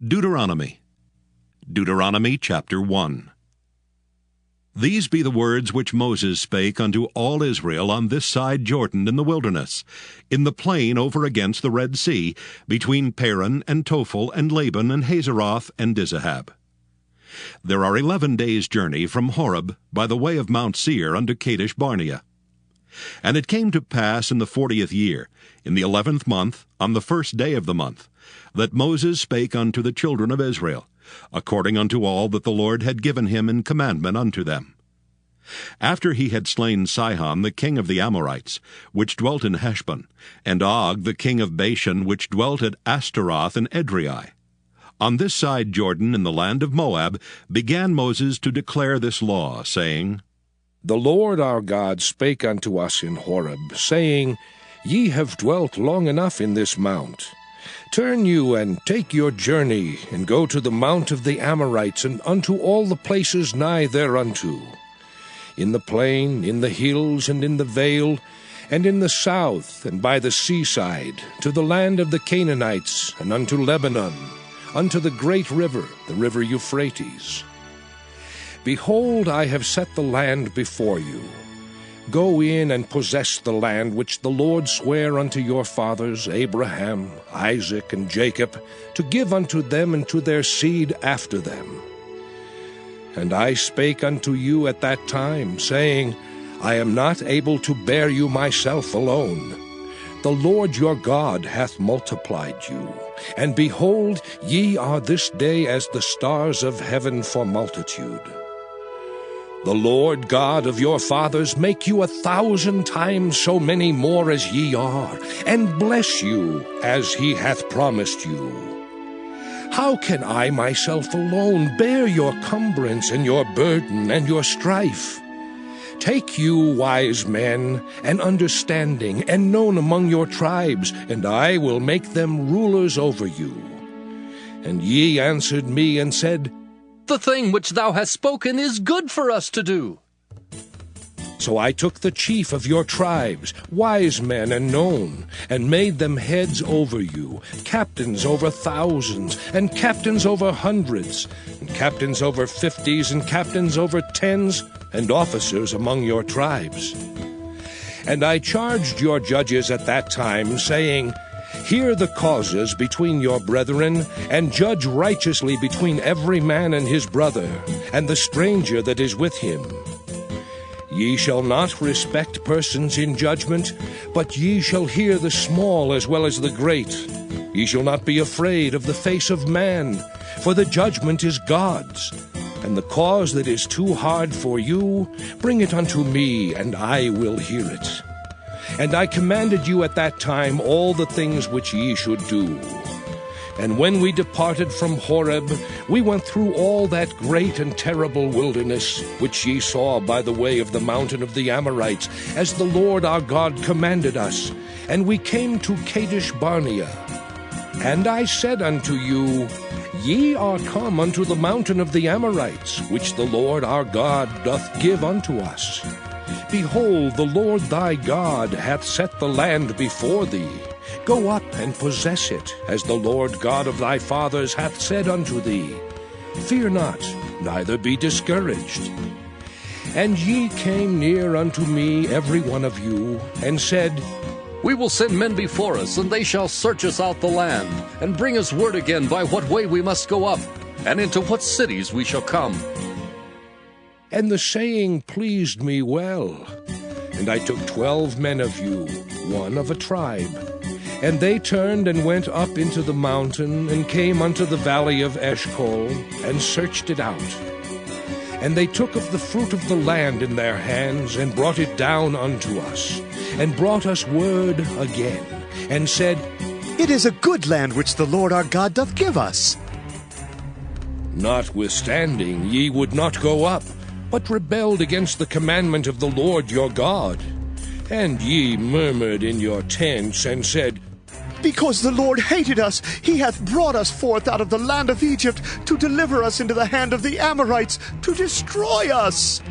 Deuteronomy. Deuteronomy chapter 1. These be the words which Moses spake unto all Israel on this side Jordan in the wilderness, in the plain over against the Red Sea, between Paran and Tophel and Laban and Hazeroth and Dizahab. There are 11 days' journey from Horeb by the way of Mount Seir unto Kadesh Barnea. And it came to pass in the 40th year, in the 11th month, on the first day of the month, that Moses spake unto the children of Israel, according unto all that the Lord had given him in commandment unto them. After he had slain Sihon the king of the Amorites, which dwelt in Heshbon, and Og the king of Bashan, which dwelt at Ashtaroth and Edrei, on this side Jordan in the land of Moab, began Moses to declare this law, saying, The Lord our God spake unto us in Horeb, saying, Ye have dwelt long enough in this mount. Turn you and take your journey, and go to the mount of the Amorites, and unto all the places nigh thereunto, in the plain, in the hills, and in the vale, and in the south, and by the seaside, to the land of the Canaanites, and unto Lebanon, unto the great river, the river Euphrates. Behold, I have set the land before you. Go in and possess the land which the Lord sware unto your fathers, Abraham, Isaac, and Jacob, to give unto them and to their seed after them. And I spake unto you at that time, saying, I am not able to bear you myself alone. The Lord your God hath multiplied you, and behold, ye are this day as the stars of heaven for multitude. The Lord God of your fathers make you 1,000 times so many more as ye are, and bless you as he hath promised you. How can I myself alone bear your cumbrance and your burden and your strife? Take you wise men and understanding and known among your tribes, and I will make them rulers over you. And ye answered me and said, The thing which thou hast spoken is good for us to do. So I took the chief of your tribes, wise men and known, and made them heads over you, captains over thousands, and captains over hundreds, and captains over 50s, and captains over 10s, and officers among your tribes. And I charged your judges at that time, saying, Hear the causes between your brethren, and judge righteously between every man and his brother, and the stranger that is with him. Ye shall not respect persons in judgment, but ye shall hear the small as well as the great. Ye shall not be afraid of the face of man, for the judgment is God's. And the cause that is too hard for you, bring it unto me, and I will hear it. And I commanded you at that time all the things which ye should do. And when we departed from Horeb, we went through all that great and terrible wilderness, which ye saw by the way of the mountain of the Amorites, as the Lord our God commanded us. And we came to Kadesh Barnea. And I said unto you, Ye are come unto the mountain of the Amorites, which the Lord our God doth give unto us. Behold, the Lord thy God hath set the land before thee. Go up and possess it, as the Lord God of thy fathers hath said unto thee. Fear not, neither be discouraged. And ye came near unto me, every one of you, and said, We will send men before us, and they shall search us out the land, and bring us word again by what way we must go up, and into what cities we shall come. And the saying pleased me well. And I took 12 men of you, one of a tribe. And they turned and went up into the mountain, and came unto the valley of Eshcol, and searched it out. And they took of the fruit of the land in their hands, and brought it down unto us, and brought us word again, and said, It is a good land which the Lord our God doth give us. Notwithstanding, ye would not go up, but rebelled against the commandment of the Lord your God. And ye murmured in your tents, and said, Because the Lord hated us, he hath brought us forth out of the land of Egypt, to deliver us into the hand of the Amorites, to destroy us.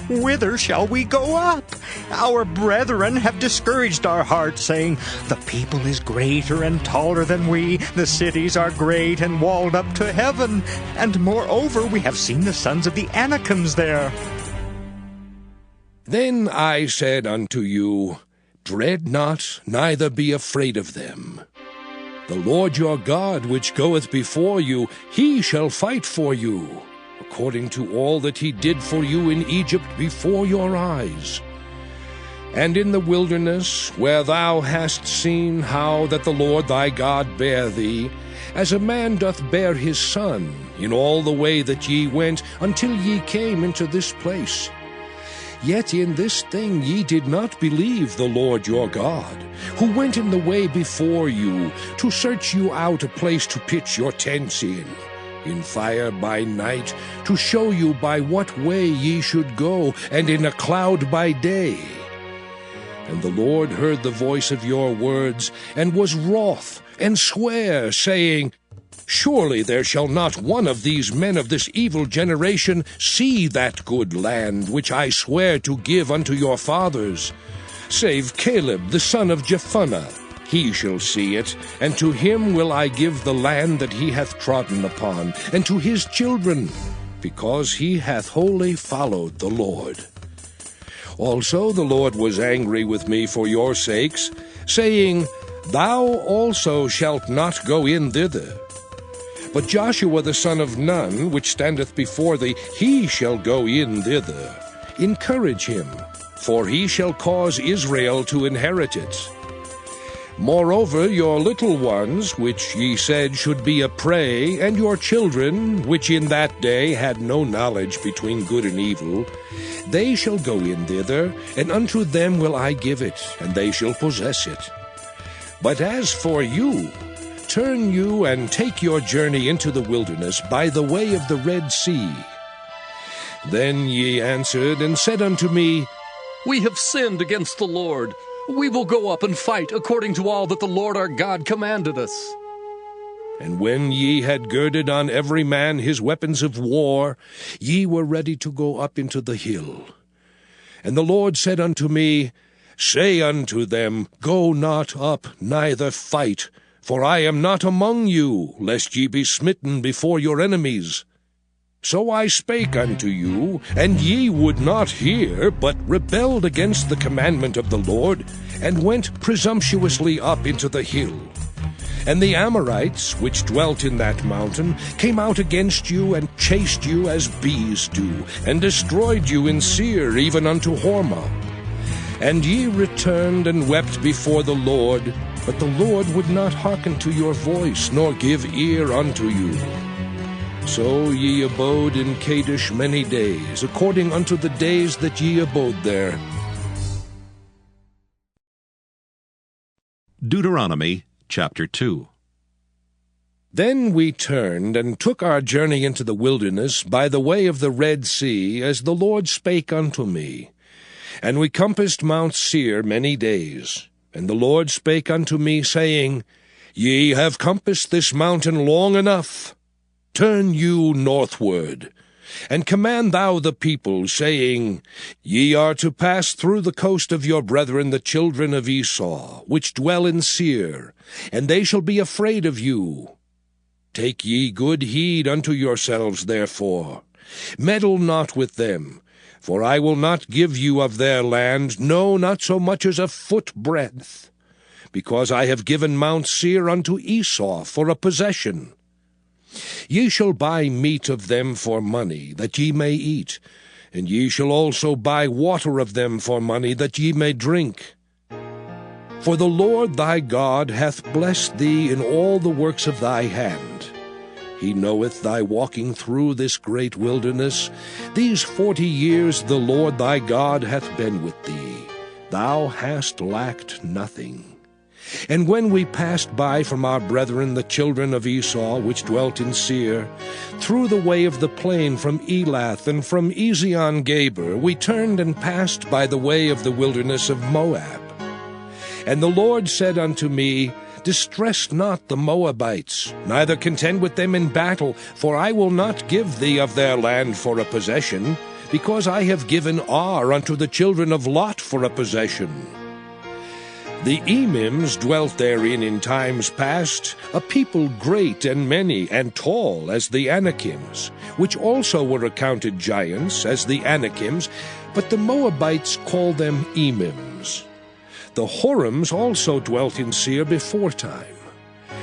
Whither shall we go up? Our brethren have discouraged our hearts, saying, The people is greater and taller than we. The cities are great and walled up to heaven. And moreover, we have seen the sons of the Anakims there. Then I said unto you, Dread not, neither be afraid of them. The Lord your God, which goeth before you, he shall fight for you, according to all that he did for you in Egypt before your eyes. And in the wilderness, where thou hast seen how that the Lord thy God bare thee, as a man doth bear his son, in all the way that ye went, until ye came into this place. Yet in this thing ye did not believe the Lord your God, who went in the way before you, to search you out a place to pitch your tents in fire by night, to show you by what way ye should go, and in a cloud by day. And the Lord heard the voice of your words, and was wroth, and sware, saying, Surely there shall not one of these men of this evil generation see that good land which I swear to give unto your fathers, save Caleb the son of Jephunneh. He shall see it, and to him will I give the land that he hath trodden upon, and to his children, because he hath wholly followed the Lord. Also the Lord was angry with me for your sakes, saying, Thou also shalt not go in thither. But Joshua the son of Nun, which standeth before thee, he shall go in thither. Encourage him, for he shall cause Israel to inherit it. Moreover, your little ones, which ye said should be a prey, and your children, which in that day had no knowledge between good and evil, they shall go in thither, and unto them will I give it, and they shall possess it. But as for you, turn you and take your journey into the wilderness by the way of the Red Sea. Then ye answered and said unto me, We have sinned against the Lord. We will go up and fight according to all that the Lord our God commanded us. And when ye had girded on every man his weapons of war, ye were ready to go up into the hill. And the Lord said unto me, Say unto them, Go not up, neither fight, for I am not among you, lest ye be smitten before your enemies. So I spake unto you, and ye would not hear, but rebelled against the commandment of the Lord, and went presumptuously up into the hill. And the Amorites, which dwelt in that mountain, came out against you, and chased you as bees do, and destroyed you in Seir, even unto Hormah. And ye returned and wept before the Lord, but the Lord would not hearken to your voice, nor give ear unto you. So ye abode in Kadesh many days, according unto the days that ye abode there. Deuteronomy chapter 2. Then we turned and took our journey into the wilderness by the way of the Red Sea, as the Lord spake unto me. And we compassed Mount Seir many days. And the Lord spake unto me, saying, Ye have compassed this mountain long enough. Turn you northward, and command thou the people, saying, Ye are to pass through the coast of your brethren the children of Esau, which dwell in Seir, and they shall be afraid of you. Take ye good heed unto yourselves, therefore. Meddle not with them, for I will not give you of their land, no, not so much as a foot breadth, because I have given Mount Seir unto Esau for a possession. Ye shall buy meat of them for money, that ye may eat, and ye shall also buy water of them for money, that ye may drink. For the Lord thy God hath blessed thee in all the works of thy hand. He knoweth thy walking through this great wilderness. These 40 years the Lord thy God hath been with thee. Thou hast lacked nothing. And when we passed by from our brethren the children of Esau, which dwelt in Seir, through the way of the plain from Elath and from Ezion-Geber, we turned and passed by the way of the wilderness of Moab. And the Lord said unto me, Distress not the Moabites, neither contend with them in battle, for I will not give thee of their land for a possession, because I have given Ar unto the children of Lot for a possession. The Emims dwelt therein in times past, a people great and many and tall as the Anakims, which also were accounted giants as the Anakims, but the Moabites called them Emims. The Horims also dwelt in Seir beforetime,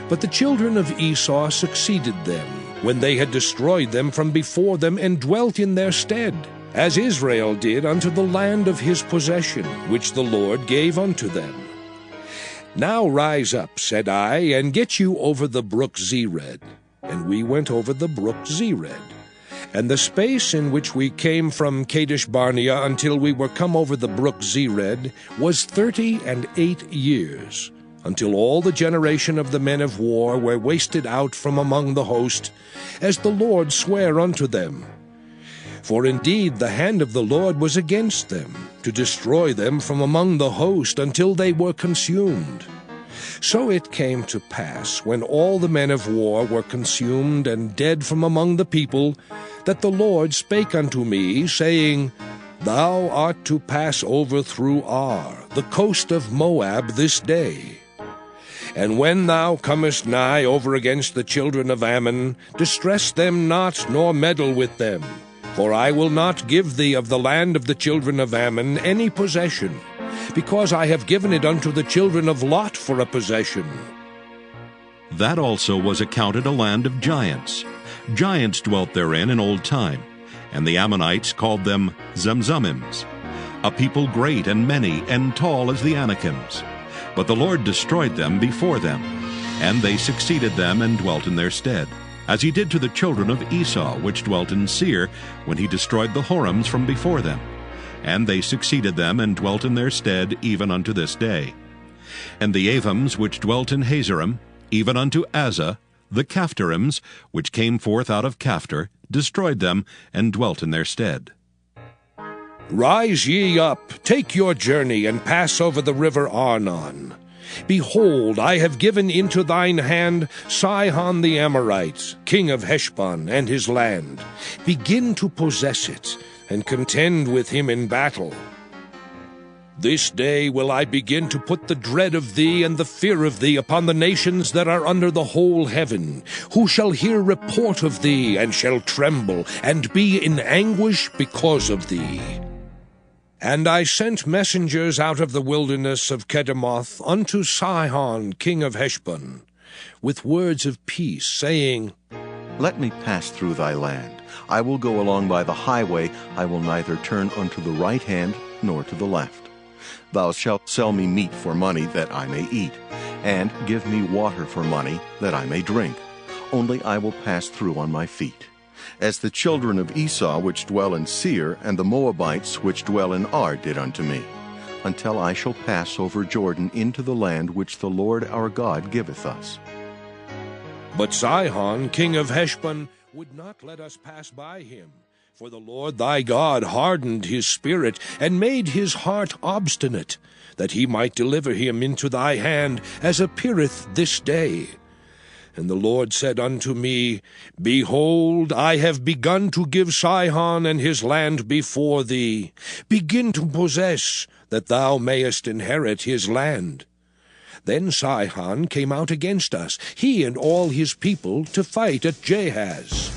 but the children of Esau succeeded them, when they had destroyed them from before them, and dwelt in their stead, as Israel did unto the land of his possession, which the Lord gave unto them. Now rise up, said I, and get you over the brook Zered. And we went over the brook Zered. And the space in which we came from Kadesh Barnea until we were come over the brook Zered was 38 years, until all the generation of the men of war were wasted out from among the host, as the Lord sware unto them. For indeed the hand of the Lord was against them, to destroy them from among the host until they were consumed. So it came to pass, when all the men of war were consumed and dead from among the people, that the Lord spake unto me, saying, Thou art to pass over through Ar, the coast of Moab, this day. And when thou comest nigh over against the children of Ammon, distress them not, nor meddle with them. For I will not give thee of the land of the children of Ammon any possession, because I have given it unto the children of Lot for a possession. That also was accounted a land of giants. Giants dwelt therein in old time, and the Ammonites called them Zamzummims, a people great and many and tall as the Anakims. But the Lord destroyed them before them, and they succeeded them and dwelt in their stead, as he did to the children of Esau, which dwelt in Seir, when he destroyed the Horims from before them. And they succeeded them and dwelt in their stead even unto this day. And the Avims, which dwelt in Hazerim, even unto Azza, the Caphtarims, which came forth out of Caphtor, destroyed them and dwelt in their stead. Rise ye up, take your journey, and pass over the river Arnon. Behold, I have given into thine hand Sihon the Amorite, king of Heshbon, and his land. Begin to possess it, and contend with him in battle. This day will I begin to put the dread of thee and the fear of thee upon the nations that are under the whole heaven, who shall hear report of thee, and shall tremble, and be in anguish because of thee. And I sent messengers out of the wilderness of Kedemoth unto Sihon king of Heshbon, with words of peace, saying, Let me pass through thy land. I will go along by the highway. I will neither turn unto the right hand nor to the left. Thou shalt sell me meat for money, that I may eat, and give me water for money, that I may drink. Only I will pass through on my feet. As the children of Esau which dwell in Seir, and the Moabites which dwell in Ar did unto me, until I shall pass over Jordan into the land which the Lord our God giveth us. But Sihon king of Heshbon would not let us pass by him. For the Lord thy God hardened his spirit, and made his heart obstinate, that he might deliver him into thy hand, as appeareth this day. And the Lord said unto me, Behold, I have begun to give Sihon and his land before thee. Begin to possess, that thou mayest inherit his land. Then Sihon came out against us, he and all his people, to fight at Jahaz.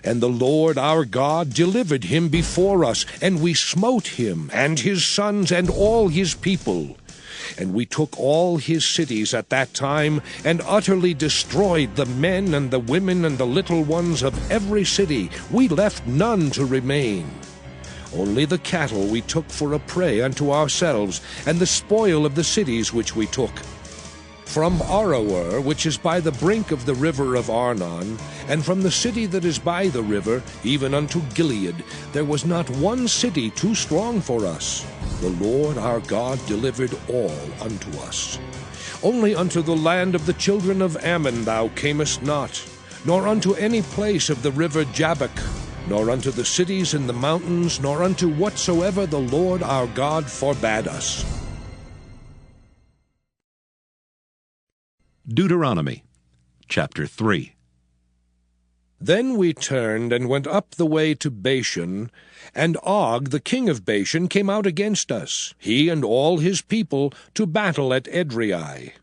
And the Lord our God delivered him before us, and we smote him, and his sons, and all his people. And we took all his cities at that time, and utterly destroyed the men and the women and the little ones of every city. We left none to remain. Only the cattle we took for a prey unto ourselves, and the spoil of the cities which we took. From Aroer, which is by the brink of the river of Arnon, and from the city that is by the river, even unto Gilead, there was not one city too strong for us. The Lord our God delivered all unto us. Only unto the land of the children of Ammon thou camest not, nor unto any place of the river Jabbok, nor unto the cities in the mountains, nor unto whatsoever the Lord our God forbade us. Deuteronomy chapter 3. Then we turned and went up the way to Bashan, and Og the king of Bashan came out against us, he and all his people, to battle at Edrei.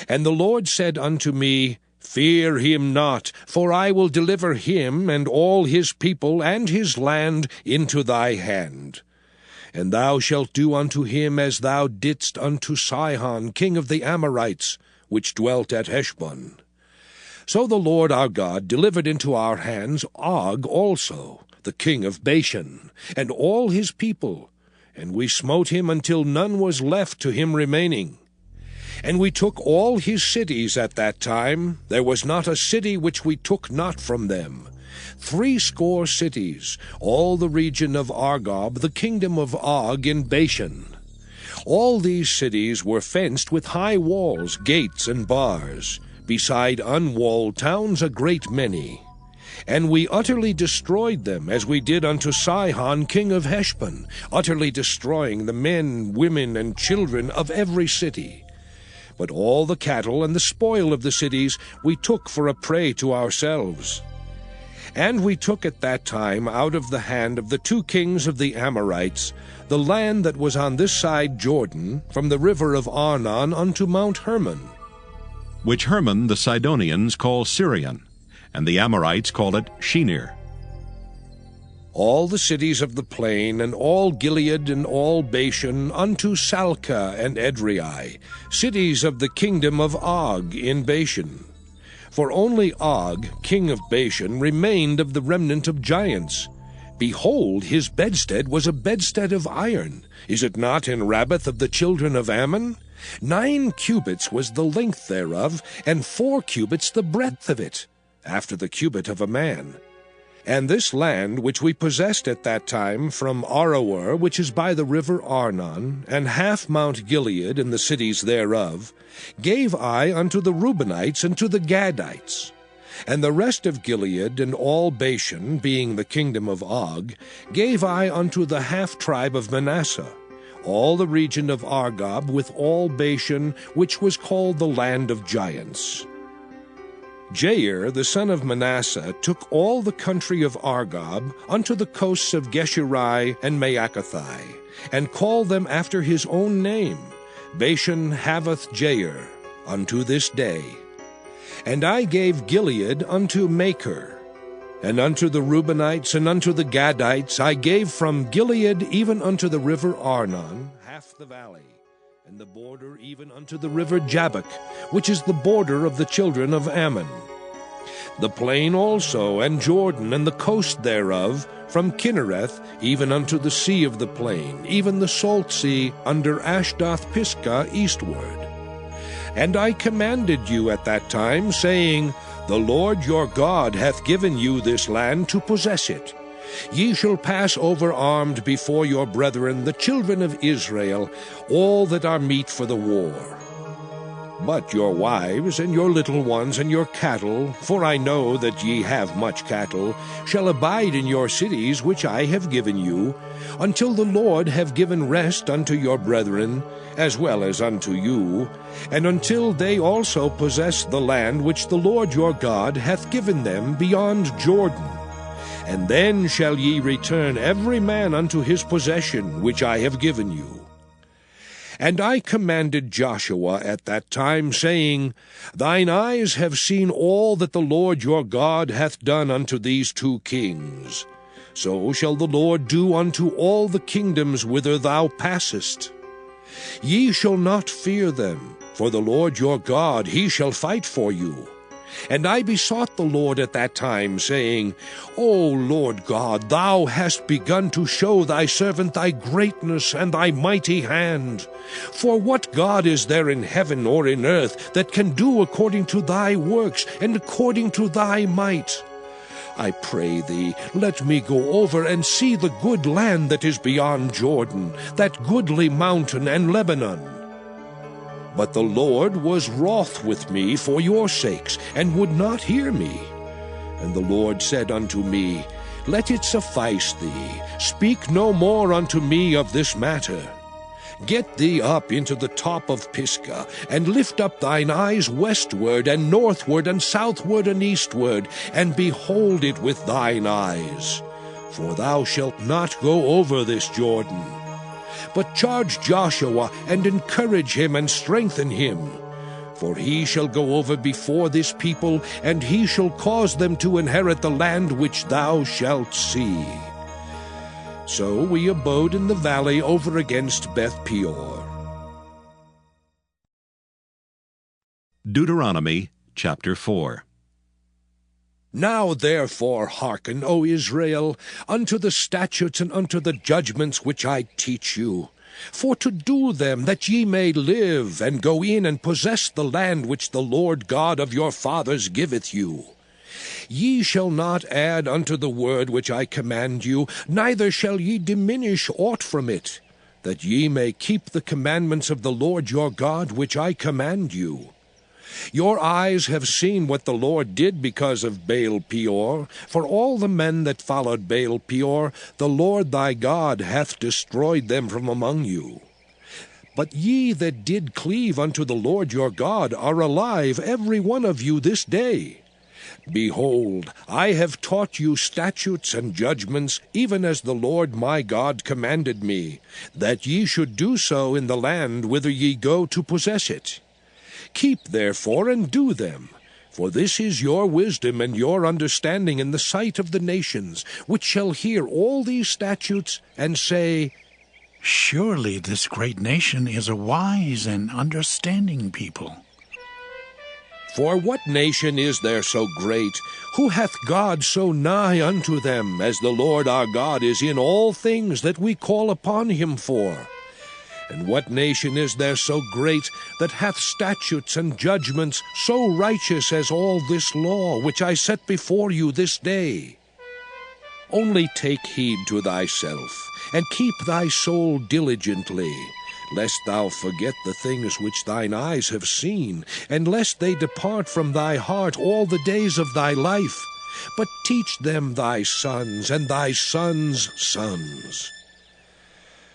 And the Lord said unto me, Fear him not, for I will deliver him and all his people and his land into thy hand. And thou shalt do unto him as thou didst unto Sihon king of the Amorites, which dwelt at Heshbon. So the Lord our God delivered into our hands Og also, the king of Bashan, and all his people, and we smote him until none was left to him remaining. And we took all his cities at that time. There was not a city which we took not from them. 80 cities, all the region of Argob, the kingdom of Og in Bashan. All these cities were fenced with high walls, gates, and bars, beside unwalled towns a great many. And we utterly destroyed them, as we did unto Sihon king of Heshbon, utterly destroying the men, women, and children of every city. But all the cattle and the spoil of the cities we took for a prey to ourselves. And we took at that time out of the hand of the 2 kings of the Amorites the land that was on this side Jordan, from the river of Arnon unto Mount Hermon, which Hermon the Sidonians call Syrian, and the Amorites call it Shinir. All the cities of the plain, and all Gilead, and all Bashan, unto Salcah and Edrei, cities of the kingdom of Og in Bashan. For only Og, king of Bashan, remained of the remnant of giants. Behold, his bedstead was a bedstead of iron. Is it not in Rabbath of the children of Ammon? 9 cubits was the length thereof, and 4 cubits the breadth of it, after the cubit of a man. And this land which we possessed at that time from Aroer, which is by the river Arnon, and half Mount Gilead and the cities thereof, gave I unto the Reubenites and to the Gadites. And the rest of Gilead and all Bashan, being the kingdom of Og, gave I unto the half-tribe of Manasseh, all the region of Argob with all Bashan, which was called the land of giants. Jair, the son of Manasseh, took all the country of Argob unto the coasts of Geshuri and Maacathai, and called them after his own name, Bashan Havoth Jair, unto this day. And I gave Gilead unto Machir, and unto the Reubenites and unto the Gadites I gave from Gilead even unto the river Arnon, half the valley, and the border even unto the river Jabbok, which is the border of the children of Ammon. The plain also, and Jordan, and the coast thereof, from Kinnereth even unto the sea of the plain, even the salt sea, under Ashdoth Pisgah eastward. And I commanded you at that time, saying, The Lord your God hath given you this land to possess it. Ye shall pass over armed before your brethren, the children of Israel, all that are meet for the war. But your wives, and your little ones, and your cattle, for I know that ye have much cattle, shall abide in your cities which I have given you, until the Lord have given rest unto your brethren, as well as unto you, and until they also possess the land which the Lord your God hath given them beyond Jordan. And then shall ye return every man unto his possession which I have given you. And I commanded Joshua at that time, saying, Thine eyes have seen all that the Lord your God hath done unto these 2 kings. So shall the Lord do unto all the kingdoms whither thou passest. Ye shall not fear them, for the Lord your God, he shall fight for you. And I besought the Lord at that time, saying, O Lord God, thou hast begun to show thy servant thy greatness and thy mighty hand. For what God is there in heaven or in earth that can do according to thy works and according to thy might? I pray thee, let me go over and see the good land that is beyond Jordan, that goodly mountain and Lebanon. But the Lord was wroth with me for your sakes, and would not hear me. And the Lord said unto me, Let it suffice thee, speak no more unto me of this matter. Get thee up into the top of Pisgah, and lift up thine eyes westward, and northward, and southward, and eastward, and behold it with thine eyes. For thou shalt not go over this Jordan. But charge Joshua, and encourage him, and strengthen him. For he shall go over before this people, and he shall cause them to inherit the land which thou shalt see. So we abode in the valley over against Beth Peor. Deuteronomy chapter 4. Now therefore hearken, O Israel, unto the statutes and unto the judgments which I teach you, for to do them, that ye may live, and go in and possess the land which the Lord God of your fathers giveth you. Ye shall not add unto the word which I command you, neither shall ye diminish aught from it, that ye may keep the commandments of the Lord your God which I command you. Your eyes have seen what the Lord did because of Baal Peor. For all the men that followed Baal Peor, the Lord thy God hath destroyed them from among you. But ye that did cleave unto the Lord your God are alive, every one of you this day. Behold, I have taught you statutes and judgments, even as the Lord my God commanded me, that ye should do so in the land whither ye go to possess it. Keep therefore and do them, for this is your wisdom and your understanding in the sight of the nations, which shall hear all these statutes, and say, Surely this great nation is a wise and understanding people. For what nation is there so great, who hath God so nigh unto them, as the Lord our God is in all things that we call upon him for? And what nation is there so great, that hath statutes and judgments so righteous as all this law, which I set before you this day? Only take heed to thyself, and keep thy soul diligently, lest thou forget the things which thine eyes have seen, and lest they depart from thy heart all the days of thy life. But teach them thy sons, and thy sons' sons.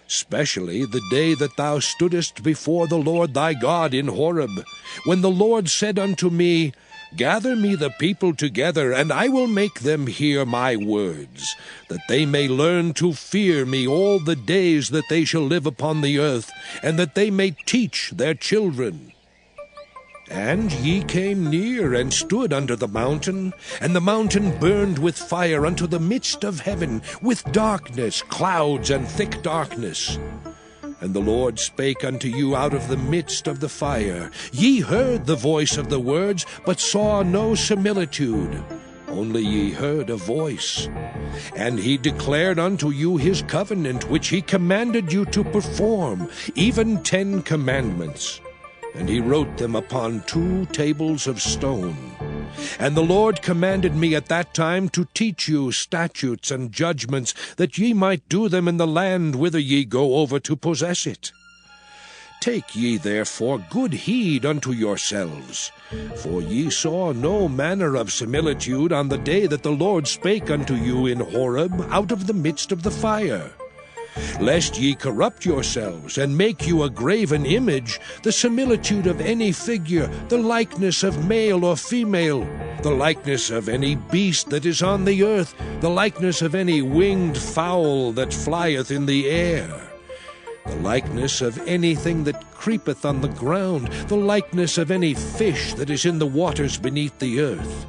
Specially the day that thou stoodest before the Lord thy God in Horeb, when the Lord said unto me, Gather me the people together, and I will make them hear my words, that they may learn to fear me all the days that they shall live upon the earth, and that they may teach their children. And ye came near and stood under the mountain, and the mountain burned with fire unto the midst of heaven, with darkness, clouds, and thick darkness. And the Lord spake unto you out of the midst of the fire. Ye heard the voice of the words, but saw no similitude, only ye heard a voice. And he declared unto you his covenant, which he commanded you to perform, even 10 commandments. And he wrote them upon 2 tables of stone. And the Lord commanded me at that time to teach you statutes and judgments, that ye might do them in the land whither ye go over to possess it. Take ye therefore good heed unto yourselves, for ye saw no manner of similitude on the day that the Lord spake unto you in Horeb out of the midst of the fire. Lest ye corrupt yourselves, and make you a graven image, the similitude of any figure, the likeness of male or female, the likeness of any beast that is on the earth, the likeness of any winged fowl that flieth in the air, the likeness of anything that creepeth on the ground, the likeness of any fish that is in the waters beneath the earth.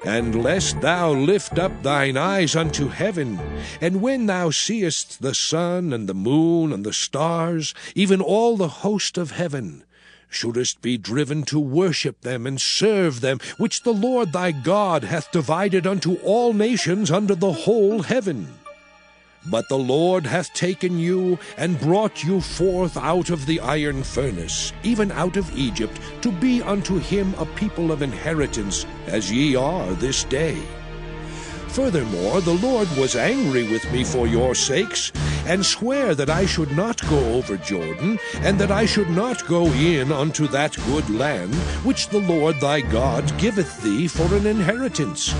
And lest thou lift up thine eyes unto heaven, and when thou seest the sun and the moon and the stars, even all the host of heaven, shouldest be driven to worship them and serve them, which the Lord thy God hath divided unto all nations under the whole heaven. But the Lord hath taken you, and brought you forth out of the iron furnace, even out of Egypt, to be unto him a people of inheritance, as ye are this day. Furthermore, the Lord was angry with me for your sakes, and sware that I should not go over Jordan, and that I should not go in unto that good land, which the Lord thy God giveth thee for an inheritance.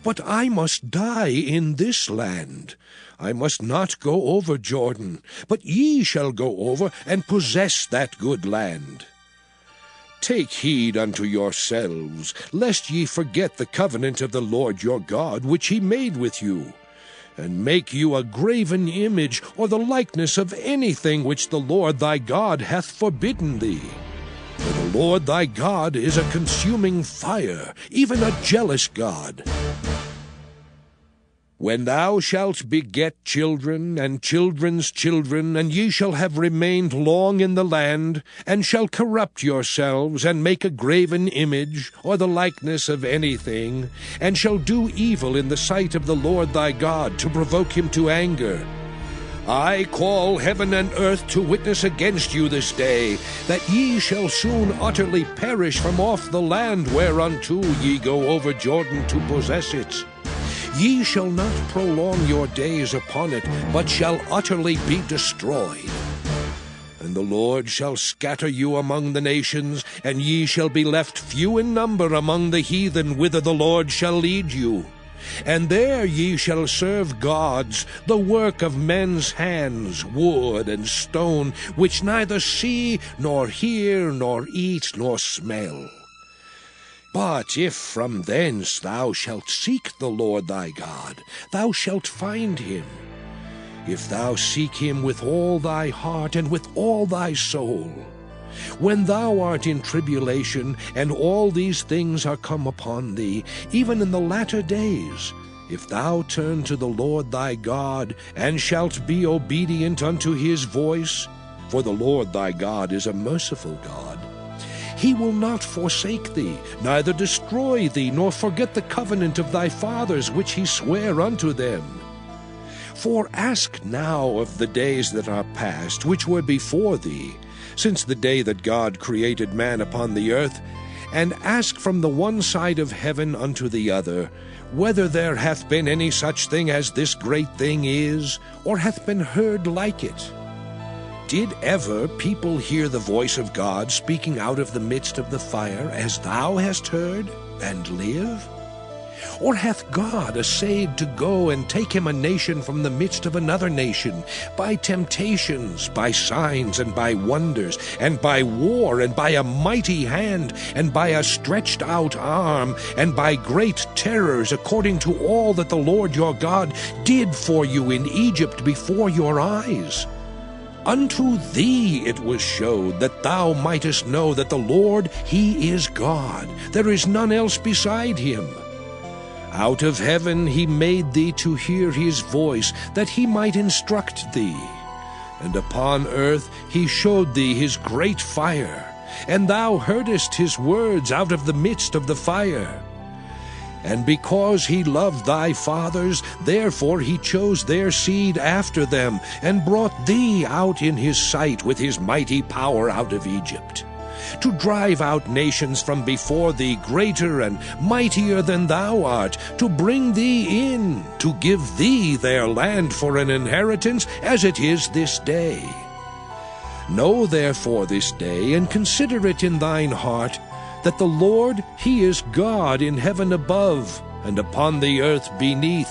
But I must die in this land. I must not go over Jordan, but ye shall go over and possess that good land. Take heed unto yourselves, lest ye forget the covenant of the Lord your God, which he made with you, and make you a graven image, or the likeness of anything which the Lord thy God hath forbidden thee. For the Lord thy God is a consuming fire, even a jealous God. When thou shalt beget children, and children's children, and ye shall have remained long in the land, and shall corrupt yourselves, and make a graven image, or the likeness of anything, and shall do evil in the sight of the Lord thy God, to provoke him to anger, I call heaven and earth to witness against you this day, that ye shall soon utterly perish from off the land whereunto ye go over Jordan to possess it. Ye shall not prolong your days upon it, but shall utterly be destroyed. And the Lord shall scatter you among the nations, and ye shall be left few in number among the heathen, whither the Lord shall lead you. And there ye shall serve gods, the work of men's hands, wood and stone, which neither see, nor hear, nor eat, nor smell. But if from thence thou shalt seek the Lord thy God, thou shalt find him. If thou seek him with all thy heart and with all thy soul. When thou art in tribulation, and all these things are come upon thee, even in the latter days, if thou turn to the Lord thy God, and shalt be obedient unto his voice, for the Lord thy God is a merciful God, he will not forsake thee, neither destroy thee, nor forget the covenant of thy fathers which he sware unto them. For ask now of the days that are past, which were before thee, since the day that God created man upon the earth, and ask from the one side of heaven unto the other, whether there hath been any such thing as this great thing is, or hath been heard like it. Did ever people hear the voice of God speaking out of the midst of the fire, as thou hast heard, and live? Or hath God essayed to go and take him a nation from the midst of another nation, by temptations, by signs, and by wonders, and by war, and by a mighty hand, and by a stretched out arm, and by great terrors, according to all that the Lord your God did for you in Egypt before your eyes? Unto thee it was showed, that thou mightest know that the Lord, he is God. There is none else beside him. Out of heaven he made thee to hear his voice, that he might instruct thee. And upon earth he showed thee his great fire, and thou heardest his words out of the midst of the fire. And because he loved thy fathers, therefore he chose their seed after them, and brought thee out in his sight with his mighty power out of Egypt, to drive out nations from before thee greater and mightier than thou art, to bring thee in, to give thee their land for an inheritance, as it is this day. Know therefore this day, and consider it in thine heart, that the Lord, he is God in heaven above, and upon the earth beneath.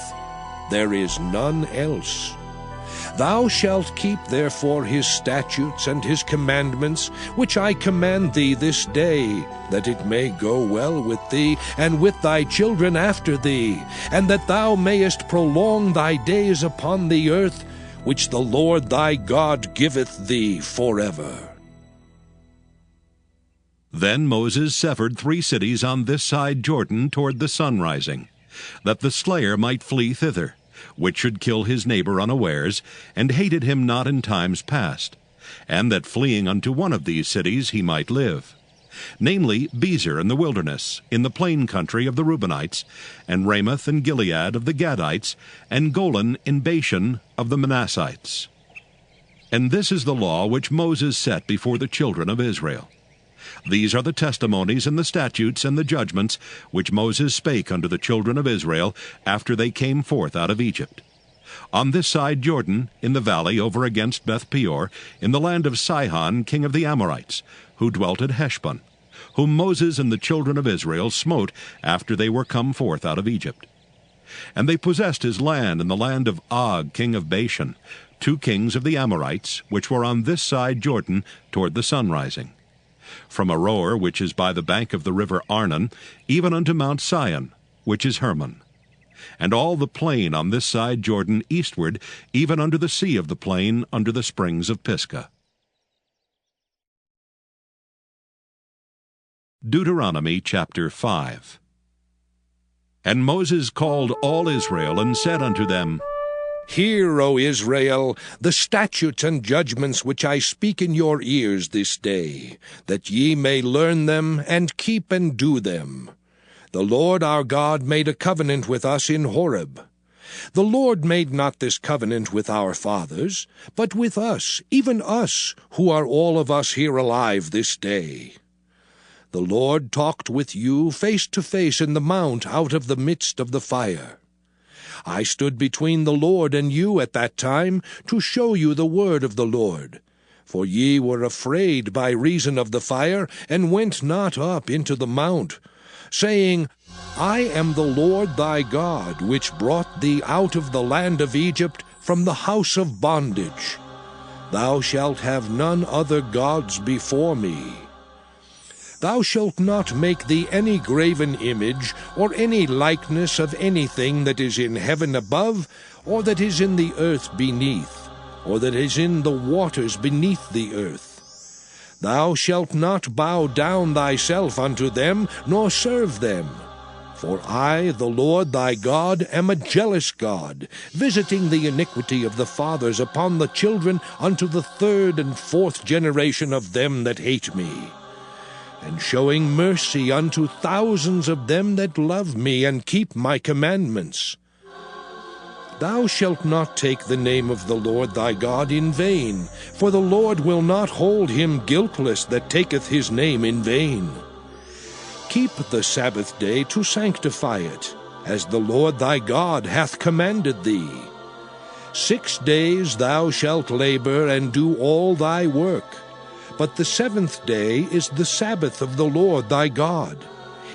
There is none else. Thou shalt keep therefore his statutes and his commandments, which I command thee this day, that it may go well with thee, and with thy children after thee, and that thou mayest prolong thy days upon the earth, which the Lord thy God giveth thee forever. Then Moses severed 3 cities on this side Jordan toward the sun rising, that the slayer might flee thither, which should kill his neighbor unawares, and hated him not in times past, and that fleeing unto one of these cities he might live, namely Bezer in the wilderness, in the plain country of the Reubenites, and Ramoth and Gilead of the Gadites, and Golan in Bashan of the Manassites. And this is the law which Moses set before the children of Israel. These are the testimonies and the statutes and the judgments which Moses spake unto the children of Israel after they came forth out of Egypt. On this side Jordan, in the valley over against Beth Peor, in the land of Sihon king of the Amorites, who dwelt at Heshbon, whom Moses and the children of Israel smote after they were come forth out of Egypt. And they possessed his land and the land of Og, king of Bashan, 2 kings of the Amorites, which were on this side Jordan toward the sunrising, from Aroer, which is by the bank of the river Arnon, even unto Mount Sion, which is Hermon, and all the plain on this side Jordan eastward, even unto the sea of the plain, under the springs of Pisgah. Deuteronomy chapter 5. And Moses called all Israel, and said unto them, Hear, O Israel, the statutes and judgments which I speak in your ears this day, that ye may learn them, and keep and do them. The Lord our God made a covenant with us in Horeb. The Lord made not this covenant with our fathers, but with us, even us, who are all of us here alive this day. The Lord talked with you face to face in the mount out of the midst of the fire. I stood between the Lord and you at that time, to show you the word of the Lord. For ye were afraid by reason of the fire, and went not up into the mount, saying, I am the Lord thy God, which brought thee out of the land of Egypt, from the house of bondage. Thou shalt have none other gods before me. Thou shalt not make thee any graven image, or any likeness of anything that is in heaven above, or that is in the earth beneath, or that is in the waters beneath the earth. Thou shalt not bow down thyself unto them, nor serve them. For I, the Lord thy God, am a jealous God, visiting the iniquity of the fathers upon the children unto the 3rd and 4th generation of them that hate me, and showing mercy unto thousands of them that love me and keep my commandments. Thou shalt not take the name of the Lord thy God in vain, for the Lord will not hold him guiltless that taketh his name in vain. Keep the Sabbath day to sanctify it, as the Lord thy God hath commanded thee. 6 days thou shalt labor and do all thy work. But the 7th day is the Sabbath of the Lord thy God.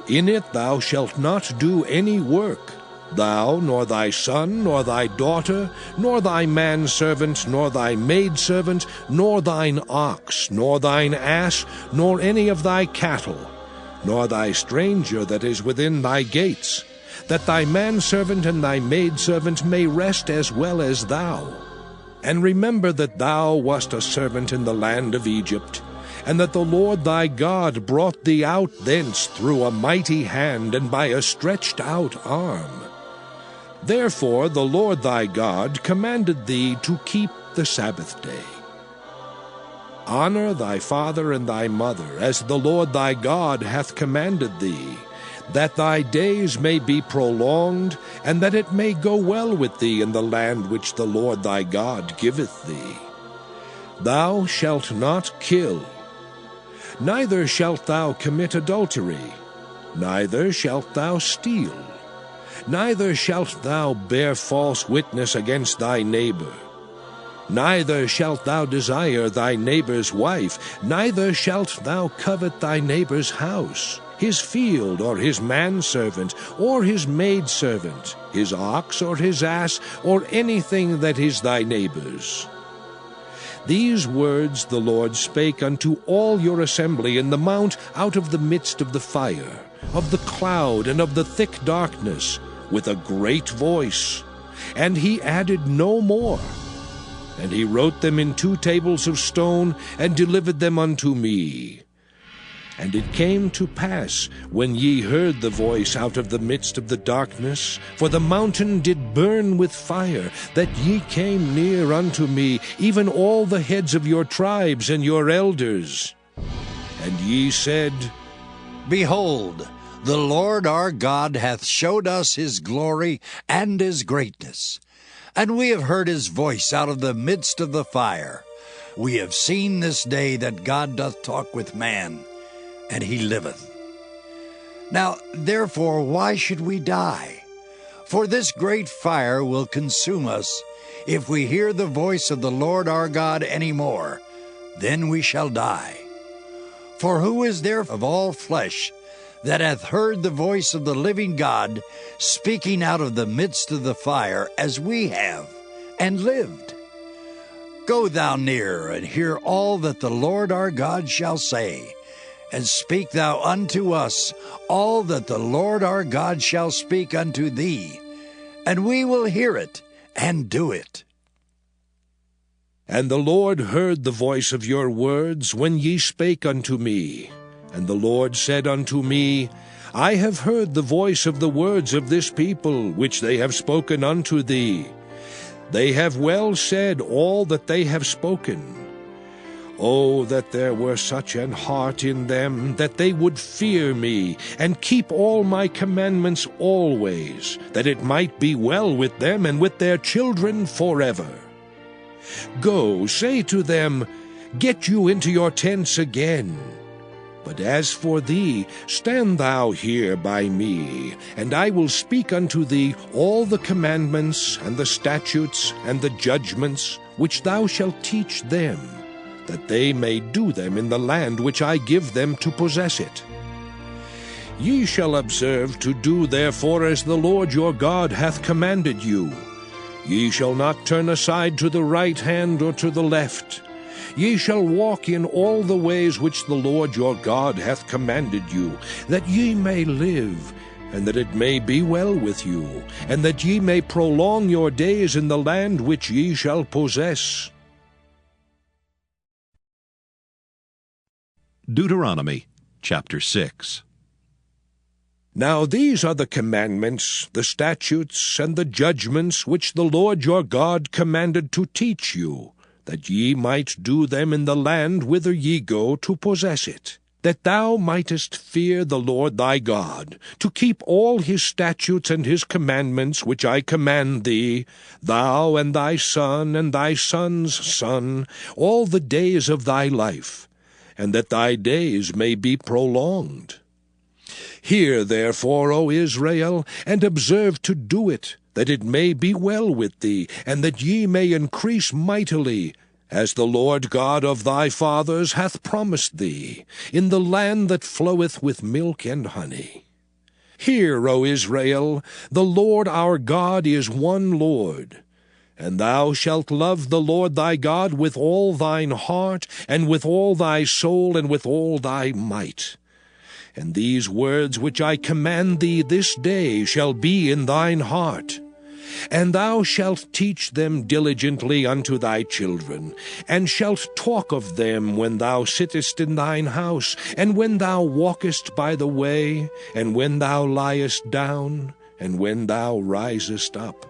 In it thou shalt not do any work, thou, nor thy son, nor thy daughter, nor thy manservant, nor thy maidservant, nor thine ox, nor thine ass, nor any of thy cattle, nor thy stranger that is within thy gates, that thy manservant and thy maidservant may rest as well as thou. And remember that thou wast a servant in the land of Egypt, and that the Lord thy God brought thee out thence through a mighty hand and by a stretched out arm. Therefore the Lord thy God commanded thee to keep the Sabbath day. Honor thy father and thy mother, as the Lord thy God hath commanded thee, that thy days may be prolonged, and that it may go well with thee in the land which the Lord thy God giveth thee. Thou shalt not kill, neither shalt thou commit adultery, neither shalt thou steal, neither shalt thou bear false witness against thy neighbor, neither shalt thou desire thy neighbor's wife, neither shalt thou covet thy neighbor's house, his field, or his manservant, or his maidservant, his ox, or his ass, or anything that is thy neighbor's. These words the Lord spake unto all your assembly in the mount out of the midst of the fire, of the cloud, and of the thick darkness, with a great voice. And he added no more. And he wrote them in 2 tables of stone, and delivered them unto me. And it came to pass, when ye heard the voice out of the midst of the darkness, for the mountain did burn with fire, that ye came near unto me, even all the heads of your tribes and your elders. And ye said, Behold, the Lord our God hath showed us his glory and his greatness. And we have heard his voice out of the midst of the fire. We have seen this day that God doth talk with man, and he liveth. Now, therefore, why should we die? For this great fire will consume us. If we hear the voice of the Lord our God any more, then we shall die. For who is there of all flesh that hath heard the voice of the living God speaking out of the midst of the fire, as we have, and lived. Go thou near, and hear all that the Lord our God shall say, and speak thou unto us all that the Lord our God shall speak unto thee, and we will hear it, and do it. And the Lord heard the voice of your words when ye spake unto me. And the Lord said unto me, I have heard the voice of the words of this people, which they have spoken unto thee. They have well said all that they have spoken. Oh, that there were such an heart in them, that they would fear me, and keep all my commandments always, that it might be well with them and with their children forever. Go, say to them, Get you into your tents again. But as for thee, stand thou here by me, and I will speak unto thee all the commandments, and the statutes, and the judgments, which thou shalt teach them, that they may do them in the land which I give them to possess it. Ye shall observe to do therefore as the Lord your God hath commanded you. Ye shall not turn aside to the right hand or to the left. Ye shall walk in all the ways which the Lord your God hath commanded you, that ye may live, and that it may be well with you, and that ye may prolong your days in the land which ye shall possess. Deuteronomy chapter 6. Now these are the commandments, the statutes, and the judgments which the Lord your God commanded to teach you, that ye might do them in the land whither ye go to possess it, that thou mightest fear the Lord thy God, to keep all his statutes and his commandments which I command thee, thou and thy son and thy son's son, all the days of thy life, and that thy days may be prolonged. Hear therefore, O Israel, and observe to do it, that it may be well with thee, and that ye may increase mightily, as the Lord God of thy fathers hath promised thee, in the land that floweth with milk and honey. Hear, O Israel, the Lord our God is one Lord. And thou shalt love the Lord thy God with all thine heart, and with all thy soul, and with all thy might. And these words which I command thee this day shall be in thine heart. And thou shalt teach them diligently unto thy children, and shalt talk of them when thou sittest in thine house, and when thou walkest by the way, and when thou liest down, and when thou risest up.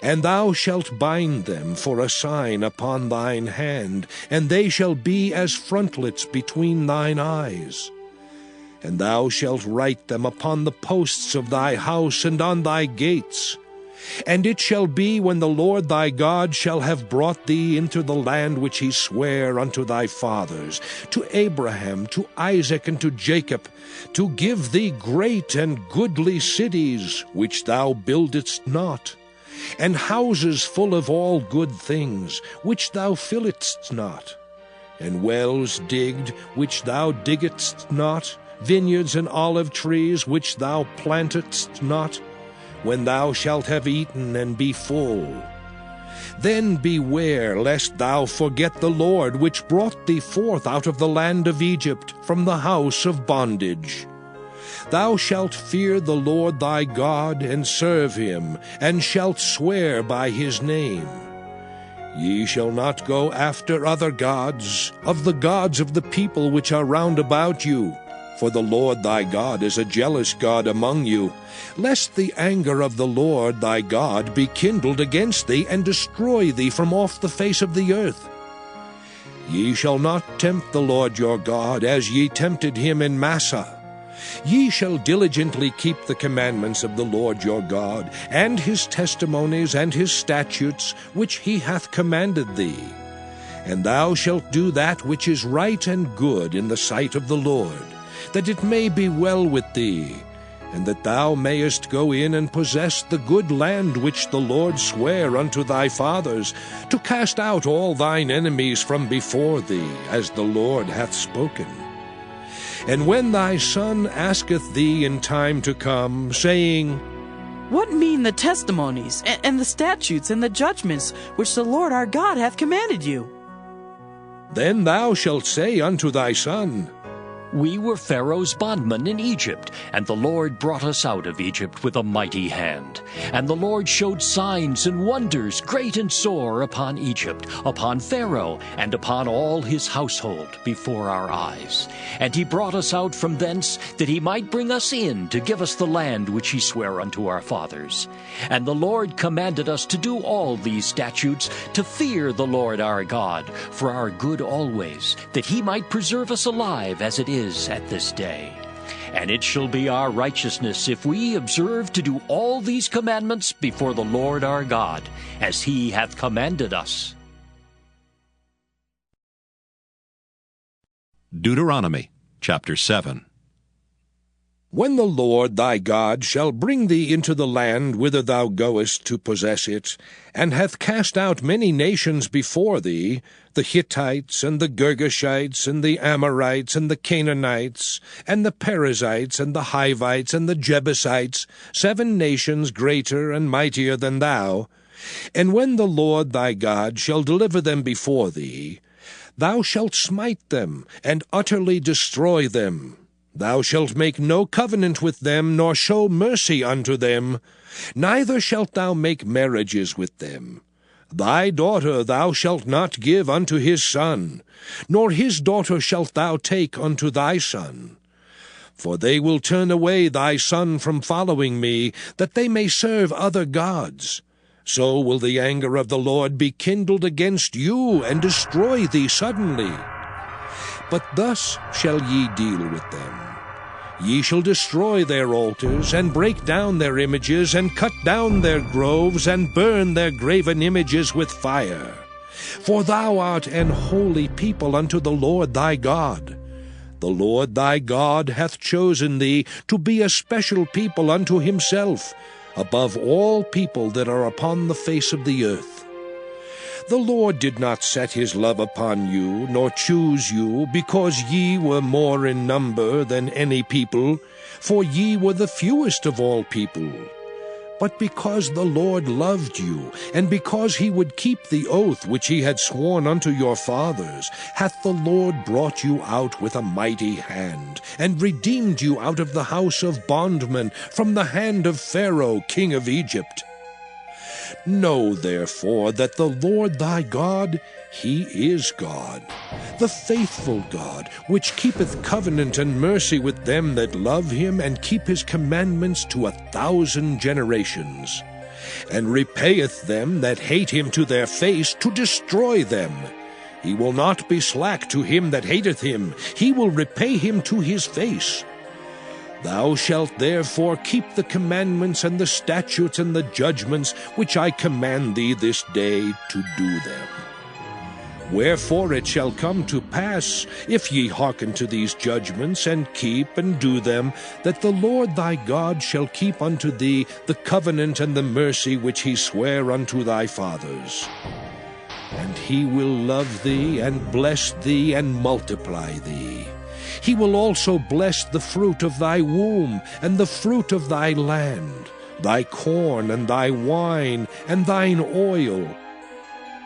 And thou shalt bind them for a sign upon thine hand, and they shall be as frontlets between thine eyes. And thou shalt write them upon the posts of thy house and on thy gates. And it shall be, when the Lord thy God shall have brought thee into the land which he sware unto thy fathers, to Abraham, to Isaac, and to Jacob, to give thee great and goodly cities, which thou buildedst not, and houses full of all good things, which thou filledst not, and wells digged, which thou diggedst not, vineyards and olive trees, which thou plantedst not, when thou shalt have eaten and be full. Then beware lest thou forget the Lord, which brought thee forth out of the land of Egypt, from the house of bondage. Thou shalt fear the Lord thy God, and serve him, and shalt swear by his name. Ye shall not go after other gods, of the gods of the people which are round about you, for the Lord thy God is a jealous God among you, lest the anger of the Lord thy God be kindled against thee, and destroy thee from off the face of the earth. Ye shall not tempt the Lord your God, as ye tempted him in Massah. Ye shall diligently keep the commandments of the Lord your God, and his testimonies and his statutes, which he hath commanded thee. And thou shalt do that which is right and good in the sight of the Lord, that it may be well with thee, and that thou mayest go in and possess the good land which the Lord sware unto thy fathers, to cast out all thine enemies from before thee, as the Lord hath spoken. And when thy son asketh thee in time to come, saying, What mean the testimonies, and the statutes, and the judgments, which the Lord our God hath commanded you? Then thou shalt say unto thy son, We were Pharaoh's bondmen in Egypt, and the Lord brought us out of Egypt with a mighty hand. And the Lord showed signs and wonders great and sore upon Egypt, upon Pharaoh, and upon all his household before our eyes. And he brought us out from thence, that he might bring us in to give us the land which he sware unto our fathers. And the Lord commanded us to do all these statutes, to fear the Lord our God, for our good always, that he might preserve us alive as it is at this day. And it shall be our righteousness if we observe to do all these commandments before the Lord our God, as he hath commanded us. Deuteronomy chapter 7. When the Lord thy God shall bring thee into the land whither thou goest to possess it, and hath cast out many nations before thee, the Hittites, and the Girgashites, and the Amorites, and the Canaanites, and the Perizzites, and the Hivites, and the Jebusites, 7 nations greater and mightier than thou, and when the Lord thy God shall deliver them before thee, thou shalt smite them, and utterly destroy them. Thou shalt make no covenant with them, nor show mercy unto them, neither shalt thou make marriages with them. Thy daughter thou shalt not give unto his son, nor his daughter shalt thou take unto thy son. For they will turn away thy son from following me, that they may serve other gods. So will the anger of the Lord be kindled against you, and destroy thee suddenly. But thus shall ye deal with them. Ye shall destroy their altars, and break down their images, and cut down their groves, and burn their graven images with fire. For thou art an holy people unto the Lord thy God. The Lord thy God hath chosen thee to be a special people unto himself, above all people that are upon the face of the earth. The Lord did not set his love upon you, nor choose you, because ye were more in number than any people, for ye were the fewest of all people. But because the Lord loved you, and because he would keep the oath which he had sworn unto your fathers, hath the Lord brought you out with a mighty hand, and redeemed you out of the house of bondmen, from the hand of Pharaoh king of Egypt. Know therefore that the Lord thy God, he is God, the faithful God, which keepeth covenant and mercy with them that love him, and keep his commandments to 1,000 generations, and repayeth them that hate him to their face, to destroy them. He will not be slack to him that hateth him, he will repay him to his face. Thou shalt therefore keep the commandments and the statutes and the judgments which I command thee this day to do them. Wherefore it shall come to pass, if ye hearken to these judgments, and keep and do them, that the Lord thy God shall keep unto thee the covenant and the mercy which he sware unto thy fathers. And he will love thee, and bless thee, and multiply thee. He will also bless the fruit of thy womb, and the fruit of thy land, thy corn, and thy wine, and thine oil,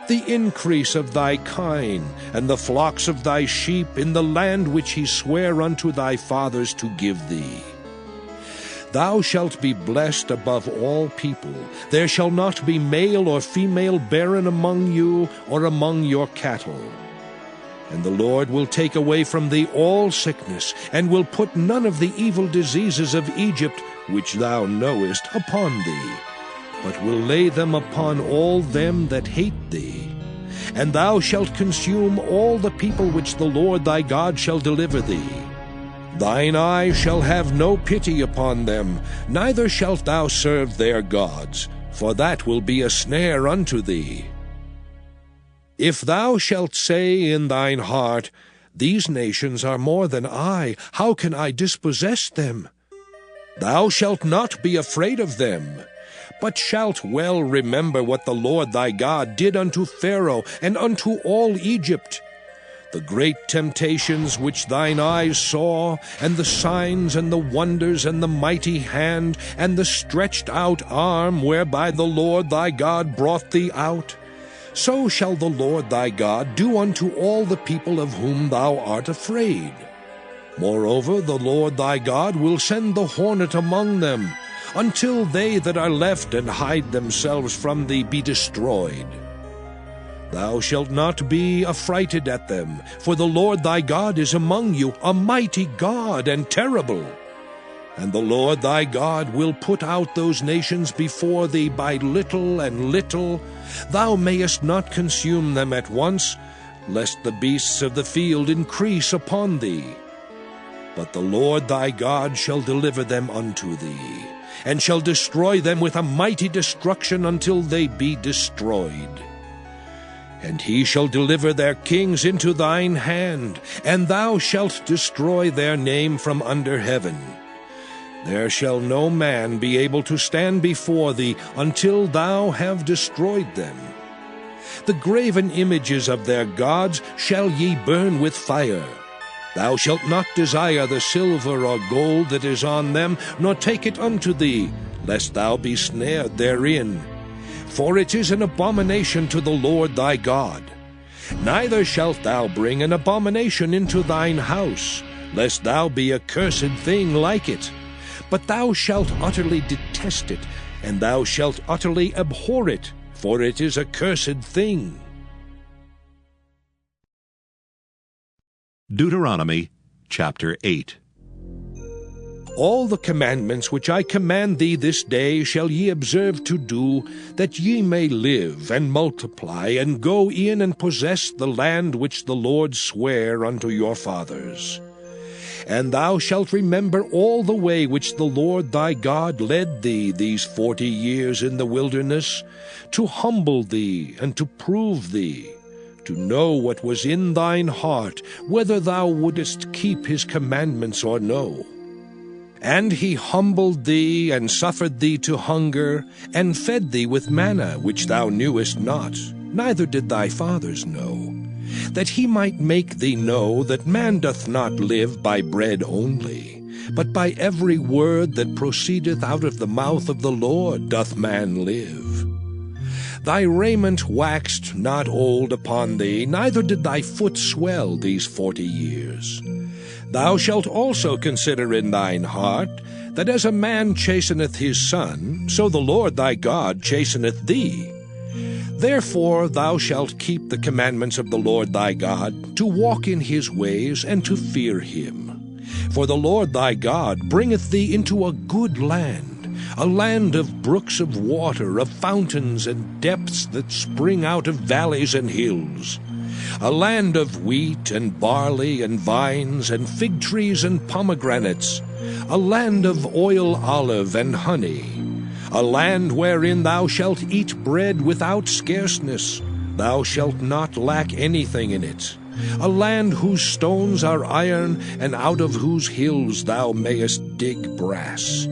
the increase of thy kine, and the flocks of thy sheep, in the land which he sware unto thy fathers to give thee. Thou shalt be blessed above all people. There shall not be male or female barren among you, or among your cattle. And the Lord will take away from thee all sickness, and will put none of the evil diseases of Egypt, which thou knowest, upon thee, but will lay them upon all them that hate thee. And thou shalt consume all the people which the Lord thy God shall deliver thee. Thine eye shall have no pity upon them, neither shalt thou serve their gods, for that will be a snare unto thee. If thou shalt say in thine heart, These nations are more than I, how can I dispossess them? Thou shalt not be afraid of them, but shalt well remember what the Lord thy God did unto Pharaoh and unto all Egypt. the great temptations which thine eyes saw, and the signs and the wonders and the mighty hand, and the stretched out arm whereby the Lord thy God brought thee out, so shall the Lord thy God do unto all the people of whom thou art afraid. Moreover, the Lord thy God will send the hornet among them, until they that are left and hide themselves from thee be destroyed. Thou shalt not be affrighted at them, for the Lord thy God is among you, a mighty God and terrible. And the Lord thy God will put out those nations before thee by little and little. Thou mayest not consume them at once, lest the beasts of the field increase upon thee. But the Lord thy God shall deliver them unto thee, and shall destroy them with a mighty destruction until they be destroyed. And he shall deliver their kings into thine hand, and thou shalt destroy their name from under heaven. There shall no man be able to stand before thee until thou have destroyed them. The graven images of their gods shall ye burn with fire. Thou shalt not desire the silver or gold that is on them, nor take it unto thee, lest thou be snared therein. For it is an abomination to the Lord thy God. Neither shalt thou bring an abomination into thine house, lest thou be a cursed thing like it. But thou shalt utterly detest it, and thou shalt utterly abhor it, for it is a cursed thing. Deuteronomy chapter 8. All the commandments which I command thee this day shall ye observe to do, that ye may live and multiply, and go in and possess the land which the Lord sware unto your fathers. And thou shalt remember all the way which the Lord thy God led thee these 40 years in the wilderness, to humble thee and to prove thee, to know what was in thine heart, whether thou wouldest keep his commandments or no. And he humbled thee, and suffered thee to hunger, and fed thee with manna which thou knewest not, neither did thy fathers know, that he might make thee know that man doth not live by bread only, but by every word that proceedeth out of the mouth of the Lord doth man live. Thy raiment waxed not old upon thee, neither did thy foot swell these 40 years. Thou shalt also consider in thine heart, that as a man chasteneth his son, so the Lord thy God chasteneth thee. Therefore thou shalt keep the commandments of the Lord thy God, to walk in his ways, and to fear him. For the Lord thy God bringeth thee into a good land, a land of brooks of water, of fountains and depths that spring out of valleys and hills, a land of wheat and barley and vines and fig trees and pomegranates, a land of oil, olive, and honey, a land wherein thou shalt eat bread without scarceness, thou shalt not lack anything in it, a land whose stones are iron, and out of whose hills thou mayest dig brass.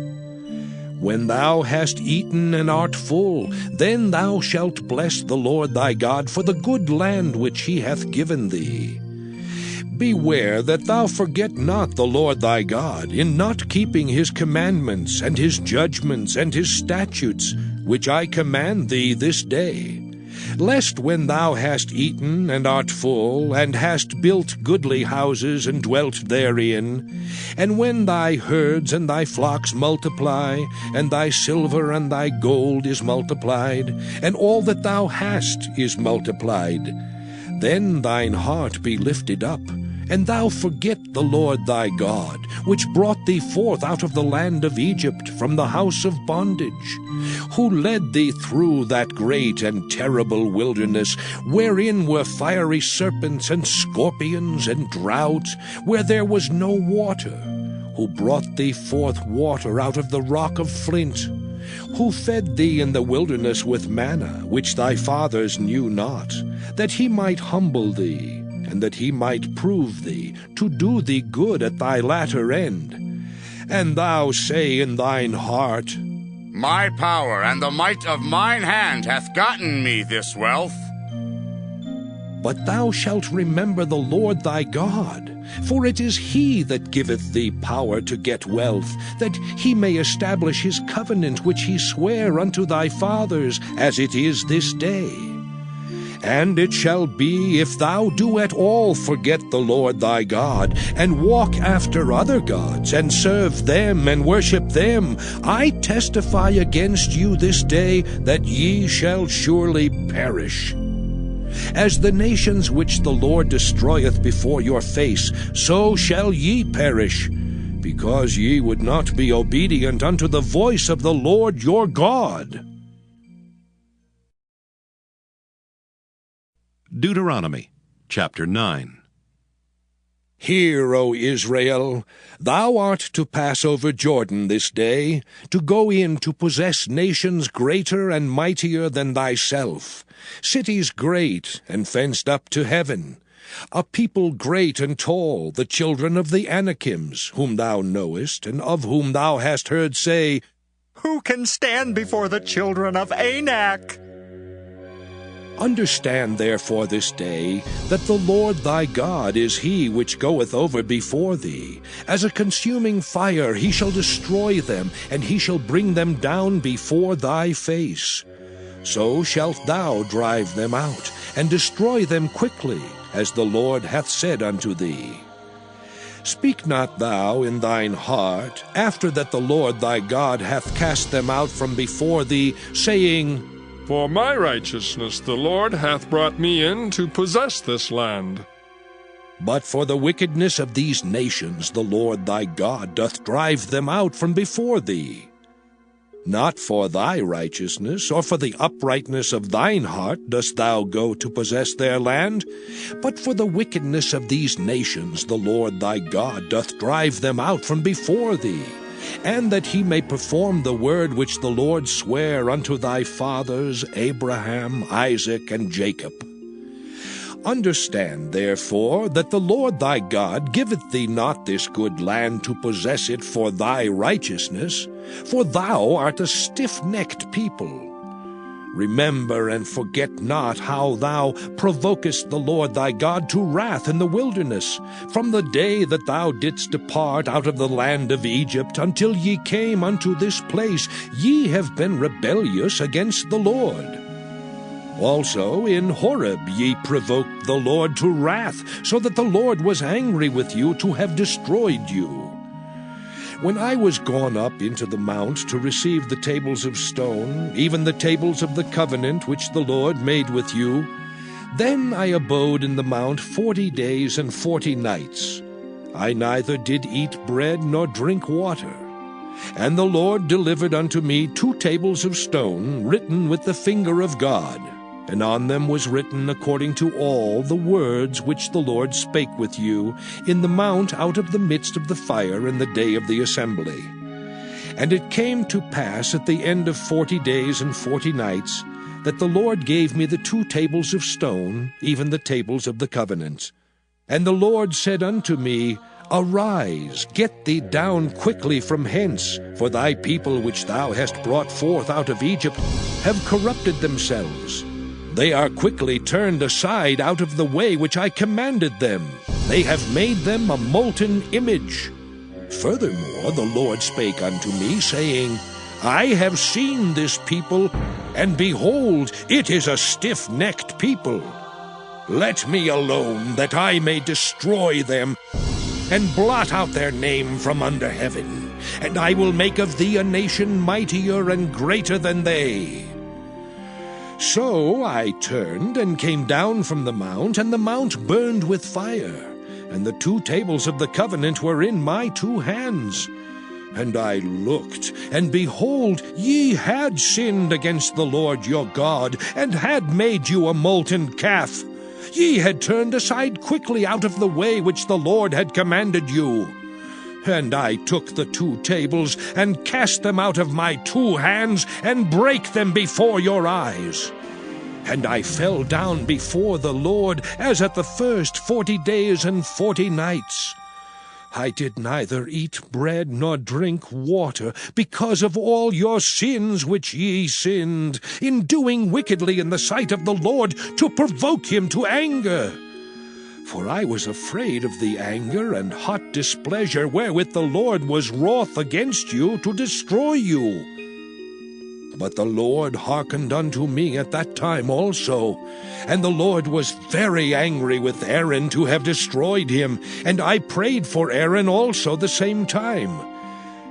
When thou hast eaten and art full, then thou shalt bless the Lord thy God for the good land which he hath given thee. Beware that thou forget not the Lord thy God, in not keeping his commandments, and his judgments, and his statutes, which I command thee this day, lest when thou hast eaten and art full, and hast built goodly houses and dwelt therein, and when thy herds and thy flocks multiply, and thy silver and thy gold is multiplied, and all that thou hast is multiplied, then thine heart be lifted up, and thou forget the Lord thy God, which brought thee forth out of the land of Egypt from the house of bondage, who led thee through that great and terrible wilderness, wherein were fiery serpents and scorpions and drought, where there was no water, who brought thee forth water out of the rock of flint, who fed thee in the wilderness with manna, which thy fathers knew not, that he might humble thee, and that he might prove thee, to do thee good at thy latter end. And thou say in thine heart, My power and the might of mine hand hath gotten me this wealth. But thou shalt remember the Lord thy God, for it is he that giveth thee power to get wealth, that he may establish his covenant which he sware unto thy fathers, as it is this day. And it shall be, if thou do at all forget the Lord thy God, and walk after other gods, and serve them, and worship them, I testify against you this day that ye shall surely perish. As the nations which the Lord destroyeth before your face, so shall ye perish, because ye would not be obedient unto the voice of the Lord your God. Deuteronomy chapter 9. Hear, O Israel, thou art to pass over Jordan this day, to go in to possess nations greater and mightier than thyself, cities great and fenced up to heaven, a people great and tall, the children of the Anakims, whom thou knowest, and of whom thou hast heard say, Who can stand before the children of Anak? Understand therefore this day that the Lord thy God is he which goeth over before thee. As a consuming fire he shall destroy them, and he shall bring them down before thy face. So shalt thou drive them out, and destroy them quickly, as the Lord hath said unto thee. Speak not thou in thine heart, after that the Lord thy God hath cast them out from before thee, saying, For my righteousness the Lord hath brought me in to possess this land. But for the wickedness of these nations the Lord thy God doth drive them out from before thee. Not for thy righteousness, or for the uprightness of thine heart dost thou go to possess their land, but for the wickedness of these nations the Lord thy God doth drive them out from before thee, and that he may perform the word which the Lord sware unto thy fathers, Abraham, Isaac, and Jacob. Understand, therefore, that the Lord thy God giveth thee not this good land to possess it for thy righteousness, for thou art a stiff-necked people. Remember and forget not how thou provokest the Lord thy God to wrath in the wilderness, from the day that thou didst depart out of the land of Egypt until ye came unto this place. Ye have been rebellious against the Lord. Also in Horeb ye provoked the Lord to wrath, so that the Lord was angry with you to have destroyed you. When I was gone up into the mount to receive the tables of stone, even the tables of the covenant which the Lord made with you, then I abode in the mount 40 days and 40 nights. I neither did eat bread nor drink water. And the Lord delivered unto me 2 tables of stone, written with the finger of God, and on them was written according to all the words which the Lord spake with you in the mount out of the midst of the fire in the day of the assembly. And it came to pass at the end of 40 days and 40 nights that the Lord gave me the 2 tables of stone, even the tables of the covenant. And the Lord said unto me, Arise, get thee down quickly from hence, for thy people which thou hast brought forth out of Egypt have corrupted themselves. They are quickly turned aside out of the way which I commanded them. They have made them a molten image. Furthermore, the Lord spake unto me, saying, I have seen this people, and behold, it is a stiff-necked people. Let me alone, that I may destroy them, and blot out their name from under heaven, and I will make of thee a nation mightier and greater than they. So I turned and came down from the mount, and the mount burned with fire, and the 2 tables of the covenant were in my 2 hands. And I looked, and behold, ye had sinned against the Lord your God, and had made you a molten calf. Ye had turned aside quickly out of the way which the Lord had commanded you. And I took the 2 tables, and cast them out of my 2 hands, and brake them before your eyes. And I fell down before the Lord, as at the first 40 days and 40 nights. I did neither eat bread nor drink water, because of all your sins which ye sinned, in doing wickedly in the sight of the Lord, to provoke him to anger. For I was afraid of the anger and hot displeasure wherewith the Lord was wroth against you to destroy you. But the Lord hearkened unto me at that time also, and the Lord was very angry with Aaron to have destroyed him, and I prayed for Aaron also the same time.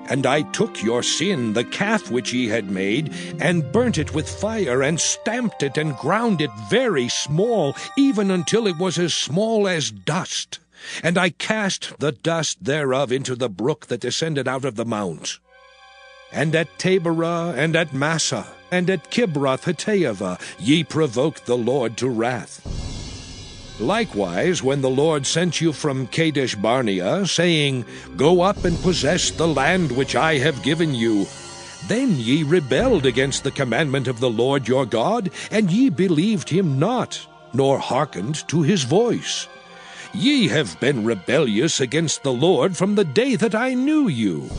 And I took your sin, the calf which ye had made, and burnt it with fire, and stamped it, and ground it very small, even until it was as small as dust. And I cast the dust thereof into the brook that descended out of the mount. And at Taberah, and at Massah, and at Kibroth-Hattaavah, ye provoked the Lord to wrath. Likewise, when the Lord sent you from Kadesh-barnea, saying, Go up and possess the land which I have given you, then ye rebelled against the commandment of the Lord your God, and ye believed him not, nor hearkened to his voice. Ye have been rebellious against the Lord from the day that I knew you.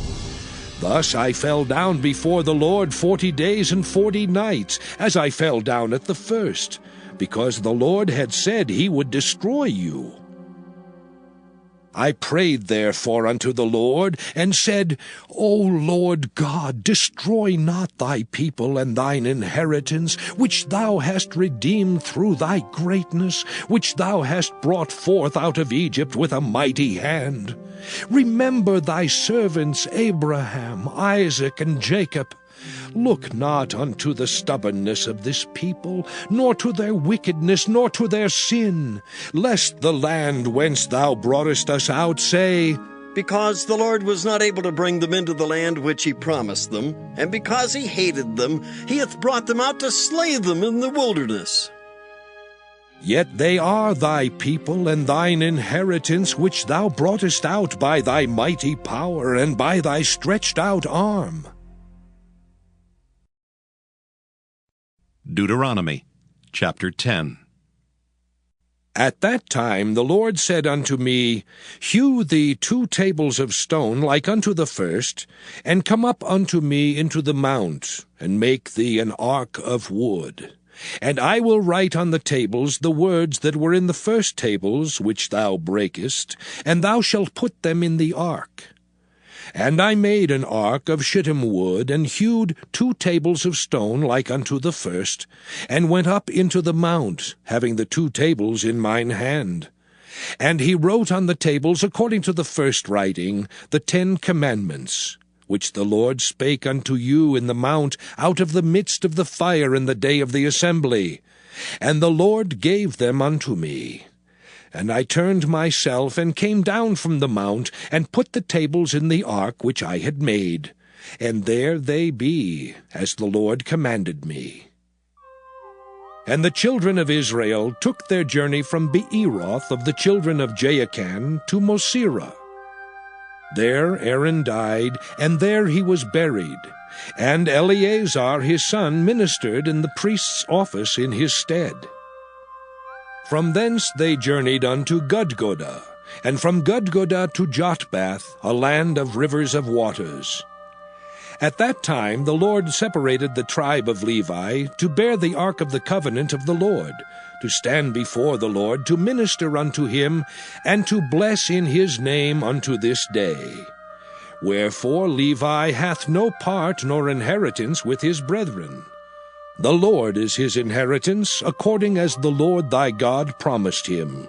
Thus I fell down before the Lord 40 days and 40 nights, as I fell down at the first, because the Lord had said he would destroy you. I prayed therefore unto the Lord, and said, O Lord God, destroy not thy people and thine inheritance, which thou hast redeemed through thy greatness, which thou hast brought forth out of Egypt with a mighty hand. Remember thy servants Abraham, Isaac, and Jacob. Look not unto the stubbornness of this people, nor to their wickedness, nor to their sin, lest the land whence thou broughtest us out say, Because the Lord was not able to bring them into the land which he promised them, and because he hated them, he hath brought them out to slay them in the wilderness. Yet they are thy people and thine inheritance, which thou broughtest out by thy mighty power and by thy stretched out arm. Deuteronomy chapter 10. At that time the Lord said unto me, Hew thee 2 tables of stone like unto the first, and come up unto me into the mount, and make thee an ark of wood. And I will write on the tables the words that were in the first tables which thou breakest, and thou shalt put them in the ark. And I made an ark of shittim wood, and hewed 2 tables of stone like unto the first, and went up into the mount, having the 2 tables in mine hand. And he wrote on the tables, according to the first writing, the 10 commandments, which the Lord spake unto you in the mount out of the midst of the fire in the day of the assembly. And the Lord gave them unto me. And I turned myself, and came down from the mount, and put the tables in the ark which I had made. And there they be, as the Lord commanded me. And the children of Israel took their journey from Beeroth of the children of Jaakan to Mosera. There Aaron died, and there he was buried. And Eleazar his son ministered in the priest's office in his stead. From thence they journeyed unto Gudgodah, and from Gudgodah to Jotbath, a land of rivers of waters. At that time the Lord separated the tribe of Levi to bear the ark of the covenant of the Lord, to stand before the Lord, to minister unto him, and to bless in his name unto this day. Wherefore Levi hath no part nor inheritance with his brethren. The Lord is his inheritance, according as the Lord thy God promised him.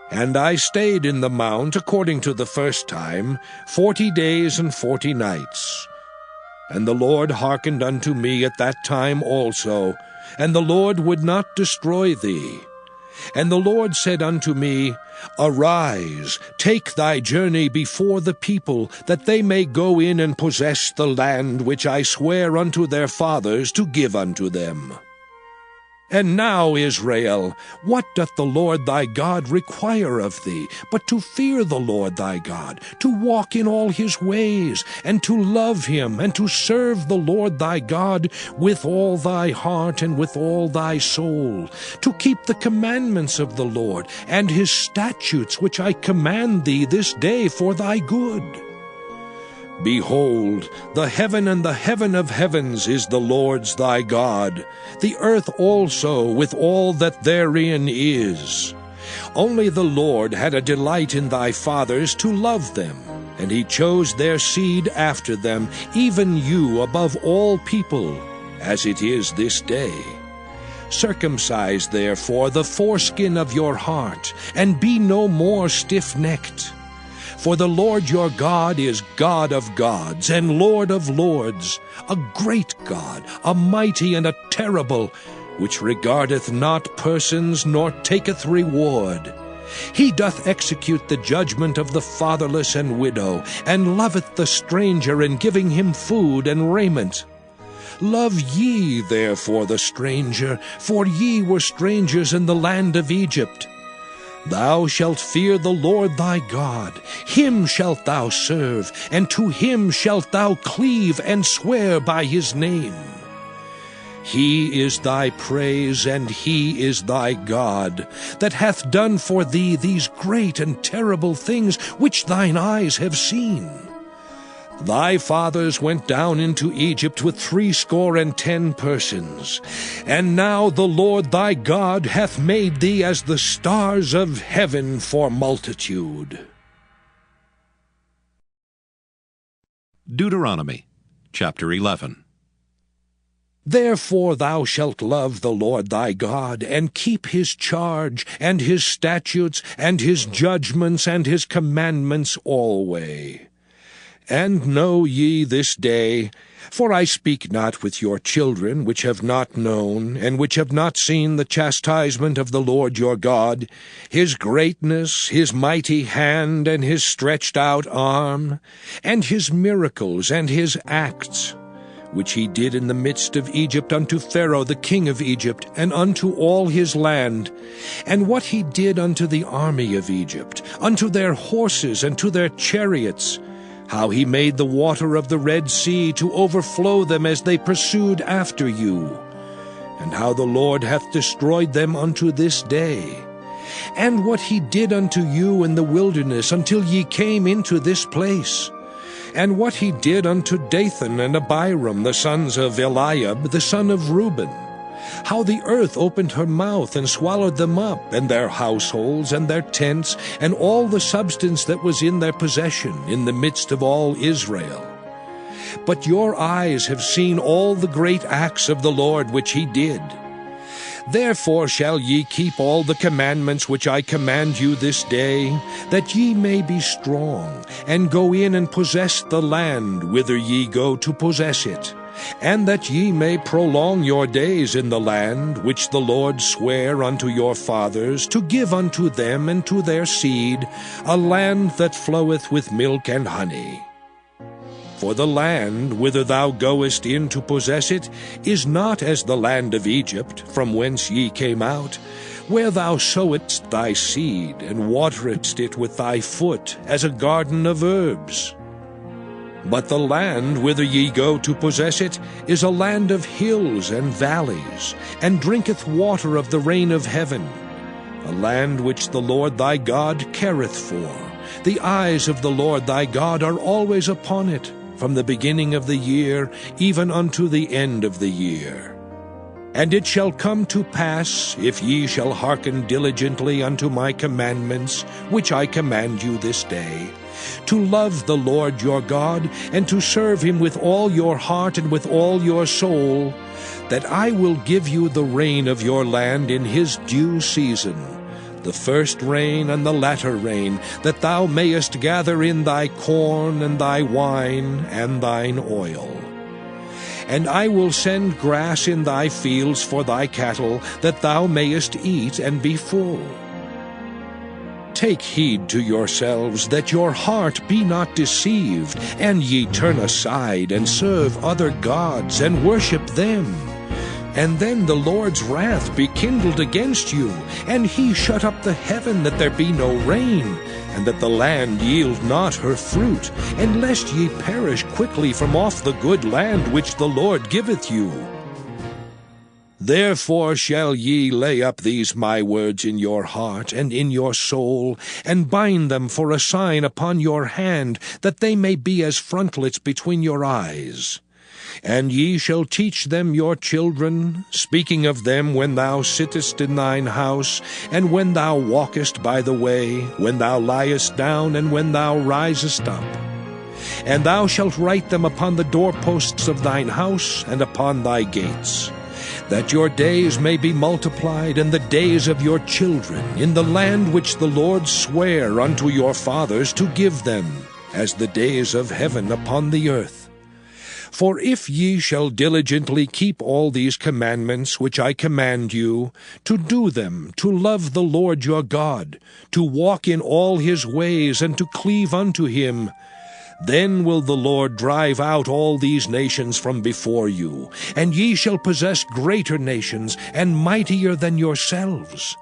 And I stayed in the mount, according to the first time, 40 days and 40 nights. And the Lord hearkened unto me at that time also, and the Lord would not destroy thee. And the Lord said unto me, Arise, take thy journey before the people, that they may go in and possess the land which I swear unto their fathers to give unto them. And now, Israel, what doth the Lord thy God require of thee, but to fear the Lord thy God, to walk in all his ways, and to love him, and to serve the Lord thy God with all thy heart and with all thy soul, to keep the commandments of the Lord, and his statutes which I command thee this day for thy good? Behold, the heaven and the heaven of heavens is the Lord's thy God, the earth also with all that therein is. Only the Lord had a delight in thy fathers to love them, and he chose their seed after them, even you above all people, as it is this day. Circumcise therefore the foreskin of your heart, and be no more stiff-necked. For the Lord your God is God of gods and Lord of lords, a great God, a mighty and a terrible, which regardeth not persons nor taketh reward. He doth execute the judgment of the fatherless and widow, and loveth the stranger in giving him food and raiment. Love ye therefore the stranger, for ye were strangers in the land of Egypt. Thou shalt fear the Lord thy God, him shalt thou serve, and to him shalt thou cleave and swear by his name. He is thy praise, and he is thy God, that hath done for thee these great and terrible things which thine eyes have seen. Thy fathers went down into Egypt with 70 persons, and now the Lord thy God hath made thee as the stars of heaven for multitude. Deuteronomy chapter 11. Therefore thou shalt love the Lord thy God, and keep his charge, and his statutes, and his judgments, and his commandments alway. And know ye this day, for I speak not with your children which have not known, and which have not seen the chastisement of the Lord your God, his greatness, his mighty hand, and his stretched out arm, and his miracles, and his acts, which he did in the midst of Egypt unto Pharaoh the king of Egypt, and unto all his land, and what he did unto the army of Egypt, unto their horses, and to their chariots, how he made the water of the Red Sea to overflow them as they pursued after you, and how the Lord hath destroyed them unto this day, and what he did unto you in the wilderness until ye came into this place, and what he did unto Dathan and Abiram, the sons of Eliab, the son of Reuben, how the earth opened her mouth and swallowed them up, and their households, and their tents, and all the substance that was in their possession, in the midst of all Israel. But your eyes have seen all the great acts of the Lord which he did. Therefore shall ye keep all the commandments which I command you this day, that ye may be strong, and go in and possess the land whither ye go to possess it, and that ye may prolong your days in the land which the Lord sware unto your fathers to give unto them and to their seed, a land that floweth with milk and honey. For the land whither thou goest in to possess it is not as the land of Egypt, from whence ye came out, where thou sowedst thy seed, and wateredst it with thy foot, as a garden of herbs. But the land whither ye go to possess it is a land of hills and valleys, and drinketh water of the rain of heaven, a land which the Lord thy God careth for. The eyes of the Lord thy God are always upon it, from the beginning of the year even unto the end of the year. And it shall come to pass, if ye shall hearken diligently unto my commandments, which I command you this day, to love the Lord your God, and to serve him with all your heart and with all your soul, that I will give you the rain of your land in his due season, the first rain and the latter rain, that thou mayest gather in thy corn and thy wine and thine oil. And I will send grass in thy fields for thy cattle, that thou mayest eat and be full. Take heed to yourselves, that your heart be not deceived, and ye turn aside and serve other gods and worship them. And then the Lord's wrath be kindled against you, and he shut up the heaven that there be no rain, and that the land yield not her fruit, and lest ye perish quickly from off the good land which the Lord giveth you. Therefore shall ye lay up these my words in your heart and in your soul, and bind them for a sign upon your hand, that they may be as frontlets between your eyes. And ye shall teach them your children, speaking of them when thou sittest in thine house, and when thou walkest by the way, when thou liest down, and when thou risest up. And thou shalt write them upon the doorposts of thine house, and upon thy gates, that your days may be multiplied, and the days of your children, in the land which the Lord sware unto your fathers to give them, as the days of heaven upon the earth. For if ye shall diligently keep all these commandments which I command you, to do them, to love the Lord your God, to walk in all his ways, and to cleave unto him, then will the Lord drive out all these nations from before you, and ye shall possess greater nations, and mightier than yourselves.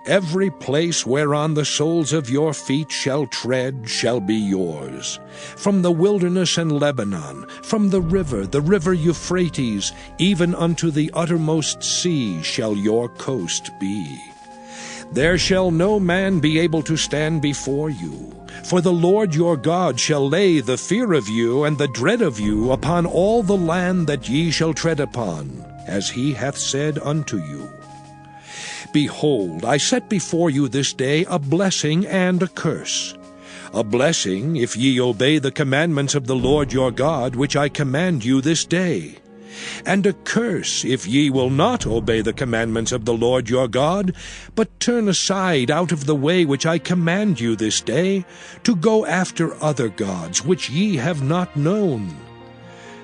Every place whereon the soles of your feet shall tread shall be yours. From the wilderness and Lebanon, from the river Euphrates, even unto the uttermost sea shall your coast be. There shall no man be able to stand before you. For the Lord your God shall lay the fear of you and the dread of you upon all the land that ye shall tread upon, as he hath said unto you. Behold, I set before you this day a blessing and a curse. A blessing, if ye obey the commandments of the Lord your God, which I command you this day. And a curse, if ye will not obey the commandments of the Lord your God, but turn aside out of the way which I command you this day, to go after other gods, which ye have not known.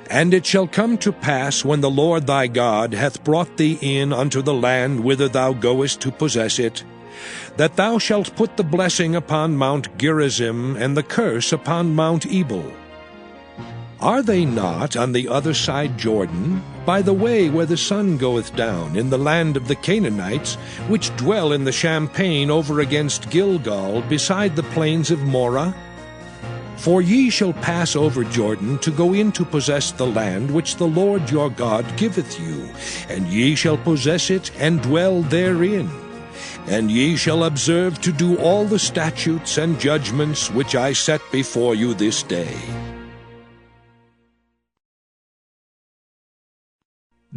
And it shall come to pass, when the Lord thy God hath brought thee in unto the land whither thou goest to possess it, that thou shalt put the blessing upon Mount Gerizim, and the curse upon Mount Ebal. Are they not on the other side Jordan, by the way where the sun goeth down, in the land of the Canaanites, which dwell in the champaign over against Gilgal, beside the plains of Morah? For ye shall pass over Jordan to go in to possess the land which the Lord your God giveth you, and ye shall possess it and dwell therein. And ye shall observe to do all the statutes and judgments which I set before you this day.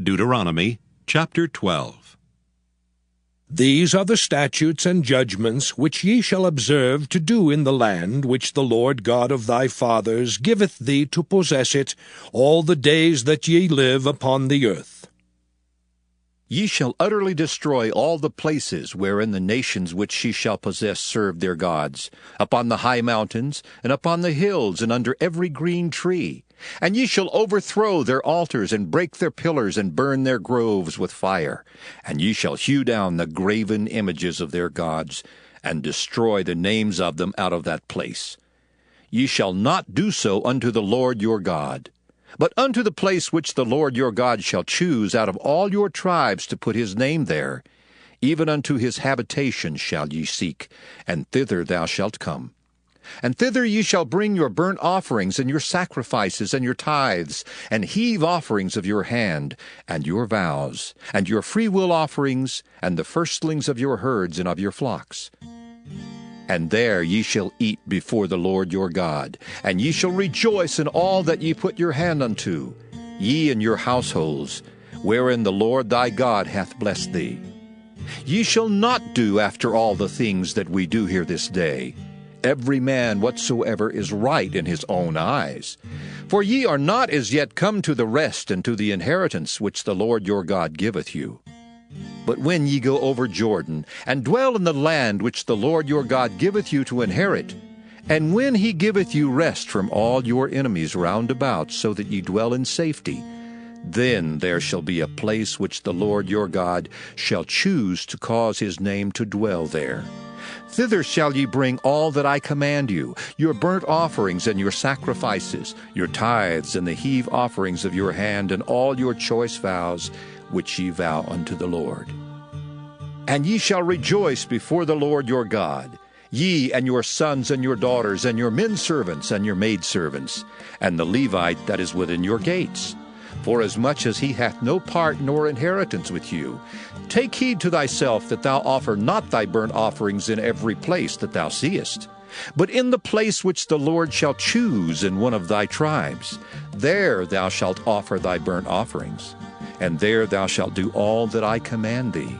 Deuteronomy chapter 12. These are the statutes and judgments which ye shall observe to do in the land which the Lord God of thy fathers giveth thee to possess it all the days that ye live upon the earth. Ye shall utterly destroy all the places wherein the nations which ye shall possess serve their gods, upon the high mountains, and upon the hills, and under every green tree. And ye shall overthrow their altars, and break their pillars, and burn their groves with fire. And ye shall hew down the graven images of their gods, and destroy the names of them out of that place. Ye shall not do so unto the Lord your God, but unto the place which the Lord your God shall choose out of all your tribes to put his name there, even unto his habitation shall ye seek, and thither thou shalt come. And thither ye shall bring your burnt offerings, and your sacrifices, and your tithes, and heave offerings of your hand, and your vows, and your freewill offerings, and the firstlings of your herds and of your flocks. And there ye shall eat before the Lord your God, and ye shall rejoice in all that ye put your hand unto, ye and your households, wherein the Lord thy God hath blessed thee. Ye shall not do after all the things that we do here this day, every man whatsoever is right in his own eyes. For ye are not as yet come to the rest and to the inheritance which the Lord your God giveth you. But when ye go over Jordan, and dwell in the land which the Lord your God giveth you to inherit, and when he giveth you rest from all your enemies round about, so that ye dwell in safety, then there shall be a place which the Lord your God shall choose to cause his name to dwell there. Thither shall ye bring all that I command you, your burnt offerings and your sacrifices, your tithes and the heave offerings of your hand, and all your choice vows, which ye vow unto the Lord. And ye shall rejoice before the Lord your God, ye and your sons and your daughters, and your men servants and your maidservants, and the Levite that is within your gates. Forasmuch as he hath no part nor inheritance with you, take heed to thyself that thou offer not thy burnt offerings in every place that thou seest, but in the place which the Lord shall choose in one of thy tribes. There thou shalt offer thy burnt offerings, and there thou shalt do all that I command thee.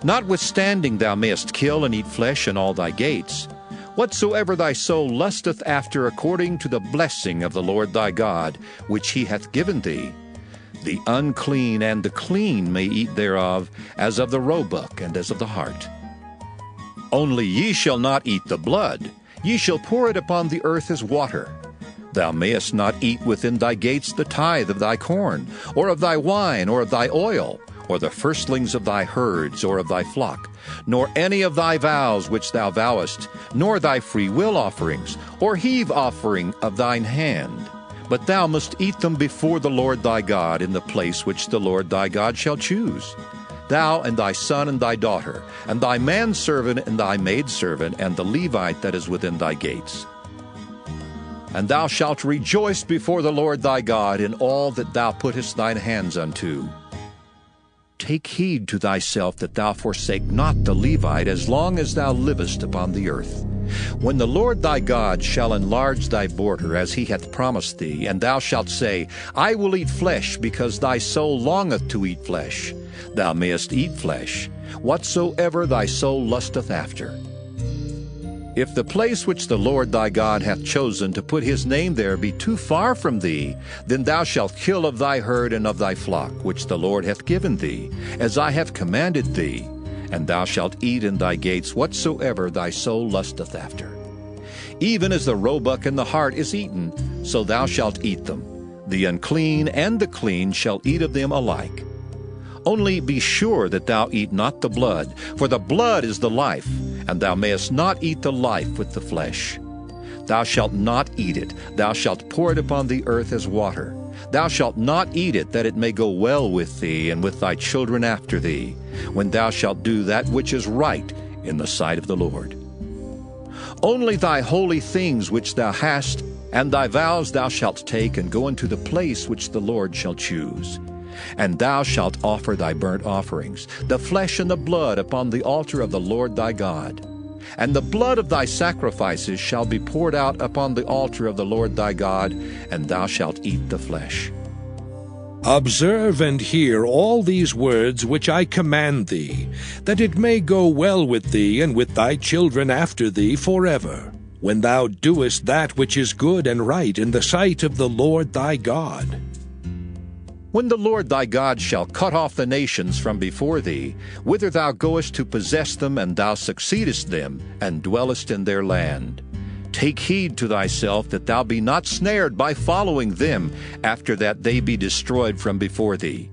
Notwithstanding thou mayest kill and eat flesh in all thy gates. Whatsoever thy soul lusteth after according to the blessing of the Lord thy God, which he hath given thee, the unclean and the clean may eat thereof, as of the roebuck and as of the hart. Only ye shall not eat the blood, ye shall pour it upon the earth as water. Thou mayest not eat within thy gates the tithe of thy corn, or of thy wine, or of thy oil, or the firstlings of thy herds, or of thy flock, nor any of thy vows which thou vowest, nor thy freewill offerings, or heave offering of thine hand. But thou must eat them before the Lord thy God in the place which the Lord thy God shall choose. Thou and thy son and thy daughter, and thy manservant and thy maidservant, and the Levite that is within thy gates. And thou shalt rejoice before the Lord thy God in all that thou puttest thine hands unto. Take heed to thyself that thou forsake not the Levite as long as thou livest upon the earth. When the Lord thy God shall enlarge thy border as he hath promised thee, and thou shalt say, I will eat flesh, because thy soul longeth to eat flesh, thou mayest eat flesh, whatsoever thy soul lusteth after. If the place which the Lord thy God hath chosen to put his name there be too far from thee, then thou shalt kill of thy herd and of thy flock, which the Lord hath given thee, as I have commanded thee, and thou shalt eat in thy gates whatsoever thy soul lusteth after. Even as the roebuck and the hart is eaten, so thou shalt eat them. The unclean and the clean shall eat of them alike. Only be sure that thou eat not the blood, for the blood is the life, and thou mayest not eat the life with the flesh. Thou shalt not eat it, thou shalt pour it upon the earth as water. Thou shalt not eat it, that it may go well with thee and with thy children after thee, when thou shalt do that which is right in the sight of the Lord. Only thy holy things which thou hast, and thy vows thou shalt take, and go into the place which the Lord shall choose. And thou shalt offer thy burnt offerings, the flesh and the blood, upon the altar of the Lord thy God. And the blood of thy sacrifices shall be poured out upon the altar of the Lord thy God, and thou shalt eat the flesh. Observe and hear all these words which I command thee, that it may go well with thee and with thy children after thee forever, when thou doest that which is good and right in the sight of the Lord thy God. When the Lord thy God shall cut off the nations from before thee, whither thou goest to possess them, and thou succeedest them, and dwellest in their land, take heed to thyself that thou be not snared by following them, after that they be destroyed from before thee,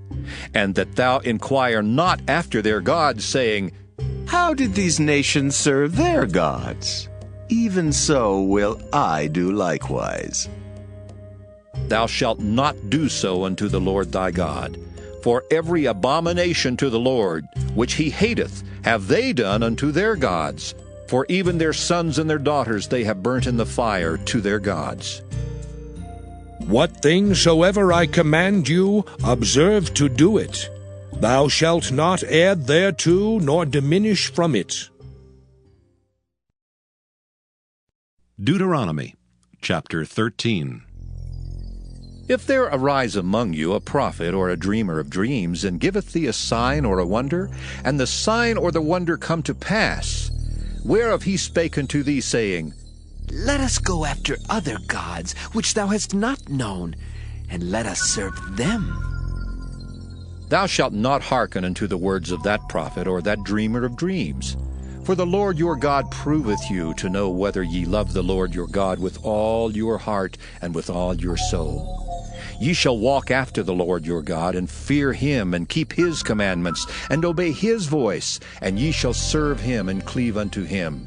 and that thou inquire not after their gods, saying, How did these nations serve their gods? Even so will I do likewise. Thou shalt not do so unto the Lord thy God. For every abomination to the Lord, which he hateth, have they done unto their gods. For even their sons and their daughters they have burnt in the fire to their gods. What things soever I command you, observe to do it. Thou shalt not add thereto, nor diminish from it. Deuteronomy chapter 13. If there arise among you a prophet or a dreamer of dreams, and giveth thee a sign or a wonder, and the sign or the wonder come to pass, whereof he spake unto thee, saying, Let us go after other gods, which thou hast not known, and let us serve them. Thou shalt not hearken unto the words of that prophet or that dreamer of dreams. For the Lord your God proveth you to know whether ye love the Lord your God with all your heart and with all your soul. Ye shall walk after the Lord your God, and fear him, and keep his commandments, and obey his voice, and ye shall serve him, and cleave unto him.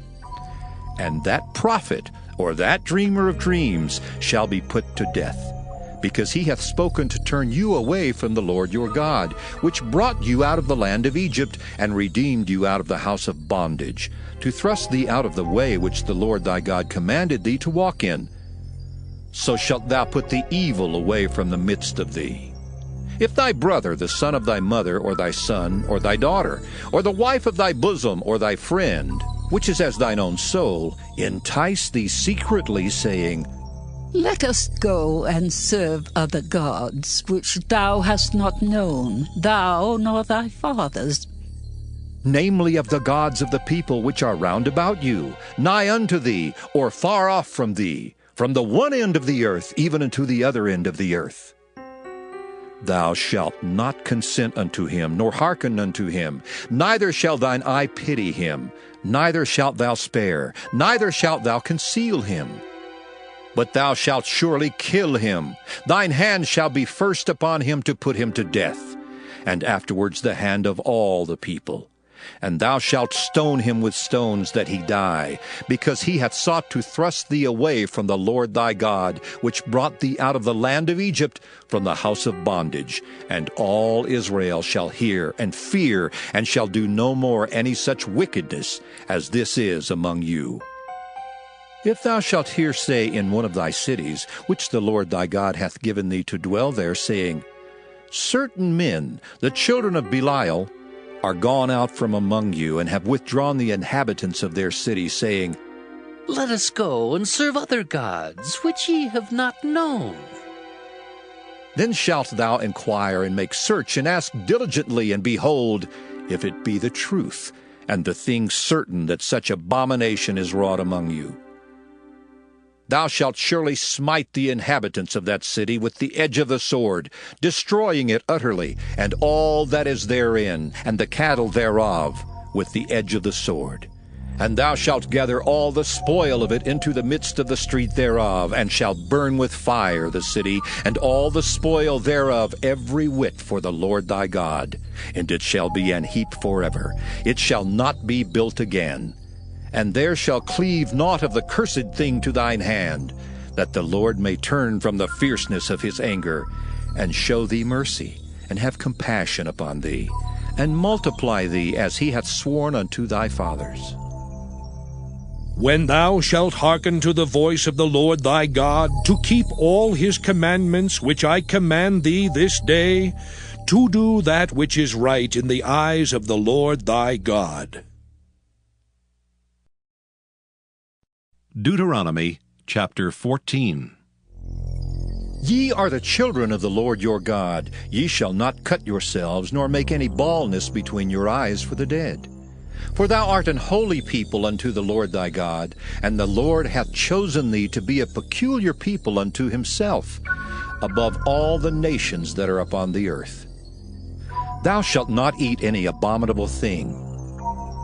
And that prophet, or that dreamer of dreams, shall be put to death. because he hath spoken to turn you away from the Lord your God, which brought you out of the land of Egypt, and redeemed you out of the house of bondage, to thrust thee out of the way which the Lord thy God commanded thee to walk in. So shalt thou put the evil away from the midst of thee. If thy brother, the son of thy mother, or thy son, or thy daughter, or the wife of thy bosom, or thy friend, which is as thine own soul, entice thee secretly, saying, Let us go and serve other gods, which thou hast not known, thou nor thy fathers, namely of the gods of the people which are round about you, nigh unto thee, or far off from thee, from the one end of the earth even unto the other end of the earth. Thou shalt not consent unto him, nor hearken unto him, neither shall thine eye pity him, neither shalt thou spare, neither shalt thou conceal him. But thou shalt surely kill him. Thine hand shall be first upon him to put him to death, and afterwards the hand of all the people. And thou shalt stone him with stones that he die, because he hath sought to thrust thee away from the Lord thy God, which brought thee out of the land of Egypt, from the house of bondage. And all Israel shall hear and fear, and shall do no more any such wickedness as this is among you. If thou shalt hear say in one of thy cities, which the Lord thy God hath given thee to dwell there, saying, Certain men, the children of Belial, are gone out from among you, and have withdrawn the inhabitants of their city, saying, Let us go and serve other gods, which ye have not known. Then shalt thou inquire and make search, and ask diligently, and behold, if it be the truth, and the thing certain that such abomination is wrought among you. Thou shalt surely smite the inhabitants of that city with the edge of the sword, destroying it utterly, and all that is therein, and the cattle thereof, with the edge of the sword. And thou shalt gather all the spoil of it into the midst of the street thereof, and shalt burn with fire the city, and all the spoil thereof every whit for the Lord thy God. And it shall be an heap forever. It shall not be built again. And there shall cleave naught of the cursed thing to thine hand, that the Lord may turn from the fierceness of his anger, and show thee mercy, and have compassion upon thee, and multiply thee as he hath sworn unto thy fathers. When thou shalt hearken to the voice of the Lord thy God, to keep all his commandments which I command thee this day, to do that which is right in the eyes of the Lord thy God. Deuteronomy chapter 14. Ye are the children of the Lord your God. Ye shall not cut yourselves, nor make any baldness between your eyes for the dead. For thou art an holy people unto the Lord thy God, and the Lord hath chosen thee to be a peculiar people unto himself, above all the nations that are upon the earth. Thou shalt not eat any abominable thing.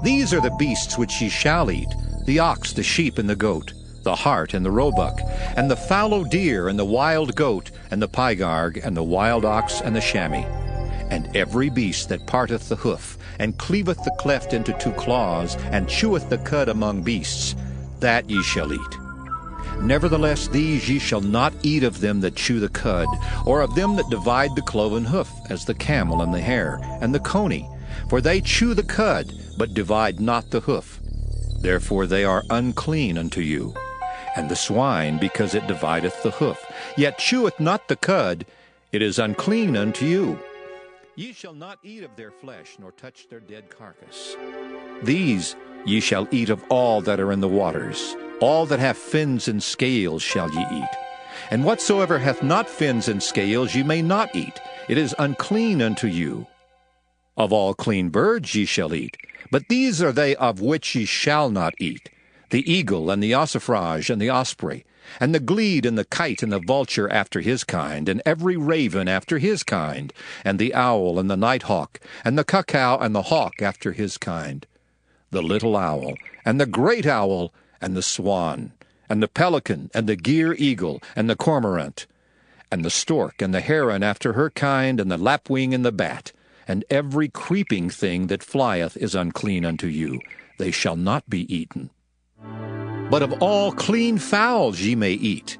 These are the beasts which ye shall eat, the ox, the sheep, and the goat, the hart, and the roebuck, and the fallow deer, and the wild goat, and the pygarg, and the wild ox, and the chamois, and every beast that parteth the hoof, and cleaveth the cleft into two claws, and cheweth the cud among beasts, that ye shall eat. Nevertheless these ye shall not eat of them that chew the cud, or of them that divide the cloven hoof, as the camel, and the hare, and the coney, for they chew the cud, but divide not the hoof. Therefore they are unclean unto you. And the swine, because it divideth the hoof, yet cheweth not the cud, it is unclean unto you. Ye shall not eat of their flesh, nor touch their dead carcass. These ye shall eat of all that are in the waters. All that have fins and scales shall ye eat. And whatsoever hath not fins and scales ye may not eat. It is unclean unto you. Of all clean birds ye shall eat, but these are they of which ye shall not eat: the eagle, and the ossifrage, and the osprey, and the glede, and the kite, and the vulture after his kind, and every raven after his kind, and the owl, and the nighthawk, and the cuckoo, and the hawk after his kind, the little owl, and the great owl, and the swan, and the pelican, and the gyre eagle, and the cormorant, and the stork, and the heron after her kind, and the lapwing, and the bat, and every creeping thing that flieth is unclean unto you. They shall not be eaten. But of all clean fowls ye may eat.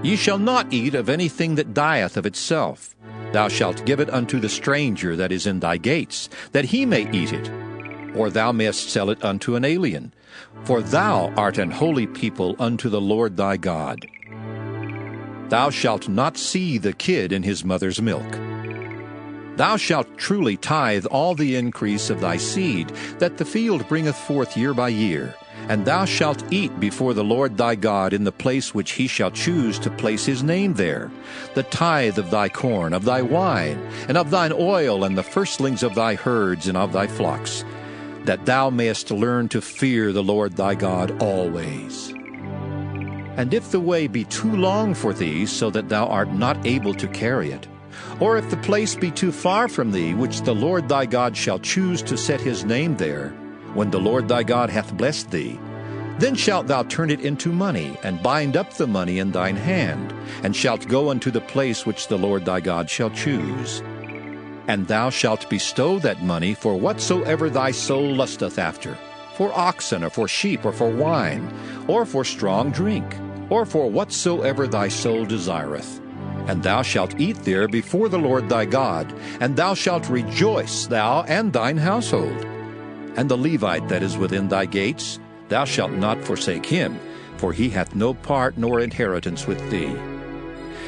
Ye shall not eat of anything that dieth of itself. Thou shalt give it unto the stranger that is in thy gates, that he may eat it. Or thou mayest sell it unto an alien. For thou art an holy people unto the Lord thy God. Thou shalt not see the kid in his mother's milk. Thou shalt truly tithe all the increase of thy seed, that the field bringeth forth year by year. And thou shalt eat before the Lord thy God in the place which he shall choose to place his name there, the tithe of thy corn, of thy wine, and of thine oil, and the firstlings of thy herds and of thy flocks, that thou mayest learn to fear the Lord thy God always. And if the way be too long for thee, so that thou art not able to carry it, or if the place be too far from thee, which the Lord thy God shall choose to set his name there, when the Lord thy God hath blessed thee, then shalt thou turn it into money, and bind up the money in thine hand, and shalt go unto the place which the Lord thy God shall choose. And thou shalt bestow that money for whatsoever thy soul lusteth after, for oxen, or for sheep, or for wine, or for strong drink, or for whatsoever thy soul desireth. And thou shalt eat there before the Lord thy God, and thou shalt rejoice, thou and thine household. And the Levite that is within thy gates, thou shalt not forsake him, for he hath no part nor inheritance with thee.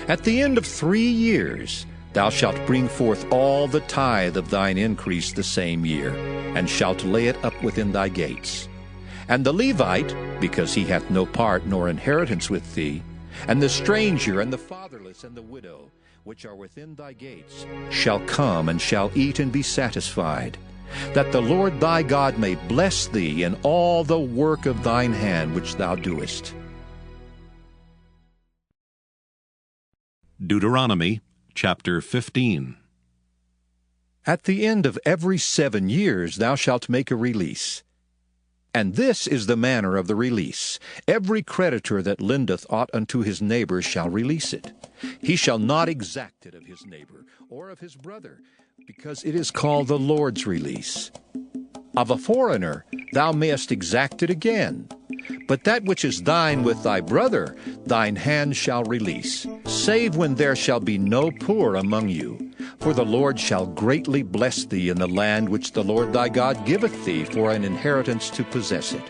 At the end of 3 years thou shalt bring forth all the tithe of thine increase the same year, and shalt lay it up within thy gates. And the Levite, because he hath no part nor inheritance with thee, and the stranger, and the fatherless, and the widow, which are within thy gates, shall come and shall eat and be satisfied, that the Lord thy God may bless thee in all the work of thine hand which thou doest. Deuteronomy chapter 15. At the end of every 7 years thou shalt make a release. And this is the manner of the release. Every creditor that lendeth aught unto his neighbor shall release it. He shall not exact it of his neighbor, or of his brother, because it is called the Lord's release. Of a foreigner thou mayest exact it again. But that which is thine with thy brother, thine hand shall release, save when there shall be no poor among you. For the Lord shall greatly bless thee in the land which the Lord thy God giveth thee for an inheritance to possess it.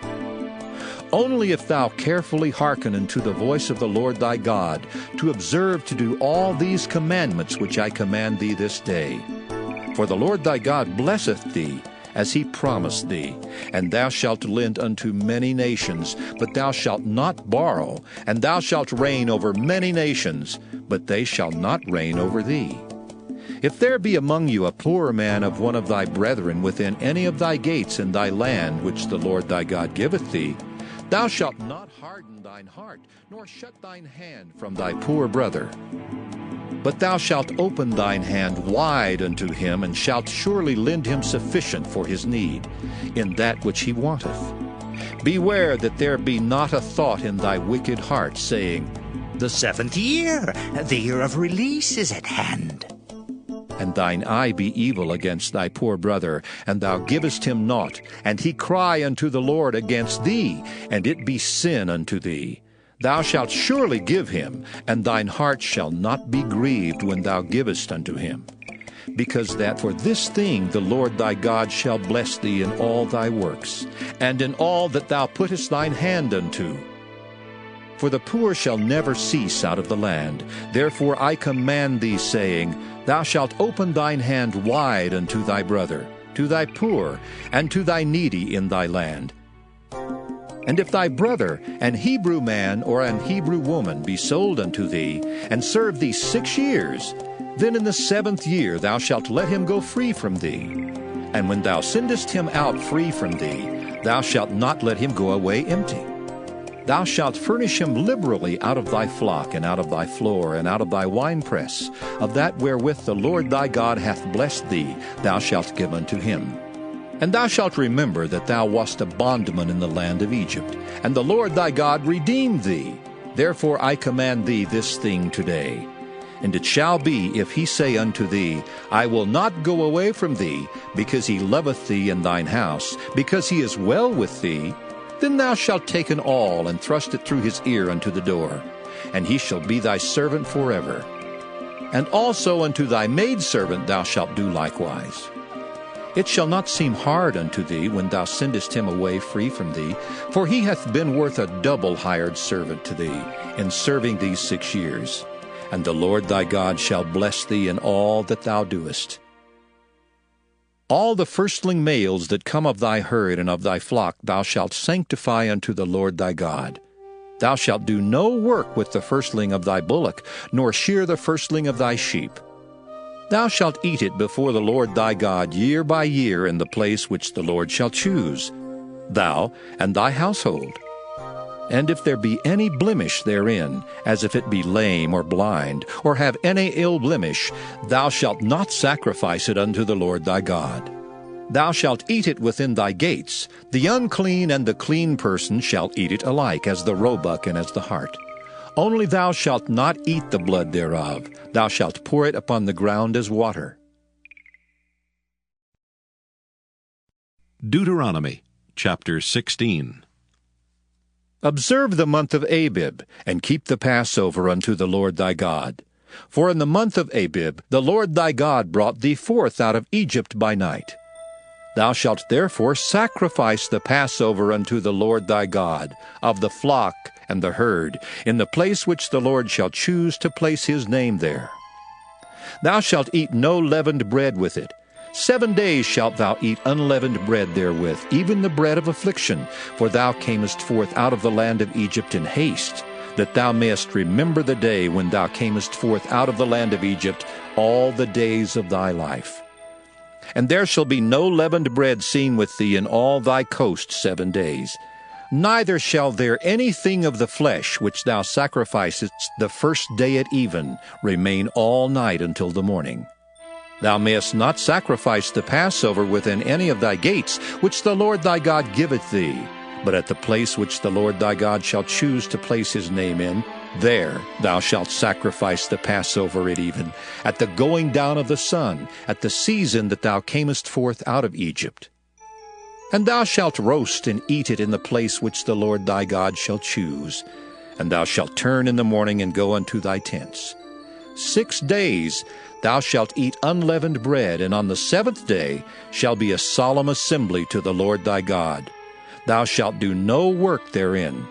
Only if thou carefully hearken unto the voice of the Lord thy God, to observe to do all these commandments which I command thee this day. For the Lord thy God blesseth thee, as he promised thee, and thou shalt lend unto many nations, but thou shalt not borrow, and thou shalt reign over many nations, but they shall not reign over thee. If there be among you a poor man of one of thy brethren within any of thy gates in thy land which the Lord thy God giveth thee, thou shalt not harden thine heart, nor shut thine hand from thy poor brother. But thou shalt open thine hand wide unto him, and shalt surely lend him sufficient for his need, in that which he wanteth. Beware that there be not a thought in thy wicked heart, saying, The 7th year, the year of release, is at hand. And thine eye be evil against thy poor brother, and thou givest him naught, and he cry unto the Lord against thee, and it be sin unto thee. Thou shalt surely give him, and thine heart shall not be grieved when thou givest unto him. Because that for this thing the Lord thy God shall bless thee in all thy works, and in all that thou puttest thine hand unto. For the poor shall never cease out of the land. Therefore I command thee, saying, Thou shalt open thine hand wide unto thy brother, to thy poor, and to thy needy in thy land. And if thy brother, an Hebrew man or an Hebrew woman, be sold unto thee, and serve thee 6 years, then in the 7th year thou shalt let him go free from thee. And when thou sendest him out free from thee, thou shalt not let him go away empty. Thou shalt furnish him liberally out of thy flock, and out of thy floor, and out of thy winepress. Of that wherewith the Lord thy God hath blessed thee, thou shalt give unto him. And thou shalt remember that thou wast a bondman in the land of Egypt, and the Lord thy God redeemed thee. Therefore I command thee this thing today. And it shall be, if he say unto thee, I will not go away from thee, because he loveth thee in thine house, because he is well with thee, then thou shalt take an awl, and thrust it through his ear unto the door. and he shall be thy servant forever. And also unto thy maidservant thou shalt do likewise. It shall not seem hard unto thee when thou sendest him away free from thee, for he hath been worth a double hired servant to thee, in serving these 6 years. And the Lord thy God shall bless thee in all that thou doest. All the firstling males that come of thy herd and of thy flock thou shalt sanctify unto the Lord thy God. Thou shalt do no work with the firstling of thy bullock, nor shear the firstling of thy sheep. Thou shalt eat it before the Lord thy God year by year in the place which the Lord shall choose, thou and thy household. And if there be any blemish therein, as if it be lame or blind, or have any ill blemish, thou shalt not sacrifice it unto the Lord thy God. Thou shalt eat it within thy gates. The unclean and the clean person shall eat it alike, as the roebuck and as the hart. Only thou shalt not eat the blood thereof. Thou shalt pour it upon the ground as water. Deuteronomy chapter 16. Observe the month of Abib, and keep the Passover unto the Lord thy God. For in the month of Abib the Lord thy God brought thee forth out of Egypt by night. Thou shalt therefore sacrifice the Passover unto the Lord thy God, of the flock and the herd, in the place which the Lord shall choose to place his name there. Thou shalt eat no leavened bread with it. 7 days shalt thou eat unleavened bread therewith, even the bread of affliction, for thou camest forth out of the land of Egypt in haste, that thou mayest remember the day when thou camest forth out of the land of Egypt all the days of thy life. And there shall be no leavened bread seen with thee in all thy coast 7 days. Neither shall there anything of the flesh which thou sacrificest the first day at even remain all night until the morning. Thou mayest not sacrifice the Passover within any of thy gates, which the Lord thy God giveth thee, but at the place which the Lord thy God shall choose to place his name in, there thou shalt sacrifice the Passover at even, at the going down of the sun, at the season that thou camest forth out of Egypt. And thou shalt roast and eat it in the place which the Lord thy God shall choose, and thou shalt turn in the morning and go unto thy tents. 6 days thou shalt eat unleavened bread, and on the 7th day shall be a solemn assembly to the Lord thy God. Thou shalt do no work therein.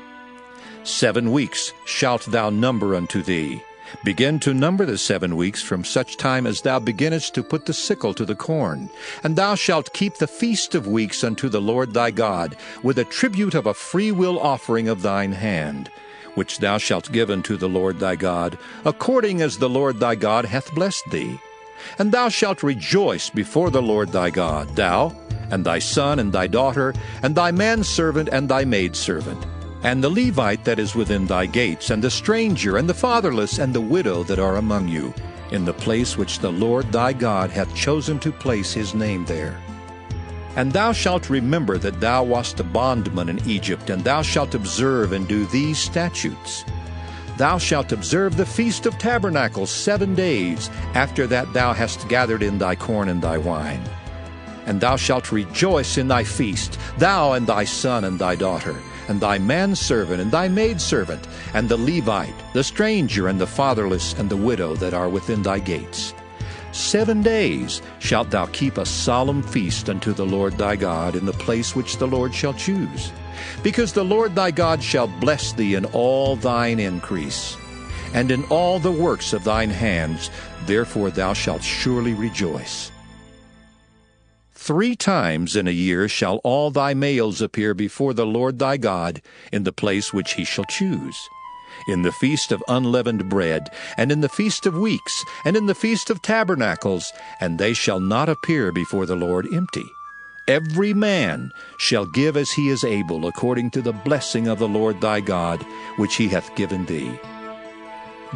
7 weeks shalt thou number unto thee. Begin to number the 7 weeks from such time as thou beginnest to put the sickle to the corn. And thou shalt keep the feast of weeks unto the Lord thy God, with a tribute of a freewill offering of thine hand, which thou shalt give unto the Lord thy God, according as the Lord thy God hath blessed thee. And thou shalt rejoice before the Lord thy God, thou, and thy son, and thy daughter, and thy manservant, and thy maidservant, and the Levite that is within thy gates, and the stranger, and the fatherless, and the widow that are among you, in the place which the Lord thy God hath chosen to place his name there. And thou shalt remember that thou wast a bondman in Egypt, and thou shalt observe and do these statutes. Thou shalt observe the Feast of Tabernacles 7 days, after that thou hast gathered in thy corn and thy wine. And thou shalt rejoice in thy feast, thou and thy son and thy daughter, and thy manservant and thy maidservant, and the Levite, the stranger, and the fatherless, and the widow that are within thy gates. 7 days shalt thou keep a solemn feast unto the Lord thy God in the place which the Lord shall choose, because the Lord thy God shall bless thee in all thine increase, and in all the works of thine hands, therefore thou shalt surely rejoice. 3 times in a year shall all thy males appear before the Lord thy God in the place which he shall choose, in the feast of unleavened bread, and in the feast of weeks, and in the feast of tabernacles, and they shall not appear before the Lord empty. Every man shall give as he is able, according to the blessing of the Lord thy God, which he hath given thee.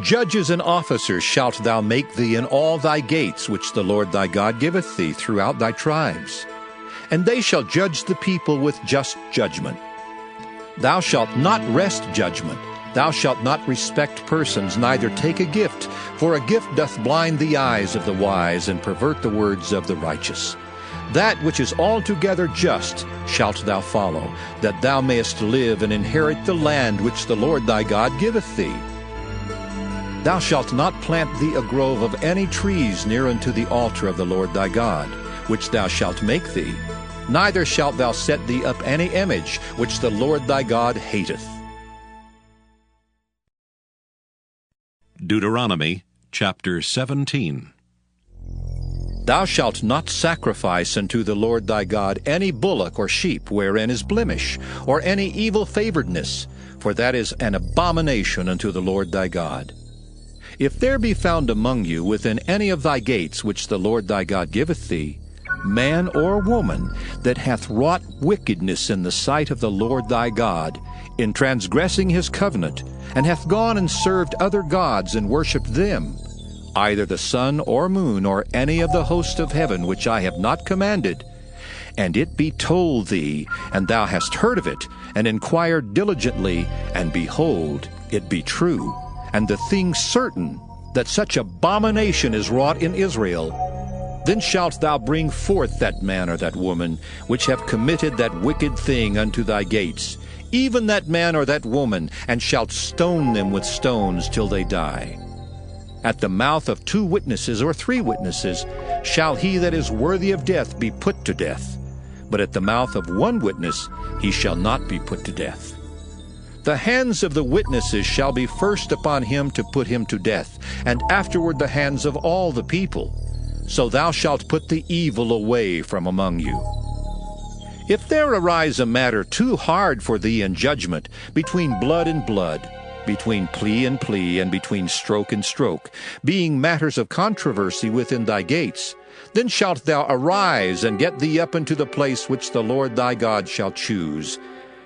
Judges and officers shalt thou make thee in all thy gates, which the Lord thy God giveth thee throughout thy tribes. And they shall judge the people with just judgment. Thou shalt not wrest judgment. Thou shalt not respect persons, neither take a gift, for a gift doth blind the eyes of the wise, and pervert the words of the righteous. That which is altogether just shalt thou follow, that thou mayest live and inherit the land which the Lord thy God giveth thee. Thou shalt not plant thee a grove of any trees near unto the altar of the Lord thy God, which thou shalt make thee, neither shalt thou set thee up any image which the Lord thy God hateth. Deuteronomy chapter 17. Thou shalt not sacrifice unto the Lord thy God any bullock or sheep wherein is blemish, or any evil favoredness, for that is an abomination unto the Lord thy God. If there be found among you within any of thy gates which the Lord thy God giveth thee, man or woman that hath wrought wickedness in the sight of the Lord thy God, in transgressing his covenant, and hath gone and served other gods and worshipped them, either the sun or moon or any of the host of heaven which I have not commanded, and it be told thee, and thou hast heard of it, and inquired diligently, and behold, it be true, and the thing certain, that such abomination is wrought in Israel, then shalt thou bring forth that man or that woman which have committed that wicked thing unto thy gates, even that man or that woman, and shalt stone them with stones till they die. At the mouth of 2 witnesses or 3 witnesses shall he that is worthy of death be put to death, but at the mouth of 1 witness he shall not be put to death. The hands of the witnesses shall be first upon him to put him to death, and afterward the hands of all the people. So thou shalt put the evil away from among you. If there arise a matter too hard for thee in judgment, between blood and blood, between plea and plea, and between stroke and stroke, being matters of controversy within thy gates, then shalt thou arise and get thee up into the place which the Lord thy God shall choose.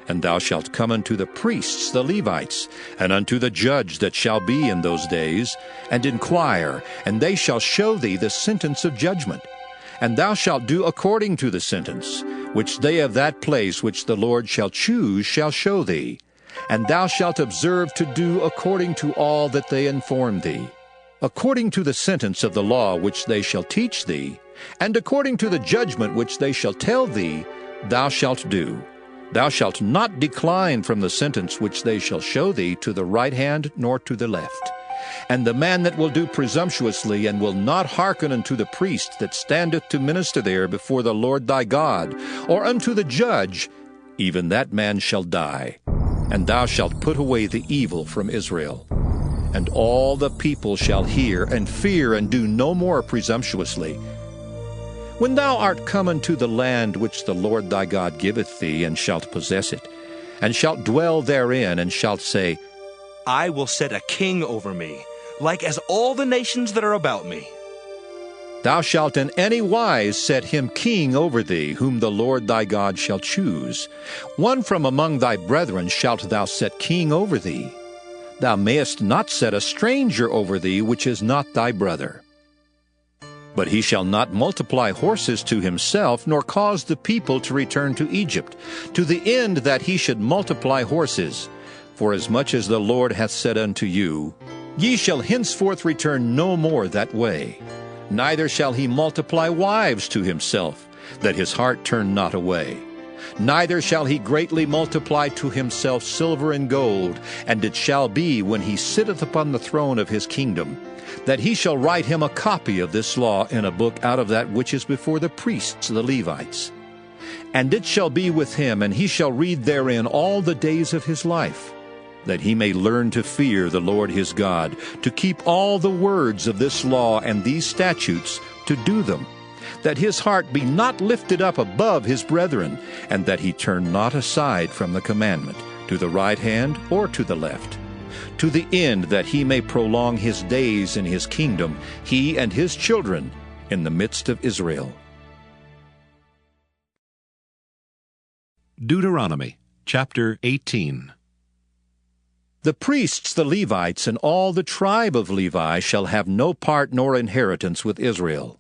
And thou shalt come unto the priests, the Levites, and unto the judge that shall be in those days, and inquire, and they shall show thee the sentence of judgment. And thou shalt do according to the sentence, which they of that place which the Lord shall choose shall show thee. And thou shalt observe to do according to all that they inform thee, according to the sentence of the law which they shall teach thee, and according to the judgment which they shall tell thee, thou shalt do. Thou shalt not decline from the sentence which they shall show thee to the right hand nor to the left. And the man that will do presumptuously, and will not hearken unto the priest that standeth to minister there before the Lord thy God, or unto the judge, even that man shall die. And thou shalt put away the evil from Israel. And all the people shall hear and fear, and do no more presumptuously. When thou art come unto the land which the Lord thy God giveth thee, and shalt possess it, and shalt dwell therein, and shalt say, I will set a king over me, like as all the nations that are about me. Thou shalt in any wise set him king over thee, whom the Lord thy God shall choose. One from among thy brethren shalt thou set king over thee. Thou mayest not set a stranger over thee, which is not thy brother. But he shall not multiply horses to himself, nor cause the people to return to Egypt, to the end that he should multiply horses. Forasmuch as the Lord hath said unto you, Ye shall henceforth return no more that way. Neither shall he multiply wives to himself, that his heart turn not away. Neither shall he greatly multiply to himself silver and gold, and it shall be, when he sitteth upon the throne of his kingdom, that he shall write him a copy of this law in a book out of that which is before the priests the Levites. And it shall be with him, and he shall read therein all the days of his life, that he may learn to fear the Lord his God, to keep all the words of this law and these statutes, to do them, that his heart be not lifted up above his brethren, and that he turn not aside from the commandment, to the right hand or to the left, to the end that he may prolong his days in his kingdom, he and his children, in the midst of Israel. Deuteronomy chapter 18. The priests, the Levites, and all the tribe of Levi shall have no part nor inheritance with Israel.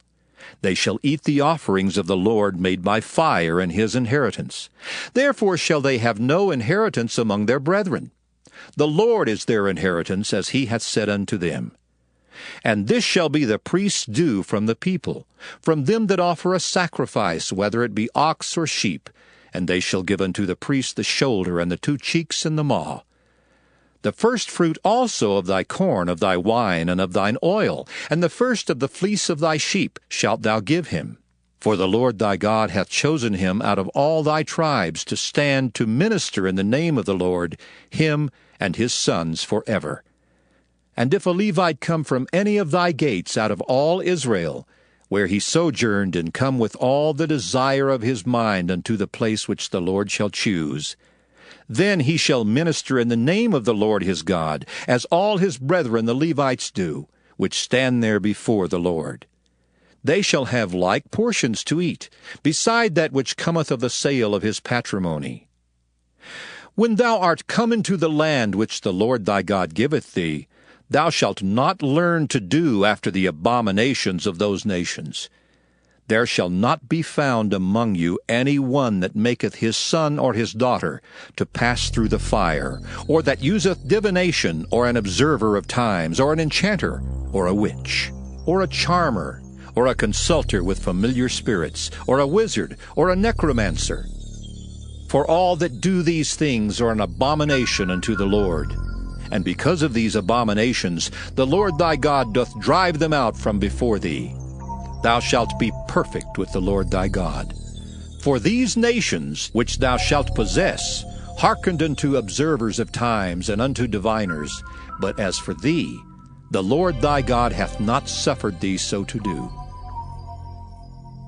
They shall eat the offerings of the Lord made by fire in his inheritance. Therefore shall they have no inheritance among their brethren. The Lord is their inheritance, as he hath said unto them. And this shall be the priest's due from the people, from them that offer a sacrifice, whether it be ox or sheep, and they shall give unto the priest the shoulder and the 2 cheeks and the maw. The first fruit also of thy corn, of thy wine, and of thine oil, and the first of the fleece of thy sheep shalt thou give him. For the Lord thy God hath chosen him out of all thy tribes to stand to minister in the name of the Lord, him and his sons forever. And if a Levite come from any of thy gates out of all Israel, where he sojourned, and come with all the desire of his mind unto the place which the Lord shall choose, then he shall minister in the name of the Lord his God, as all his brethren the Levites do, which stand there before the Lord. They shall have like portions to eat, beside that which cometh of the sale of his patrimony. When thou art come into the land which the Lord thy God giveth thee, thou shalt not learn to do after the abominations of those nations. There shall not be found among you any one that maketh his son or his daughter to pass through the fire, or that useth divination, or an observer of times, or an enchanter, or a witch, or a charmer, or a consulter with familiar spirits, or a wizard, or a necromancer. For all that do these things are an abomination unto the Lord. And because of these abominations, the Lord thy God doth drive them out from before thee. Thou shalt be perfect with the Lord thy God. For these nations which thou shalt possess hearkened unto observers of times and unto diviners, but as for thee, the Lord thy God hath not suffered thee so to do.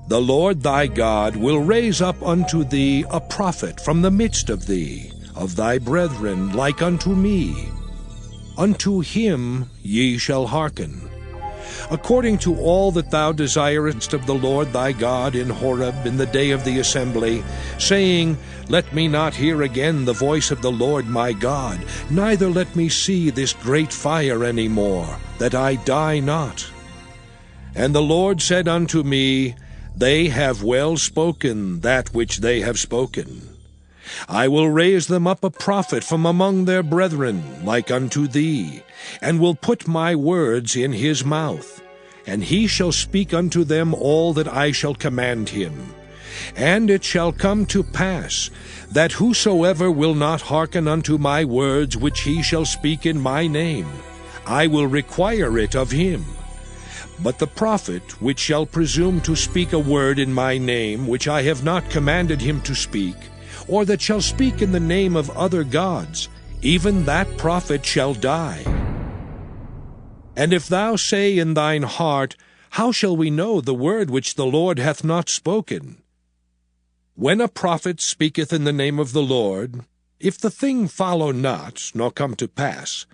The Lord thy God will raise up unto thee a prophet from the midst of thee, of thy brethren, like unto me. Unto him ye shall hearken. According to all that thou desirest of the Lord thy God in Horeb in the day of the assembly, saying, Let me not hear again the voice of the Lord my God, neither let me see this great fire any more, that I die not. And the Lord said unto me, They have well spoken that which they have spoken. I will raise them up a prophet from among their brethren, like unto thee, and will put my words in his mouth, and he shall speak unto them all that I shall command him. And it shall come to pass, that whosoever will not hearken unto my words which he shall speak in my name, I will require it of him. But the prophet which shall presume to speak a word in my name which I have not commanded him to speak, or that shall speak in the name of other gods, even that prophet shall die. And if thou say in thine heart, How shall we know the word which the Lord hath not spoken? When a prophet speaketh in the name of the Lord, if the thing follow not, nor come to pass,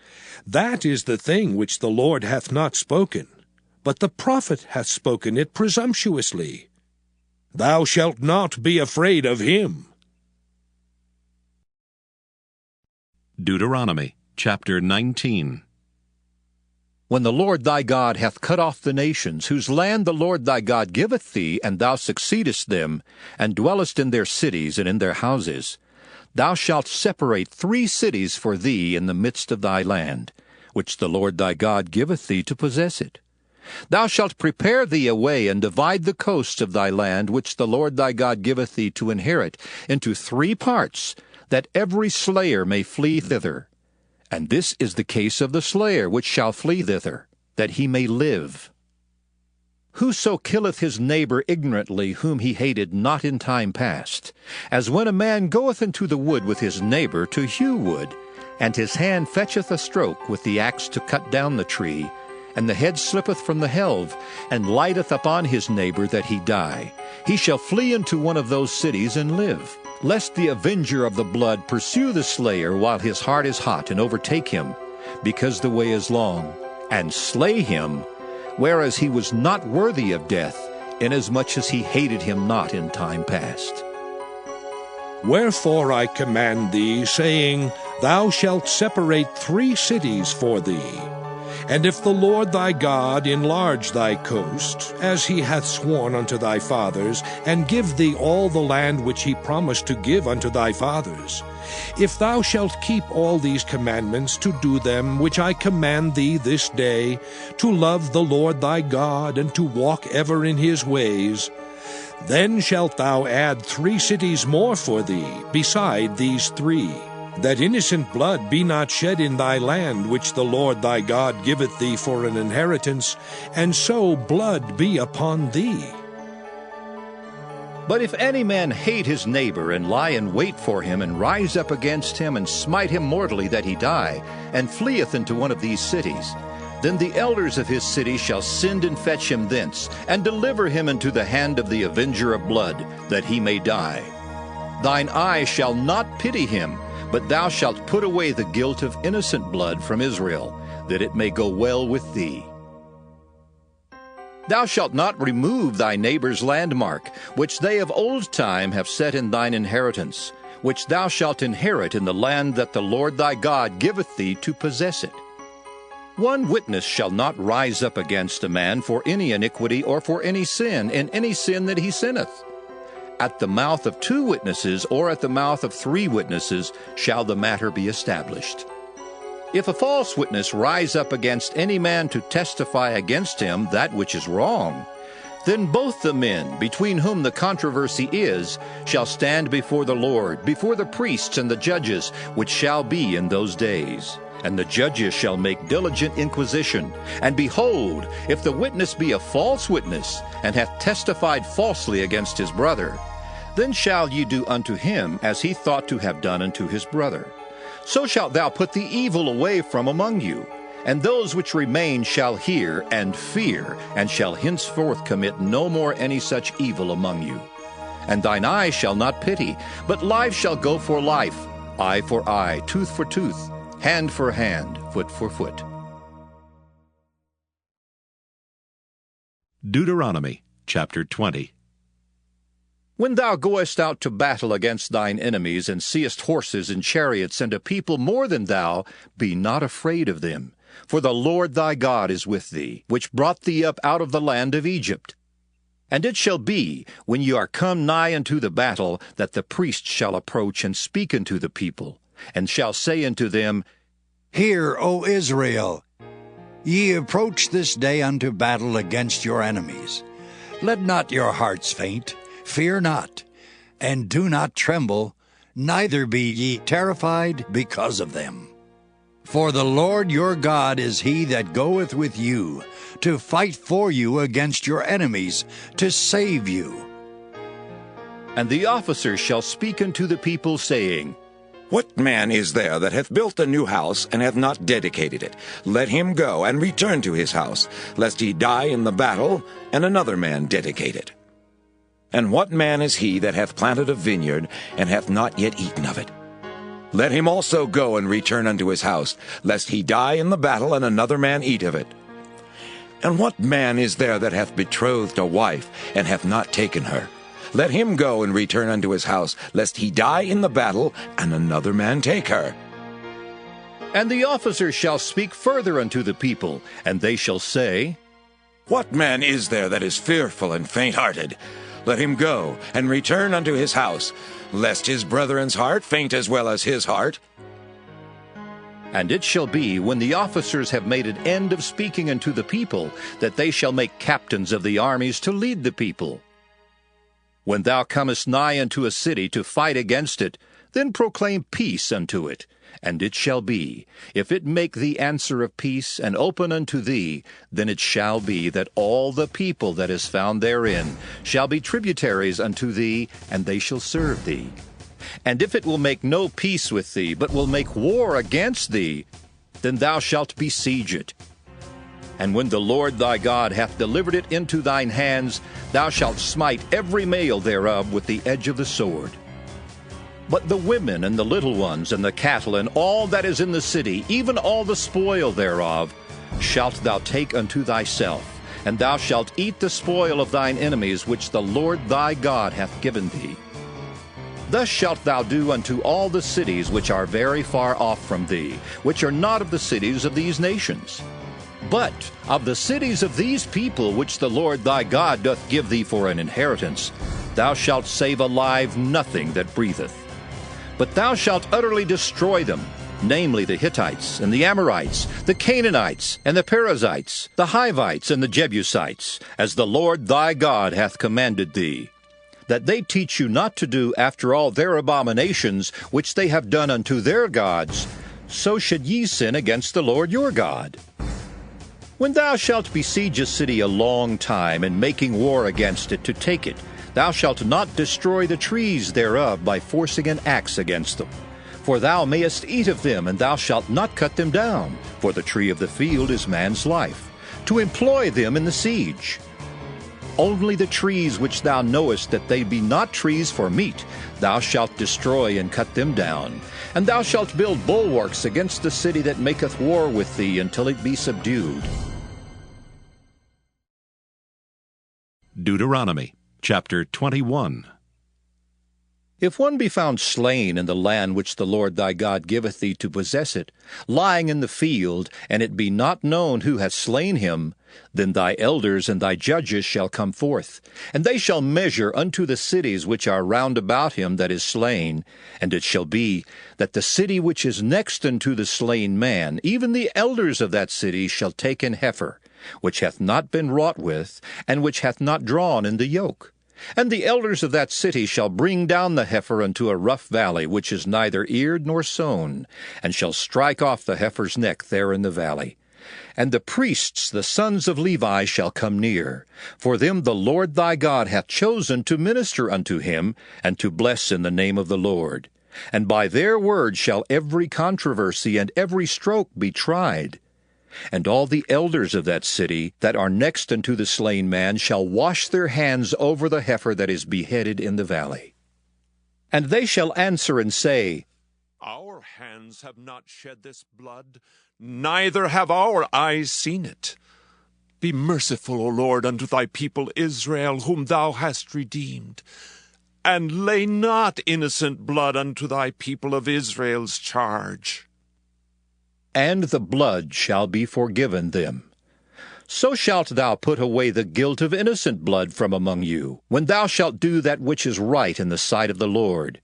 that is the thing which the Lord hath not spoken, but the prophet hath spoken it presumptuously. Thou shalt not be afraid of him. Deuteronomy chapter 19. When the Lord thy God hath cut off the nations, whose land the Lord thy God giveth thee, and thou succeedest them, and dwellest in their cities and in their houses, thou shalt separate 3 cities for thee in the midst of thy land, which the Lord thy God giveth thee to possess it. Thou shalt prepare thee a way, and divide the coasts of thy land, which the Lord thy God giveth thee to inherit, into 3 parts, that every slayer may flee thither. And this is the case of the slayer which shall flee thither, that he may live. Whoso killeth his neighbor ignorantly, whom he hated not in time past, as when a man goeth into the wood with his neighbor to hew wood, and his hand fetcheth a stroke with the axe to cut down the tree, and the head slippeth from the helve, and lighteth upon his neighbor that he die, he shall flee into one of those cities and live, lest the avenger of the blood pursue the slayer while his heart is hot, and overtake him, because the way is long, and slay him, whereas he was not worthy of death, inasmuch as he hated him not in time past. Wherefore I command thee, saying, Thou shalt separate 3 cities for thee. And if the Lord thy God enlarge thy coast, as he hath sworn unto thy fathers, and give thee all the land which he promised to give unto thy fathers, if thou shalt keep all these commandments to do them which I command thee this day, to love the Lord thy God, and to walk ever in his ways, then shalt thou add 3 cities more for thee, beside these 3, that innocent blood be not shed in thy land, which the Lord thy God giveth thee for an inheritance, and so blood be upon thee. But if any man hate his neighbor, and lie in wait for him, and rise up against him, and smite him mortally that he die, and fleeth into one of these cities, then the elders of his city shall send and fetch him thence, and deliver him into the hand of the avenger of blood, that he may die. Thine eye shall not pity him, but thou shalt put away the guilt of innocent blood from Israel, that it may go well with thee. Thou shalt not remove thy neighbor's landmark, which they of old time have set in thine inheritance, which thou shalt inherit in the land that the Lord thy God giveth thee to possess it. One witness shall not rise up against a man for any iniquity or for any sin, in any sin that he sinneth. At the mouth of 2 witnesses or at the mouth of 3 witnesses shall the matter be established. If a false witness rise up against any man to testify against him that which is wrong, then both the men between whom the controversy is shall stand before the Lord, before the priests and the judges, which shall be in those days. And the judges shall make diligent inquisition. And behold, if the witness be a false witness, and hath testified falsely against his brother, then shall ye do unto him as he thought to have done unto his brother. So shalt thou put the evil away from among you, and those which remain shall hear and fear, and shall henceforth commit no more any such evil among you. And thine eye shall not pity, but life shall go for life, eye for eye, tooth for tooth, hand for hand, foot for foot. Deuteronomy chapter 20. When thou goest out to battle against thine enemies, and seest horses and chariots, and a people more than thou, be not afraid of them. For the Lord thy God is with thee, which brought thee up out of the land of Egypt. And it shall be, when ye are come nigh unto the battle, that the priest shall approach and speak unto the people, and shall say unto them, Hear, O Israel, ye approach this day unto battle against your enemies. Let not your hearts faint, fear not, and do not tremble, neither be ye terrified because of them. For the Lord your God is he that goeth with you, to fight for you against your enemies, to save you. And the officers shall speak unto the people, saying, What man is there that hath built a new house, and hath not dedicated it? Let him go and return to his house, lest he die in the battle, and another man dedicate it. And what man is he that hath planted a vineyard, and hath not yet eaten of it? Let him also go and return unto his house, lest he die in the battle, and another man eat of it. And what man is there that hath betrothed a wife, and hath not taken her? Let him go and return unto his house, lest he die in the battle, and another man take her. And the officers shall speak further unto the people, and they shall say, What man is there that is fearful and faint-hearted? Let him go and return unto his house, lest his brethren's heart faint as well as his heart. And it shall be, when the officers have made an end of speaking unto the people, that they shall make captains of the armies to lead the people. When thou comest nigh unto a city to fight against it, then proclaim peace unto it. And it shall be, if it make thee answer of peace, and open unto thee, then it shall be that all the people that is found therein shall be tributaries unto thee, and they shall serve thee. And if it will make no peace with thee, but will make war against thee, then thou shalt besiege it. And when the Lord thy God hath delivered it into thine hands, thou shalt smite every male thereof with the edge of the sword. But the women and the little ones and the cattle and all that is in the city, even all the spoil thereof, shalt thou take unto thyself, and thou shalt eat the spoil of thine enemies which the Lord thy God hath given thee. Thus shalt thou do unto all the cities which are very far off from thee, which are not of the cities of these nations. But of the cities of these people which the Lord thy God doth give thee for an inheritance, thou shalt save alive nothing that breatheth. But thou shalt utterly destroy them, namely the Hittites, and the Amorites, the Canaanites, and the Perizzites, the Hivites, and the Jebusites, as the Lord thy God hath commanded thee. that they teach you not to do after all their abominations which they have done unto their gods, so should ye sin against the Lord your God. When thou shalt besiege a city a long time, and making war against it to take it, thou shalt not destroy the trees thereof by forcing an axe against them. For thou mayest eat of them, and thou shalt not cut them down, for the tree of the field is man's life, to employ them in the siege. Only the trees which thou knowest that they be not trees for meat, thou shalt destroy and cut them down. And thou shalt build bulwarks against the city that maketh war with thee until it be subdued. Deuteronomy chapter 21. If one be found slain in the land which the Lord thy God giveth thee to possess it, lying in the field, and it be not known who hath slain him, then thy elders and thy judges shall come forth, and they shall measure unto the cities which are round about him that is slain. And it shall be that the city which is next unto the slain man, even the elders of that city shall take an heifer, which hath not been wrought with, and which hath not drawn in the yoke. And the elders of that city shall bring down the heifer unto a rough valley, which is neither eared nor sown, and shall strike off the heifer's neck there in the valley. And the priests, the sons of Levi, shall come near. For them the Lord thy God hath chosen to minister unto him, and to bless in the name of the Lord. And by their word shall every controversy and every stroke be tried. And all the elders of that city that are next unto the slain man shall wash their hands over the heifer that is beheaded in the valley. And they shall answer and say, Our hands have not shed this blood, neither have our eyes seen it. Be merciful, O Lord, unto thy people Israel, whom thou hast redeemed, and lay not innocent blood unto thy people of Israel's charge. And the blood shall be forgiven them. So shalt thou put away the guilt of innocent blood from among you, when thou shalt do that which is right in the sight of the Lord.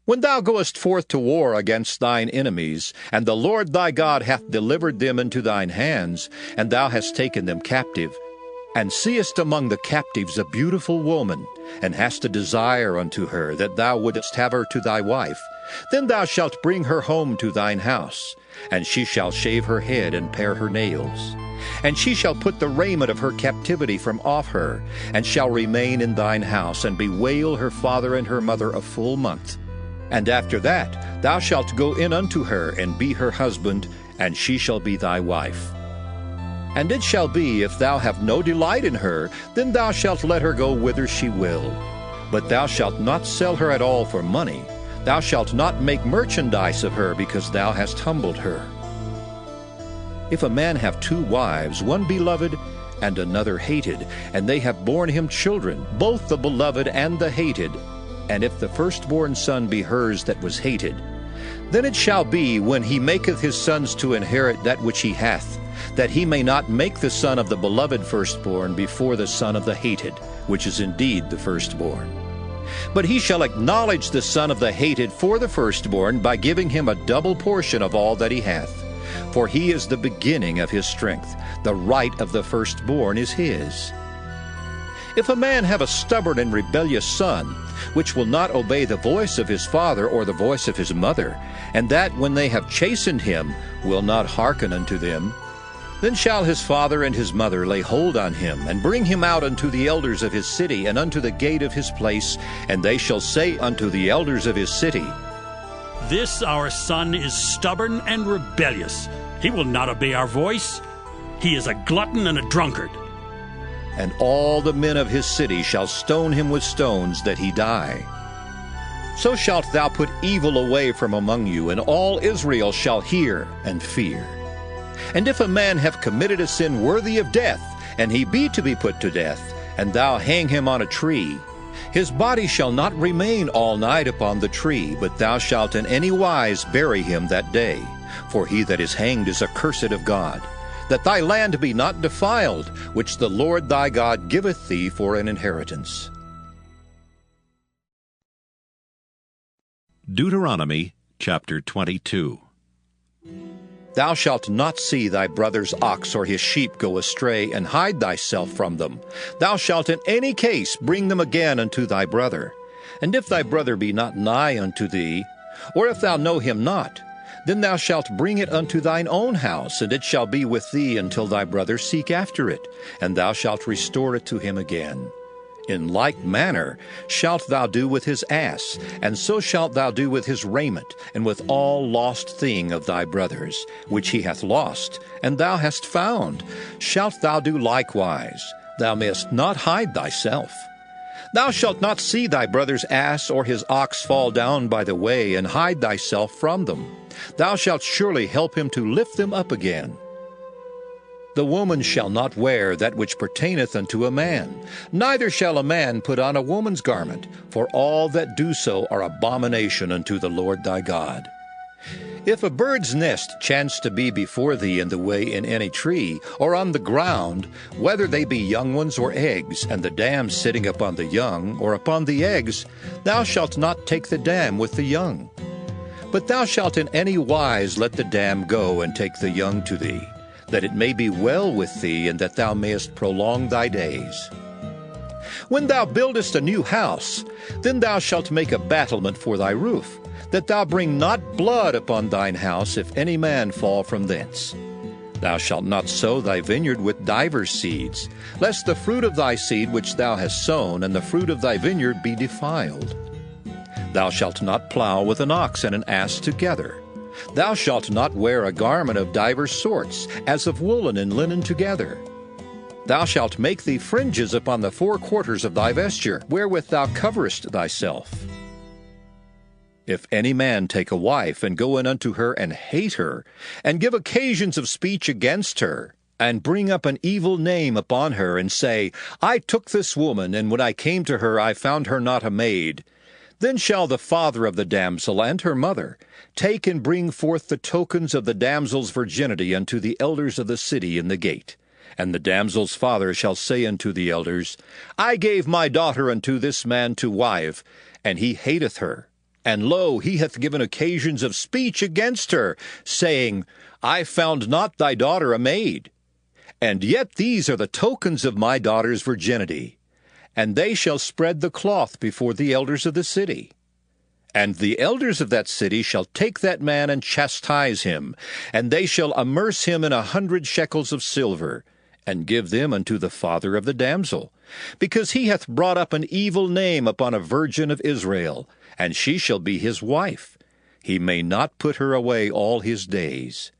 When thou goest forth to war against thine enemies, and the Lord thy God hath delivered them into thine hands, and thou hast taken them captive, and seest among the captives a beautiful woman, and hast a desire unto her, that thou wouldest have her to thy wife, then thou shalt bring her home to thine house, and she shall shave her head and pare her nails. And she shall put the raiment of her captivity from off her, and shall remain in thine house, and bewail her father and her mother a full month. And after that thou shalt go in unto her, and be her husband, and she shall be thy wife. And it shall be, if thou have no delight in her, then thou shalt let her go whither she will. But thou shalt not sell her at all for money. Thou shalt not make merchandise of her, because thou hast humbled her. If a man have 2 wives, one beloved and another hated, and they have borne him children, both the beloved and the hated, and if the firstborn son be hers that was hated, then it shall be, when he maketh his sons to inherit that which he hath, that he may not make the son of the beloved firstborn before the son of the hated, which is indeed the firstborn. But he shall acknowledge the son of the hated for the firstborn by giving him a double portion of all that he hath. For he is the beginning of his strength. The right of the firstborn is his. If a man have a stubborn and rebellious son, which will not obey the voice of his father or the voice of his mother, and that when they have chastened him will not hearken unto them, then shall his father and his mother lay hold on him, and bring him out unto the elders of his city, and unto the gate of his place, and they shall say unto the elders of his city, This our son is stubborn and rebellious. He will not obey our voice. He is a glutton and a drunkard. And all the men of his city shall stone him with stones, that he die. So shalt thou put evil away from among you, and all Israel shall hear and fear. And if a man have committed a sin worthy of death, and he be to be put to death, and thou hang him on a tree, his body shall not remain all night upon the tree, but thou shalt in any wise bury him that day. For he that is hanged is accursed of God, that thy land be not defiled, which the Lord thy God giveth thee for an inheritance. Deuteronomy chapter 22. Thou shalt not see thy brother's ox or his sheep go astray, and hide thyself from them. Thou shalt in any case bring them again unto thy brother. And if thy brother be not nigh unto thee, or if thou know him not, then thou shalt bring it unto thine own house, and it shall be with thee until thy brother seek after it, and thou shalt restore it to him again. In like manner shalt thou do with his ass, and so shalt thou do with his raiment, and with all lost thing of thy brother's, which he hath lost, and thou hast found, shalt thou do likewise. Thou mayest not hide thyself. Thou shalt not see thy brother's ass or his ox fall down by the way, and hide thyself from them. Thou shalt surely help him to lift them up again. The woman shall not wear that which pertaineth unto a man, neither shall a man put on a woman's garment, for all that do so are abomination unto the Lord thy God. If a bird's nest chance to be before thee in the way in any tree, or on the ground, whether they be young ones or eggs, and the dam sitting upon the young, or upon the eggs, thou shalt not take the dam with the young. But thou shalt in any wise let the dam go, and take the young to thee, that it may be well with thee, and that thou mayest prolong thy days. When thou buildest a new house, then thou shalt make a battlement for thy roof, that thou bring not blood upon thine house, if any man fall from thence. Thou shalt not sow thy vineyard with divers seeds, lest the fruit of thy seed which thou hast sown, and the fruit of thy vineyard be defiled. Thou shalt not plow with an ox and an ass together. Thou shalt not wear a garment of divers sorts, as of woolen and linen together. Thou shalt make thee fringes upon the four quarters of thy vesture, wherewith thou coverest thyself. If any man take a wife, and go in unto her, and hate her, and give occasions of speech against her, and bring up an evil name upon her, and say, I took this woman, and when I came to her I found her not a maid, then shall the father of the damsel and her mother take and bring forth the tokens of the damsel's virginity unto the elders of the city in the gate. And the damsel's father shall say unto the elders, I gave my daughter unto this man to wife, and he hateth her. And lo, he hath given occasions of speech against her, saying, I found not thy daughter a maid. And yet these are the tokens of my daughter's virginity. And they shall spread the cloth before the elders of the city. And the elders of that city shall take that man and chastise him, and they shall amerce him in 100 shekels of silver, and give them unto the father of the damsel, because he hath brought up an evil name upon a virgin of Israel, and she shall be his wife. He may not put her away all his days.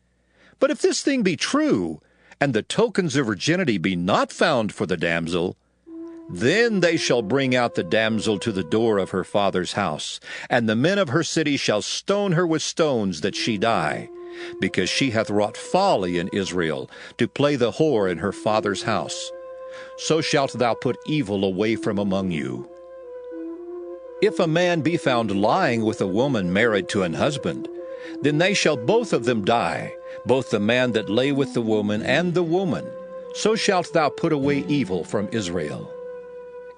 But if this thing be true, and the tokens of virginity be not found for the damsel, then they shall bring out the damsel to the door of her father's house, and the men of her city shall stone her with stones that she die, because she hath wrought folly in Israel, to play the whore in her father's house. So shalt thou put evil away from among you. If a man be found lying with a woman married to an husband, then they shall both of them die, both the man that lay with the woman and the woman. So shalt thou put away evil from Israel.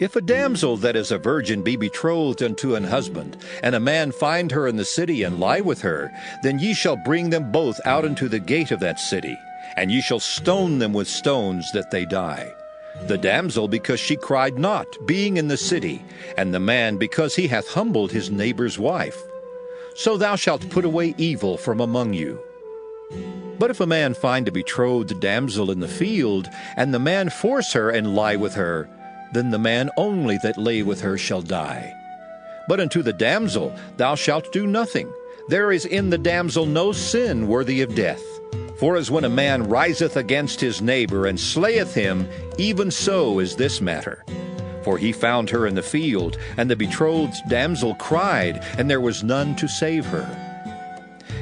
If a damsel that is a virgin be betrothed unto an husband, and a man find her in the city and lie with her, then ye shall bring them both out into the gate of that city, and ye shall stone them with stones that they die. The damsel because she cried not, being in the city, and the man because he hath humbled his neighbor's wife. So thou shalt put away evil from among you. But if a man find a betrothed damsel in the field, and the man force her and lie with her, then the man only that lay with her shall die. But unto the damsel thou shalt do nothing. There is in the damsel no sin worthy of death. For as when a man riseth against his neighbor and slayeth him, even so is this matter. For he found her in the field, and the betrothed damsel cried, and there was none to save her.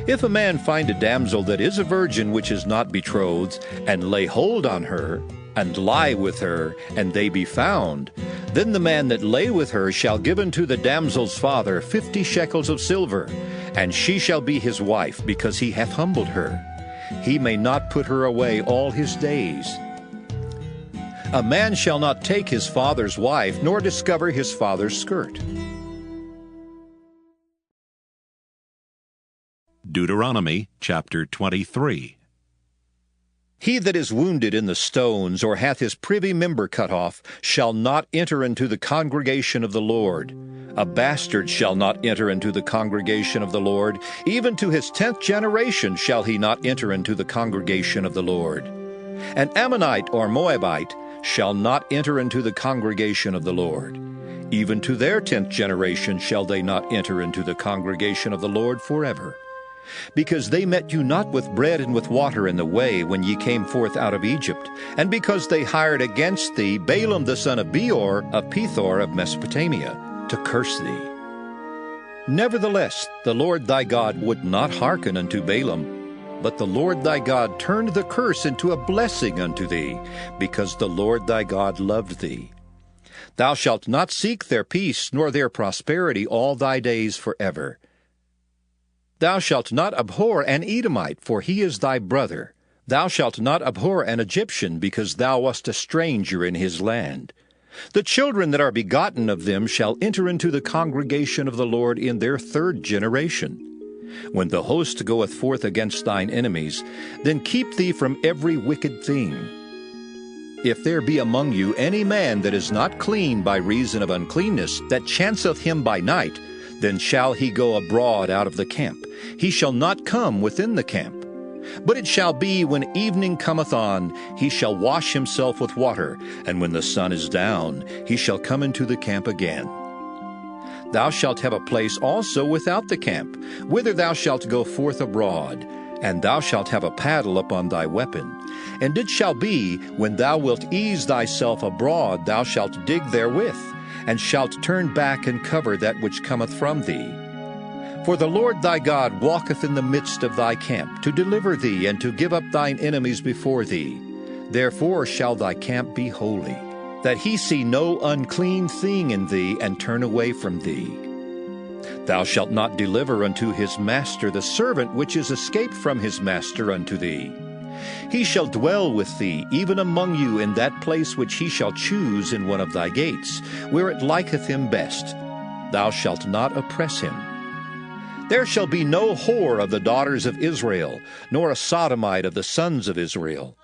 If a man find a damsel that is a virgin which is not betrothed, and lay hold on her, and lie with her, and they be found, then the man that lay with her shall give unto the damsel's father 50 shekels of silver, and she shall be his wife, because he hath humbled her. He may not put her away all his days. A man shall not take his father's wife, nor discover his father's skirt. Deuteronomy chapter 23. He that is wounded in the stones, or hath his privy member cut off, shall not enter into the congregation of the Lord. A bastard shall not enter into the congregation of the Lord. Even to his 10th generation shall he not enter into the congregation of the Lord. An Ammonite or Moabite shall not enter into the congregation of the Lord. Even to their 10th generation shall they not enter into the congregation of the Lord forever. Because they met you not with bread and with water in the way when ye came forth out of Egypt, and because they hired against thee Balaam the son of Beor of Pethor of Mesopotamia, to curse thee. Nevertheless, the Lord thy God would not hearken unto Balaam, but the Lord thy God turned the curse into a blessing unto thee, because the Lord thy God loved thee. Thou shalt not seek their peace nor their prosperity all thy days forever. Thou shalt not abhor an Edomite, for he is thy brother. Thou shalt not abhor an Egyptian, because thou wast a stranger in his land. The children that are begotten of them shall enter into the congregation of the Lord in their 3rd generation. When the host goeth forth against thine enemies, then keep thee from every wicked thing. If there be among you any man that is not clean by reason of uncleanness, that chanceth him by night, then shall he go abroad out of the camp. He shall not come within the camp. But it shall be, when evening cometh on, he shall wash himself with water, and when the sun is down, he shall come into the camp again. Thou shalt have a place also without the camp, whither thou shalt go forth abroad, and thou shalt have a paddle upon thy weapon. And it shall be, when thou wilt ease thyself abroad, thou shalt dig therewith, and shalt turn back and cover that which cometh from thee. For the Lord thy God walketh in the midst of thy camp, to deliver thee, and to give up thine enemies before thee. Therefore shall thy camp be holy, that he see no unclean thing in thee, and turn away from thee. Thou shalt not deliver unto his master the servant which is escaped from his master unto thee. He shall dwell with thee, even among you, in that place which he shall choose in one of thy gates, where it liketh him best. Thou shalt not oppress him. There shall be no whore of the daughters of Israel, nor a sodomite of the sons of Israel.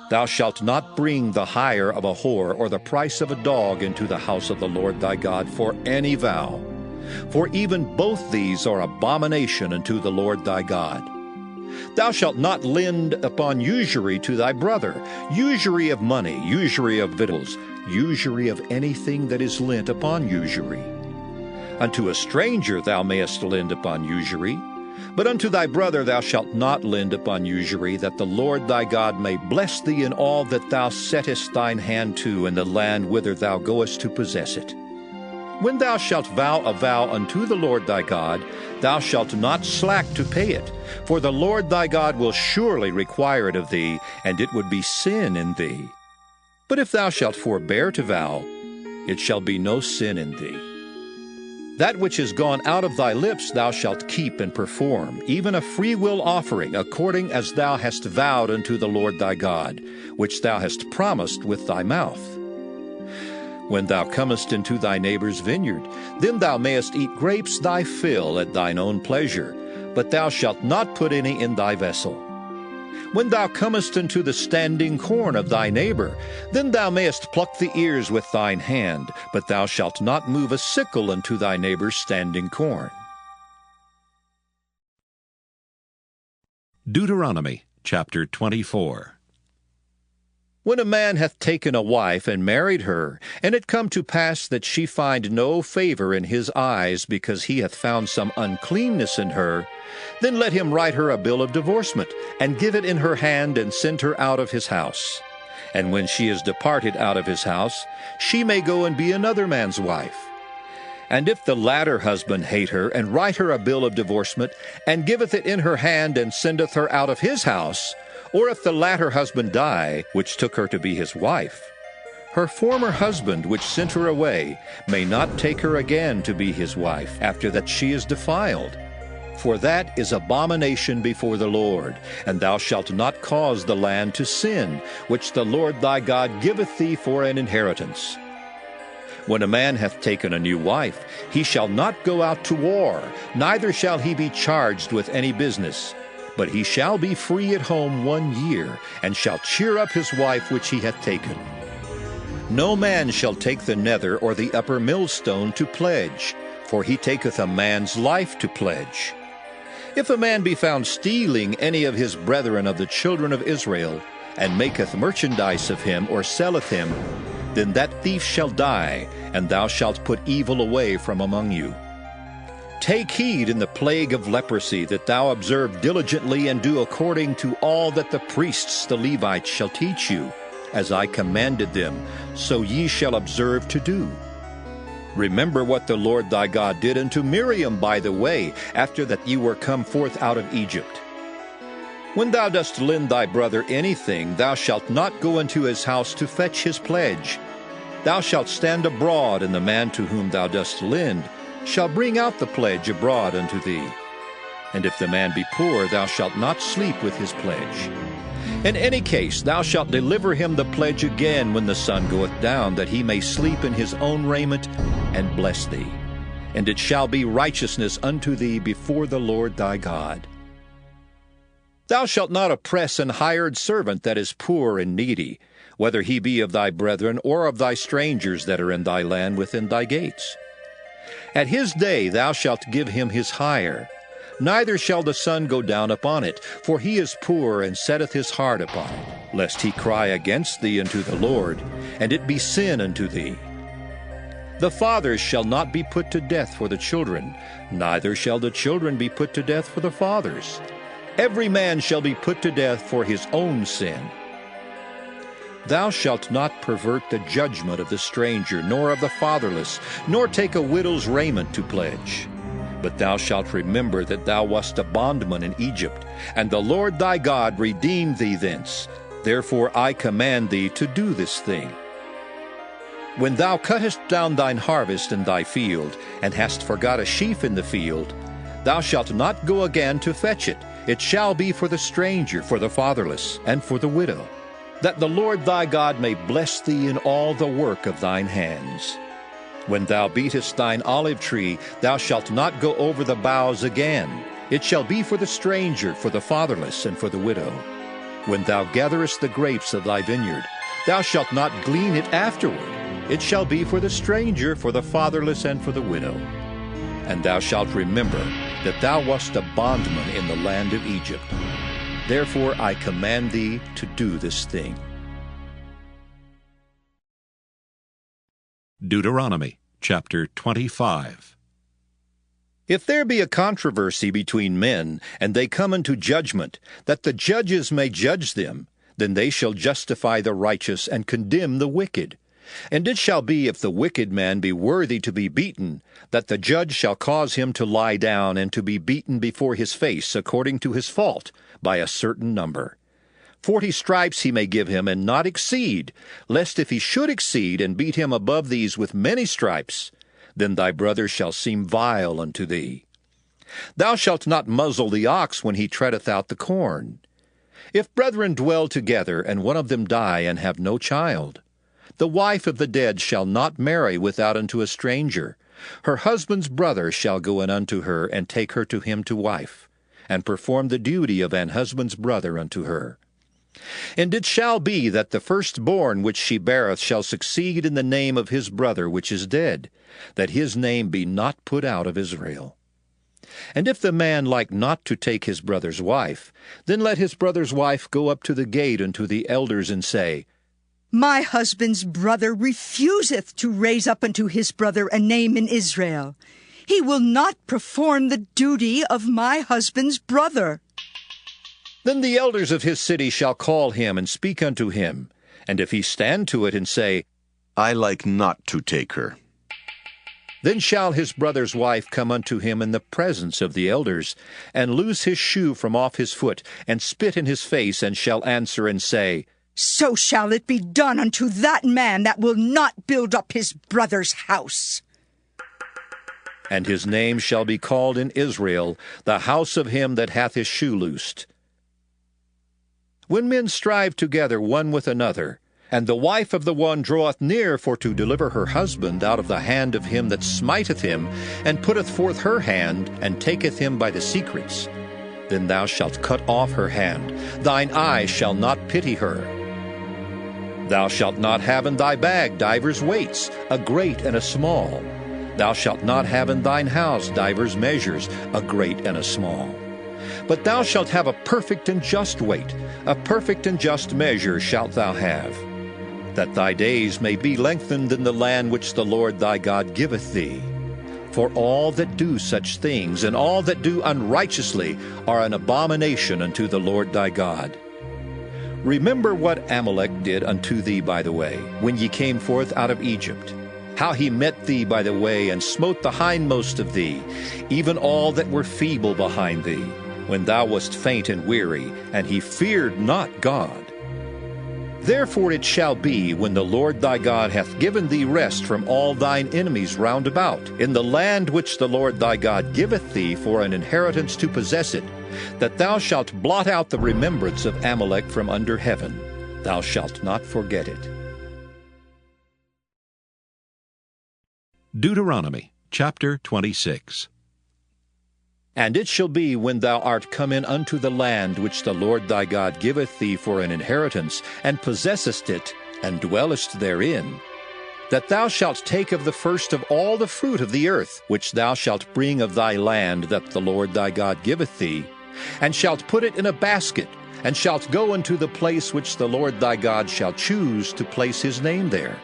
Thou shalt not bring the hire of a whore or the price of a dog into the house of the Lord thy God for any vow. For even both these are abomination unto the Lord thy God. Thou shalt not lend upon usury to thy brother, usury of money, usury of victuals, usury of anything that is lent upon usury. Unto a stranger thou mayest lend upon usury, but unto thy brother thou shalt not lend upon usury, that the Lord thy God may bless thee in all that thou settest thine hand to in the land whither thou goest to possess it. When thou shalt vow a vow unto the Lord thy God, thou shalt not slack to pay it, for the Lord thy God will surely require it of thee, and it would be sin in thee. But if thou shalt forbear to vow, it shall be no sin in thee. That which is gone out of thy lips thou shalt keep and perform, even a freewill offering, according as thou hast vowed unto the Lord thy God, which thou hast promised with thy mouth. When thou comest into thy neighbor's vineyard, then thou mayest eat grapes thy fill at thine own pleasure, but thou shalt not put any in thy vessel. When thou comest into the standing corn of thy neighbor, then thou mayest pluck the ears with thine hand, but thou shalt not move a sickle unto thy neighbor's standing corn. Deuteronomy chapter 24. When a man hath taken a wife and married her, and it come to pass that she find no favor in his eyes, because he hath found some uncleanness in her, then let him write her a bill of divorcement, and give it in her hand, and send her out of his house. And when she is departed out of his house, she may go and be another man's wife. And if the latter husband hate her, and write her a bill of divorcement, and giveth it in her hand, and sendeth her out of his house, or if the latter husband die, which took her to be his wife, her former husband, which sent her away, may not take her again to be his wife, after that she is defiled. For that is abomination before the Lord, and thou shalt not cause the land to sin, which the Lord thy God giveth thee for an inheritance. When a man hath taken a new wife, he shall not go out to war, neither shall he be charged with any business. But he shall be free at home 1 year, and shall cheer up his wife which he hath taken. No man shall take the nether or the upper millstone to pledge, for he taketh a man's life to pledge. If a man be found stealing any of his brethren of the children of Israel, and maketh merchandise of him, or selleth him, then that thief shall die, and thou shalt put evil away from among you. Take heed in the plague of leprosy, that thou observe diligently and do according to all that the priests the Levites shall teach you, as I commanded them, so ye shall observe to do. Remember what the Lord thy God did unto Miriam by the way, after that ye were come forth out of Egypt. When thou dost lend thy brother anything, thou shalt not go into his house to fetch his pledge. Thou shalt stand abroad, and the man to whom thou dost lend shall bring out the pledge abroad unto thee. And if the man be poor, thou shalt not sleep with his pledge. In any case, thou shalt deliver him the pledge again when the sun goeth down, that he may sleep in his own raiment, and bless thee. And it shall be righteousness unto thee before the Lord thy God. Thou shalt not oppress an hired servant that is poor and needy, whether he be of thy brethren or of thy strangers that are in thy land within thy gates. At his day thou shalt give him his hire. Neither shall the sun go down upon it, for he is poor and setteth his heart upon it, lest he cry against thee unto the Lord, and it be sin unto thee. The fathers shall not be put to death for the children, neither shall the children be put to death for the fathers. Every man shall be put to death for his own sin. Thou shalt not pervert the judgment of the stranger, nor of the fatherless, nor take a widow's raiment to pledge. But thou shalt remember that thou wast a bondman in Egypt, and the Lord thy God redeemed thee thence. Therefore I command thee to do this thing. When thou cuttest down thine harvest in thy field, and hast forgot a sheaf in the field, thou shalt not go again to fetch it. It shall be for the stranger, for the fatherless, and for the widow, that the Lord thy God may bless thee in all the work of thine hands. When thou beatest thine olive tree, thou shalt not go over the boughs again. It shall be for the stranger, for the fatherless, and for the widow. When thou gatherest the grapes of thy vineyard, thou shalt not glean it afterward. It shall be for the stranger, for the fatherless, and for the widow. And thou shalt remember that thou wast a bondman in the land of Egypt. Therefore I command thee to do this thing. Deuteronomy chapter 25. If there be a controversy between men, and they come unto judgment, that the judges may judge them, then they shall justify the righteous and condemn the wicked. And it shall be, if the wicked man be worthy to be beaten, that the judge shall cause him to lie down and to be beaten before his face according to his fault, by a certain number. 40 stripes he may give him, and not exceed, lest if he should exceed, and beat him above these with many stripes, then thy brother shall seem vile unto thee. Thou shalt not muzzle the ox when he treadeth out the corn. If brethren dwell together, and one of them die, and have no child, the wife of the dead shall not marry without unto a stranger. Her husband's brother shall go in unto her, and take her to him to wife, and perform the duty of an husband's brother unto her. And it shall be that the firstborn which she beareth shall succeed in the name of his brother which is dead, that his name be not put out of Israel. And if the man like not to take his brother's wife, then let his brother's wife go up to the gate unto the elders, and say, My husband's brother refuseth to raise up unto his brother a name in Israel. He will not perform the duty of my husband's brother. Then the elders of his city shall call him, and speak unto him. And if he stand to it, and say, I like not to take her, then shall his brother's wife come unto him in the presence of the elders, and loose his shoe from off his foot, and spit in his face, and shall answer and say, So shall it be done unto that man that will not build up his brother's house. And his name shall be called in Israel, the house of him that hath his shoe loosed. When men strive together one with another, And the wife of the one draweth near for to deliver her husband out of the hand of him that smiteth him, and putteth forth her hand, and taketh him by the secrets. Then thou shalt cut off her hand, thine eye shall not pity her. Thou shalt not have in thy bag divers weights, a great and a small. Thou shalt not have in thine house divers measures, a great and a small. But thou shalt have a perfect and just weight, a perfect and just measure shalt thou have, that thy days may be lengthened in the land which the Lord thy God giveth thee. For all that do such things, and all that do unrighteously, are an abomination unto the Lord thy God. Remember what Amalek did unto thee by the way, when ye came forth out of Egypt, how he met thee by the way, and smote the hindmost of thee, even all that were feeble behind thee, when thou wast faint and weary, and he feared not God. Therefore it shall be, when the Lord thy God hath given thee rest from all thine enemies round about, in the land which the Lord thy God giveth thee for an inheritance to possess it, that thou shalt blot out the remembrance of Amalek from under heaven. Thou shalt not forget it. Deuteronomy chapter 26. And it shall be, when thou art come in unto the land which the Lord thy God giveth thee for an inheritance, and possessest it, and dwellest therein, that thou shalt take of the first of all the fruit of the earth, which thou shalt bring of thy land that the Lord thy God giveth thee, and shalt put it in a basket, and shalt go unto the place which the Lord thy God shall choose to place his name there.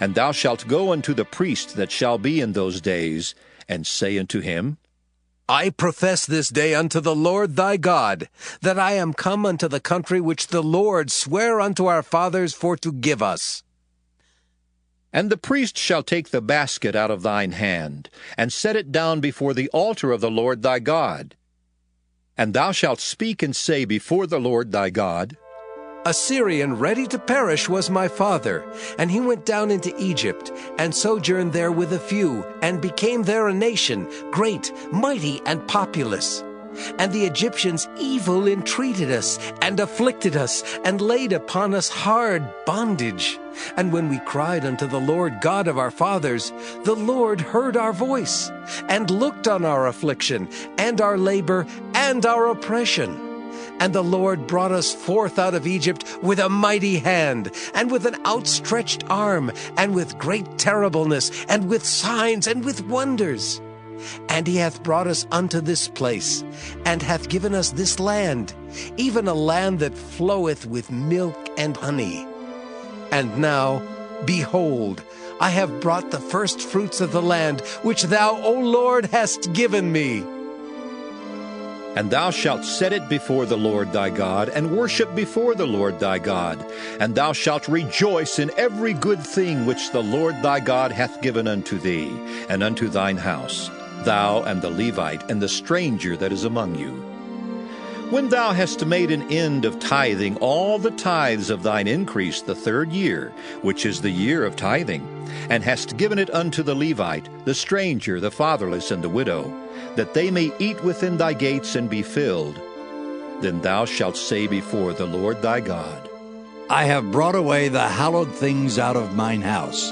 And thou shalt go unto the priest that shall be in those days, and say unto him, I profess this day unto the Lord thy God, that I am come unto the country which the Lord sware unto our fathers for to give us. And the priest shall take the basket out of thine hand, and set it down before the altar of the Lord thy God. And thou shalt speak and say before the Lord thy God, A Syrian ready to perish was my father, and he went down into Egypt, and sojourned there with a few, and became there a nation, great, mighty, and populous. And the Egyptians evil entreated us, and afflicted us, and laid upon us hard bondage. And when we cried unto the Lord God of our fathers, the Lord heard our voice, and looked on our affliction, and our labor, and our oppression. And the Lord brought us forth out of Egypt with a mighty hand, and with an outstretched arm, and with great terribleness, and with signs, and with wonders. And he hath brought us unto this place, and hath given us this land, even a land that floweth with milk and honey. And now, behold, I have brought the first fruits of the land, which thou, O Lord, hast given me. And thou shalt set it before the Lord thy God, and worship before the Lord thy God. And thou shalt rejoice in every good thing which the Lord thy God hath given unto thee, and unto thine house, thou and the Levite, and the stranger that is among you. When thou hast made an end of tithing all the tithes of thine increase the 3rd year, which is the year of tithing, and hast given it unto the Levite, the stranger, the fatherless, and the widow, that they may eat within thy gates and be filled, then thou shalt say before the Lord thy God, I have brought away the hallowed things out of mine house,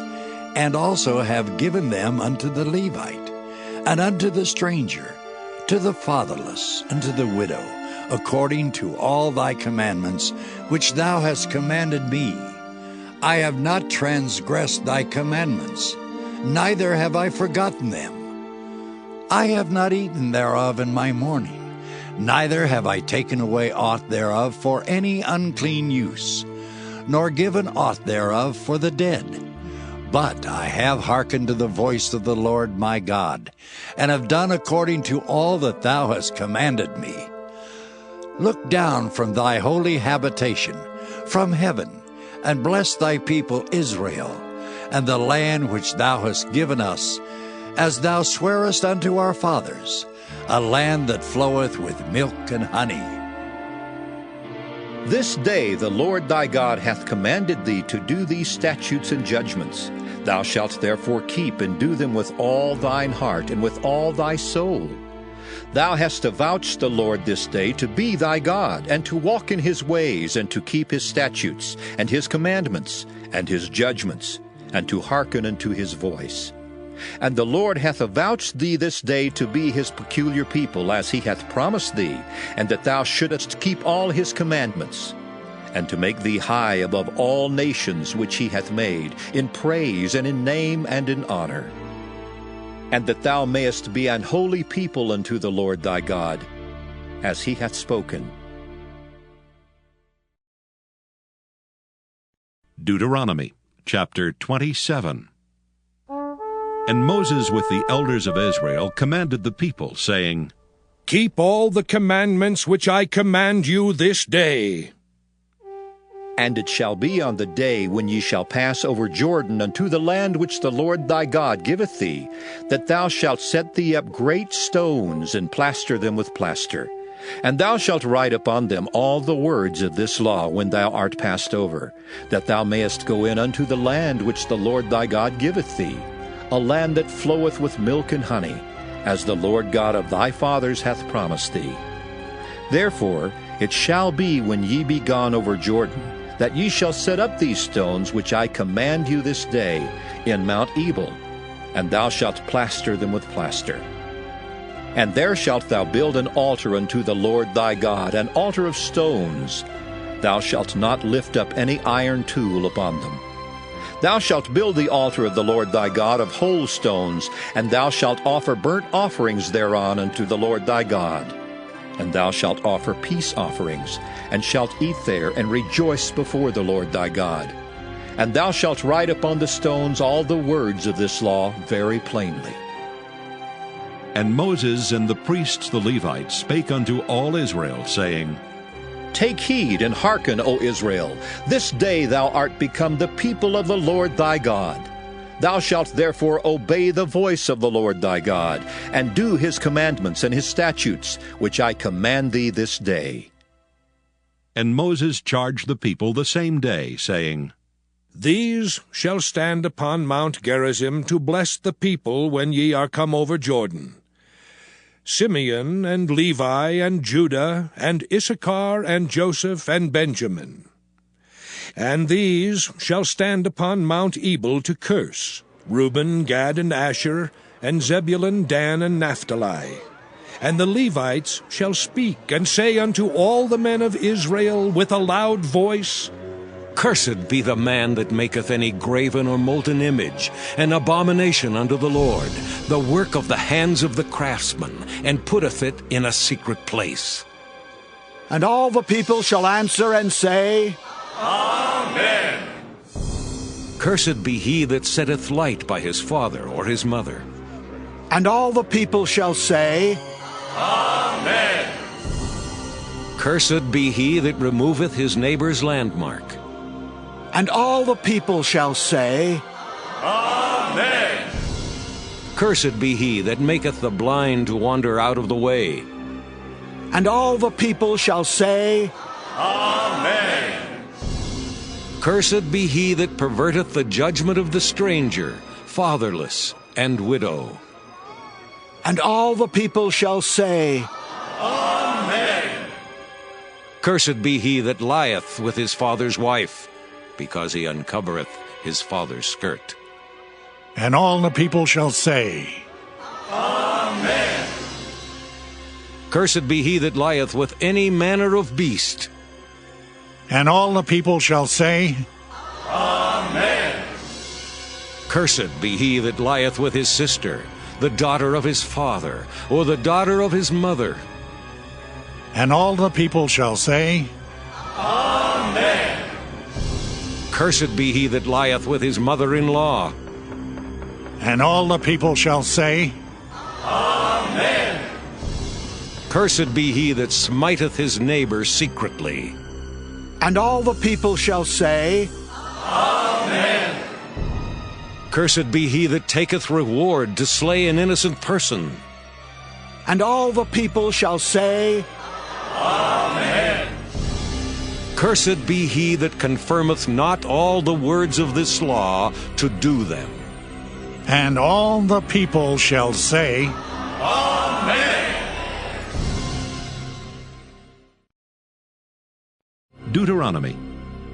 and also have given them unto the Levite, and unto the stranger, to the fatherless, and to the widow, according to all thy commandments, which thou hast commanded me. I have not transgressed thy commandments, neither have I forgotten them. I have not eaten thereof in my mourning, neither have I taken away aught thereof for any unclean use, nor given aught thereof for the dead. But I have hearkened to the voice of the Lord my God, and have done according to all that thou hast commanded me. Look down from thy holy habitation, from heaven, and bless thy people Israel, and the land which thou hast given us, as thou swarest unto our fathers, a land that floweth with milk and honey. This day the Lord thy God hath commanded thee to do these statutes and judgments. Thou shalt therefore keep and do them with all thine heart and with all thy soul. Thou hast avouched the Lord this day to be thy God, and to walk in his ways, and to keep his statutes, and his commandments, and his judgments, and to hearken unto his voice. And the Lord hath avouched thee this day to be his peculiar people, as he hath promised thee, and that thou shouldest keep all his commandments, and to make thee high above all nations which he hath made, in praise, and in name, and in honor. And that thou mayest be an holy people unto the Lord thy God, as he hath spoken. Deuteronomy chapter 27. And Moses with the elders of Israel commanded the people, saying, Keep all the commandments which I command you this day. And it shall be on the day when ye shall pass over Jordan unto the land which the Lord thy God giveth thee, that thou shalt set thee up great stones, and plaster them with plaster. And thou shalt write upon them all the words of this law when thou art passed over, that thou mayest go in unto the land which the Lord thy God giveth thee, a land that floweth with milk and honey, as the Lord God of thy fathers hath promised thee. Therefore it shall be when ye be gone over Jordan, that ye shall set up these stones which I command you this day in Mount Ebal, and thou shalt plaster them with plaster. And there shalt thou build an altar unto the Lord thy God, an altar of stones. Thou shalt not lift up any iron tool upon them. Thou shalt build the altar of the Lord thy God of whole stones, and thou shalt offer burnt offerings thereon unto the Lord thy God. And thou shalt offer peace offerings, and shalt eat there, and rejoice before the Lord thy God. And thou shalt write upon the stones all the words of this law very plainly. And Moses and the priests the Levites spake unto all Israel, saying, Take heed and hearken, O Israel. This day thou art become the people of the Lord thy God. Thou shalt therefore obey the voice of the Lord thy God, and do his commandments and his statutes, which I command thee this day. And Moses charged the people the same day, saying, These shall stand upon Mount Gerizim to bless the people when ye are come over Jordan. Simeon and Levi and Judah and Issachar and Joseph and Benjamin. And these shall stand upon Mount Ebal to curse, Reuben, Gad, and Asher, and Zebulun, Dan, and Naphtali. And the Levites shall speak, and say unto all the men of Israel with a loud voice, Cursed be the man that maketh any graven or molten image, an abomination unto the Lord, the work of the hands of the craftsman, and putteth it in a secret place. And all the people shall answer and say, Amen. Cursed be he that setteth light by his father or his mother. And all the people shall say, Amen. Cursed be he that removeth his neighbor's landmark. And all the people shall say, Amen. Cursed be he that maketh the blind to wander out of the way. And all the people shall say, Amen. Cursed be he that perverteth the judgment of the stranger, fatherless, and widow. And all the people shall say, Amen. Cursed be he that lieth with his father's wife, because he uncovereth his father's skirt. And all the people shall say, Amen. Cursed be he that lieth with any manner of beast. And all the people shall say, Amen. Cursed be he that lieth with his sister, the daughter of his father, or the daughter of his mother. And all the people shall say, Amen. Cursed be he that lieth with his mother-in-law. And all the people shall say, Amen. Cursed be he that smiteth his neighbor secretly. And all the people shall say, Amen. Cursed be he that taketh reward to slay an innocent person. And all the people shall say, Amen. Cursed be he that confirmeth not all the words of this law to do them. And all the people shall say, Amen. Deuteronomy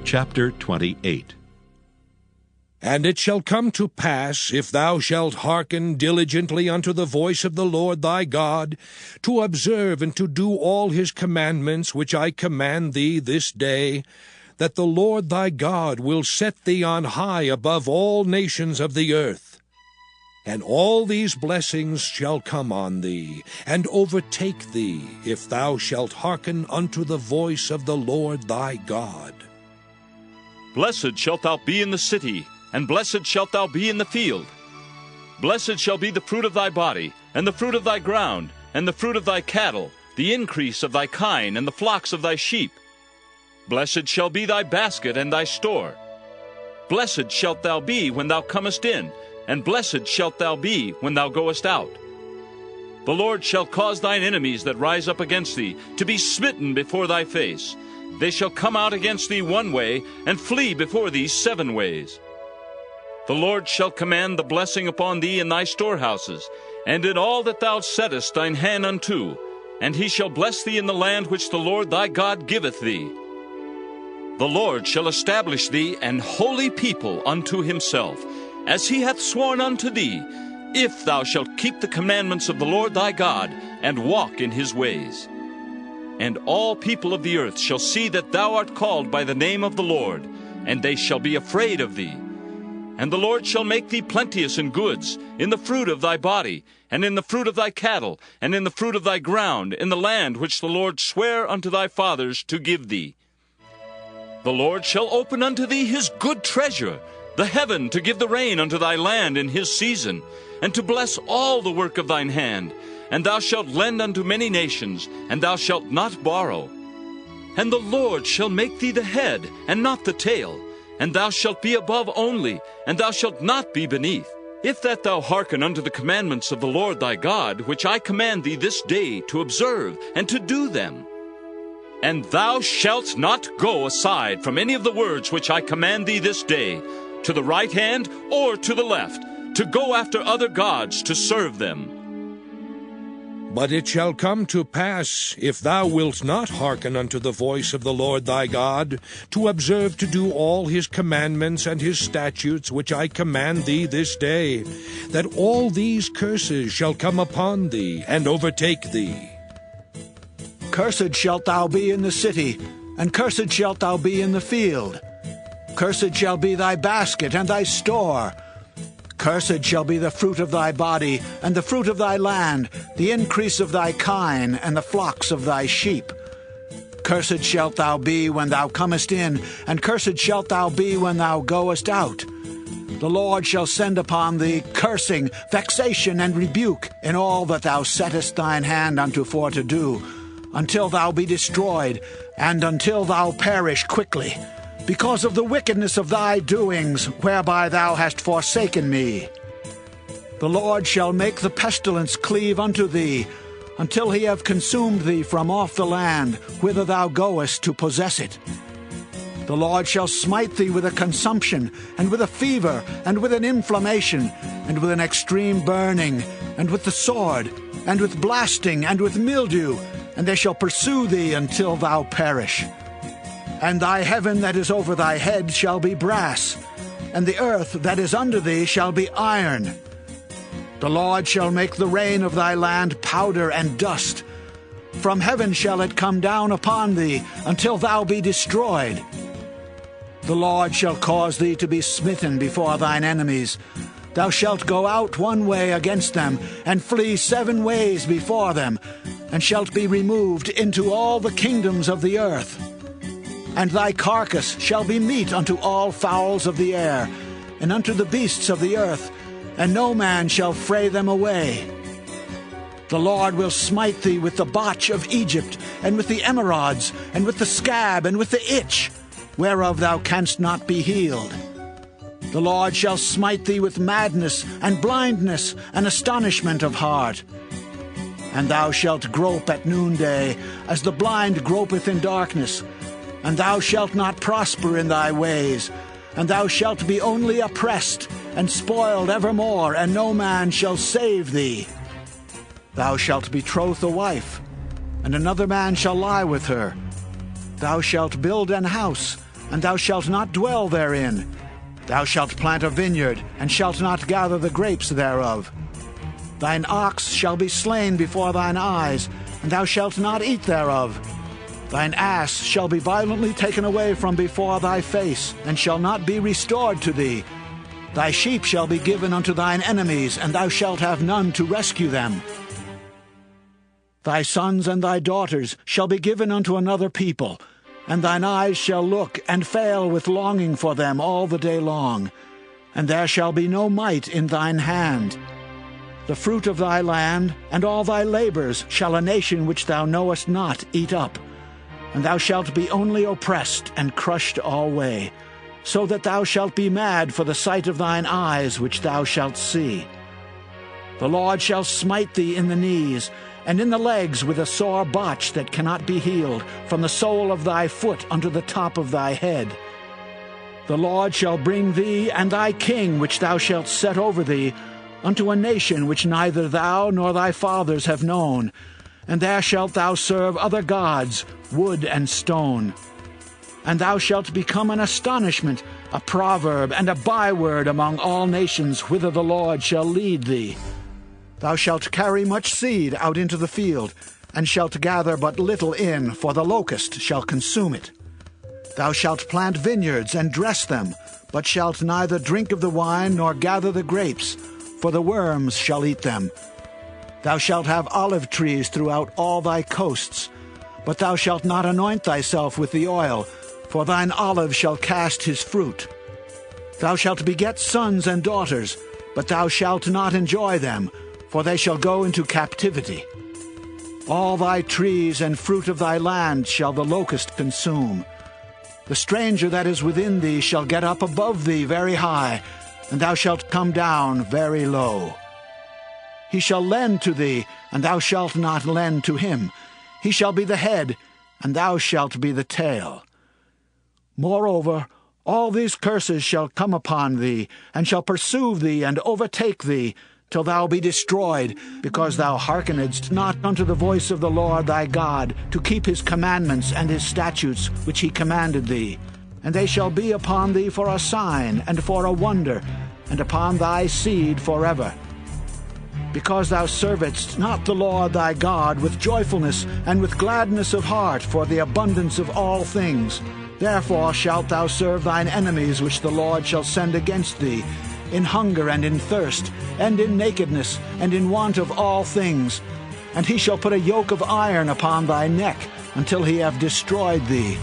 chapter 28. And it shall come to pass, if thou shalt hearken diligently unto the voice of the Lord thy God, to observe and to do all his commandments which I command thee this day, that the Lord thy God will set thee on high above all nations of the earth. And all these blessings shall come on thee, and overtake thee, if thou shalt hearken unto the voice of the Lord thy God. Blessed shalt thou be in the city, and blessed shalt thou be in the field. Blessed shall be the fruit of thy body, and the fruit of thy ground, and the fruit of thy cattle, the increase of thy kine, and the flocks of thy sheep. Blessed shall be thy basket and thy store. Blessed shalt thou be when thou comest in, and blessed shalt thou be when thou goest out. The Lord shall cause thine enemies that rise up against thee to be smitten before thy face. They shall come out against thee one way, and flee before thee 7 ways. The Lord shall command the blessing upon thee in thy storehouses, and in all that thou settest thine hand unto, and he shall bless thee in the land which the Lord thy God giveth thee. The Lord shall establish thee an holy people unto himself, as he hath sworn unto thee, if thou shalt keep the commandments of the Lord thy God, and walk in his ways. And all people of the earth shall see that thou art called by the name of the Lord, and they shall be afraid of thee. And the Lord shall make thee plenteous in goods, in the fruit of thy body, and in the fruit of thy cattle, and in the fruit of thy ground, in the land which the Lord sware unto thy fathers to give thee. The Lord shall open unto thee his good treasure, the heaven, to give the rain unto thy land in his season, and to bless all the work of thine hand. And thou shalt lend unto many nations, and thou shalt not borrow. And the Lord shall make thee the head, and not the tail, and thou shalt be above only, and thou shalt not be beneath. If that thou hearken unto the commandments of the Lord thy God, which I command thee this day to observe and to do them. And thou shalt not go aside from any of the words which I command thee this day, to the right hand or to the left, to go after other gods to serve them. But it shall come to pass, if thou wilt not hearken unto the voice of the Lord thy God, to observe to do all his commandments and his statutes which I command thee this day, that all these curses shall come upon thee and overtake thee. Cursed shalt thou be in the city, and cursed shalt thou be in the field. Cursed shall be thy basket and thy store. Cursed shall be the fruit of thy body, and the fruit of thy land, the increase of thy kine, and the flocks of thy sheep. Cursed shalt thou be when thou comest in, and cursed shalt thou be when thou goest out. The Lord shall send upon thee cursing, vexation, and rebuke in all that thou settest thine hand unto for to do, until thou be destroyed, and until thou perish quickly, because of the wickedness of thy doings, whereby thou hast forsaken me. The Lord shall make the pestilence cleave unto thee, until he have consumed thee from off the land, whither thou goest to possess it. The Lord shall smite thee with a consumption, and with a fever, and with an inflammation, and with an extreme burning, and with the sword, and with blasting, and with mildew, and they shall pursue thee until thou perish. And thy heaven that is over thy head shall be brass, and the earth that is under thee shall be iron. The Lord shall make the rain of thy land powder and dust. From heaven shall it come down upon thee, until thou be destroyed. The Lord shall cause thee to be smitten before thine enemies. Thou shalt go out one way against them, and flee 7 ways before them, and shalt be removed into all the kingdoms of the earth. And thy carcass shall be meat unto all fowls of the air, and unto the beasts of the earth, and no man shall fray them away. The Lord will smite thee with the botch of Egypt, and with the emerods, and with the scab, and with the itch, whereof thou canst not be healed. The Lord shall smite thee with madness, and blindness, and astonishment of heart. And thou shalt grope at noonday, as the blind gropeth in darkness. And thou shalt not prosper in thy ways, and thou shalt be only oppressed, and spoiled evermore, and no man shall save thee. Thou shalt betroth a wife, and another man shall lie with her. Thou shalt build an house, and thou shalt not dwell therein. Thou shalt plant a vineyard, and shalt not gather the grapes thereof. Thine ox shall be slain before thine eyes, and thou shalt not eat thereof. Thine ass shall be violently taken away from before thy face, and shall not be restored to thee. Thy sheep shall be given unto thine enemies, and thou shalt have none to rescue them. Thy sons and thy daughters shall be given unto another people, and thine eyes shall look and fail with longing for them all the day long, and there shall be no might in thine hand. The fruit of thy land and all thy labors shall a nation which thou knowest not eat up, and thou shalt be only oppressed and crushed alway, so that thou shalt be mad for the sight of thine eyes which thou shalt see. The Lord shall smite thee in the knees, and in the legs with a sore botch that cannot be healed, from the sole of thy foot unto the top of thy head. The Lord shall bring thee and thy king which thou shalt set over thee unto a nation which neither thou nor thy fathers have known, and there shalt thou serve other gods, wood and stone. And thou shalt become an astonishment, a proverb, and a byword among all nations whither the Lord shall lead thee. Thou shalt carry much seed out into the field, and shalt gather but little in, for the locust shall consume it. Thou shalt plant vineyards and dress them, but shalt neither drink of the wine nor gather the grapes, for the worms shall eat them. Thou shalt have olive trees throughout all thy coasts, but thou shalt not anoint thyself with the oil, for thine olive shall cast his fruit. Thou shalt beget sons and daughters, but thou shalt not enjoy them, for they shall go into captivity. All thy trees and fruit of thy land shall the locust consume. The stranger that is within thee shall get up above thee very high, and thou shalt come down very low. He shall lend to thee, and thou shalt not lend to him. He shall be the head, and thou shalt be the tail. Moreover, all these curses shall come upon thee, and shall pursue thee and overtake thee, till thou be destroyed, because thou hearkenedst not unto the voice of the Lord thy God, to keep his commandments and his statutes which he commanded thee. And they shall be upon thee for a sign and for a wonder, and upon thy seed forever. Because thou servedst not the Lord thy God with joyfulness and with gladness of heart for the abundance of all things, therefore shalt thou serve thine enemies which the Lord shall send against thee, in hunger and in thirst, and in nakedness, and in want of all things. And he shall put a yoke of iron upon thy neck, until he have destroyed thee.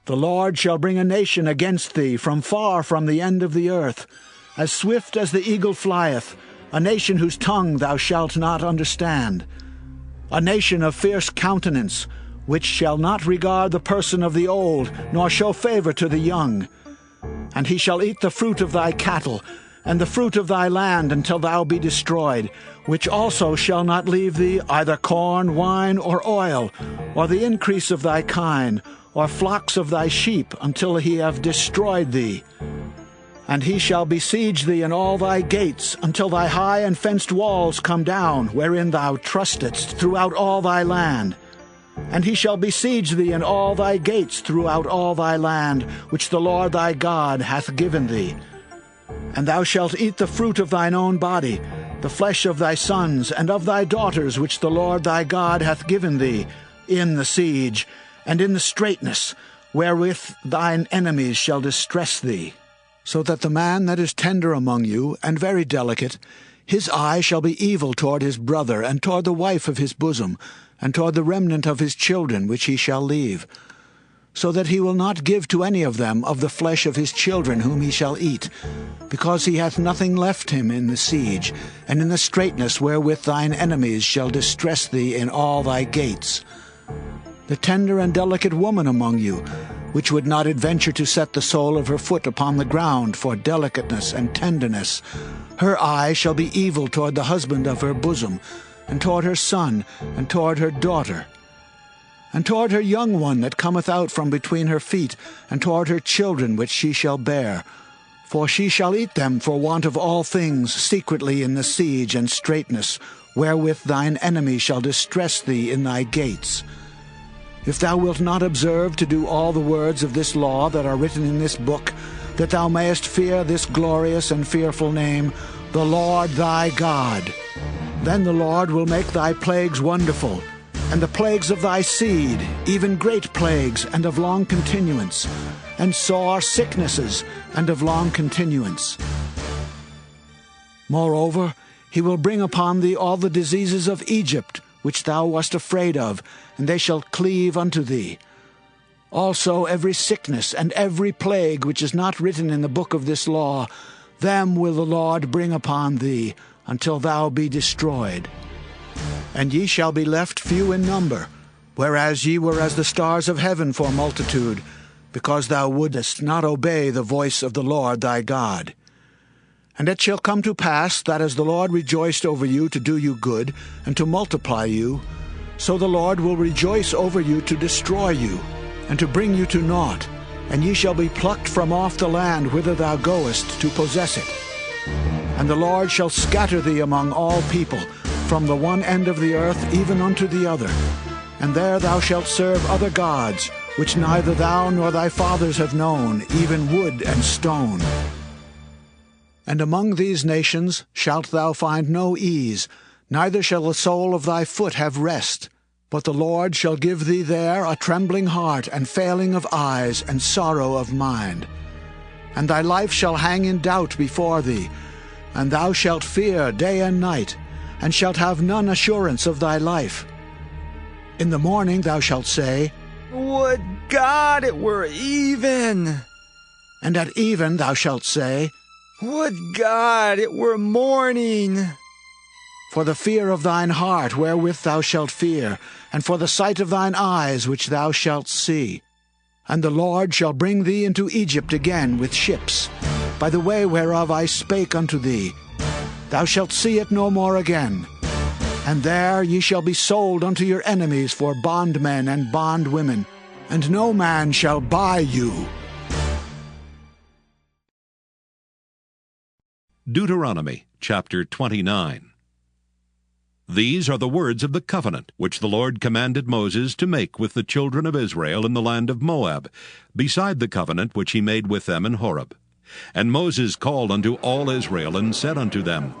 The Lord shall bring a nation against thee from far from the end of the earth, as swift as the eagle flieth, a nation whose tongue thou shalt not understand, a nation of fierce countenance, which shall not regard the person of the old, nor show favor to the young. And he shall eat the fruit of thy cattle, and the fruit of thy land until thou be destroyed, which also shall not leave thee either corn, wine, or oil, or the increase of thy kine, or flocks of thy sheep, until he have destroyed thee. And he shall besiege thee in all thy gates, until thy high and fenced walls come down, wherein thou trustedst throughout all thy land. And he shall besiege thee in all thy gates throughout all thy land, which the Lord thy God hath given thee. And thou shalt eat the fruit of thine own body, the flesh of thy sons and of thy daughters, which the Lord thy God hath given thee, in the siege, and in the straitness, wherewith thine enemies shall distress thee. So that the man that is tender among you, and very delicate, his eye shall be evil toward his brother, and toward the wife of his bosom, and toward the remnant of his children which he shall leave, so that he will not give to any of them of the flesh of his children whom he shall eat, because he hath nothing left him in the siege, and in the straitness wherewith thine enemies shall distress thee in all thy gates. The tender and delicate woman among you, which would not adventure to set the sole of her foot upon the ground for delicateness and tenderness, her eye shall be evil toward the husband of her bosom, and toward her son, and toward her daughter, and toward her young one that cometh out from between her feet, and toward her children which she shall bear. For she shall eat them for want of all things secretly in the siege and straitness, wherewith thine enemy shall distress thee in thy gates. if thou wilt not observe to do all the words of this law that are written in this book, that thou mayest fear this glorious and fearful name, the Lord thy God. Then the Lord will make thy plagues wonderful, and the plagues of thy seed, even great plagues and of long continuance, and sore sicknesses and of long continuance. Moreover, he will bring upon thee all the diseases of Egypt, which thou wast afraid of, and they shall cleave unto thee. Also every sickness and every plague which is not written in the book of this law, them will the Lord bring upon thee, until thou be destroyed. And ye shall be left few in number, whereas ye were as the stars of heaven for multitude, because thou wouldest not obey the voice of the Lord thy God. And it shall come to pass that as the Lord rejoiced over you to do you good, and to multiply you, so the Lord will rejoice over you to destroy you, and to bring you to naught, and ye shall be plucked from off the land whither thou goest to possess it. And the Lord shall scatter thee among all people, from the one end of the earth even unto the other. And there thou shalt serve other gods, which neither thou nor thy fathers have known, even wood and stone. And among these nations shalt thou find no ease, neither shall the sole of thy foot have rest. But the Lord shall give thee there a trembling heart, and failing of eyes, and sorrow of mind. And thy life shall hang in doubt before thee, and thou shalt fear day and night, and shalt have none assurance of thy life. In the morning thou shalt say, Would God it were even! And at even thou shalt say, Would God it were morning! For the fear of thine heart wherewith thou shalt fear, and for the sight of thine eyes which thou shalt see. And the Lord shall bring thee into Egypt again with ships, by the way whereof I spake unto thee. Thou shalt see it no more again. And there ye shall be sold unto your enemies for bondmen and bondwomen, and no man shall buy you. Deuteronomy chapter 29. These are the words of the covenant which the Lord commanded Moses to make with the children of Israel in the land of Moab, beside the covenant which he made with them in Horeb. And Moses called unto all Israel, and said unto them,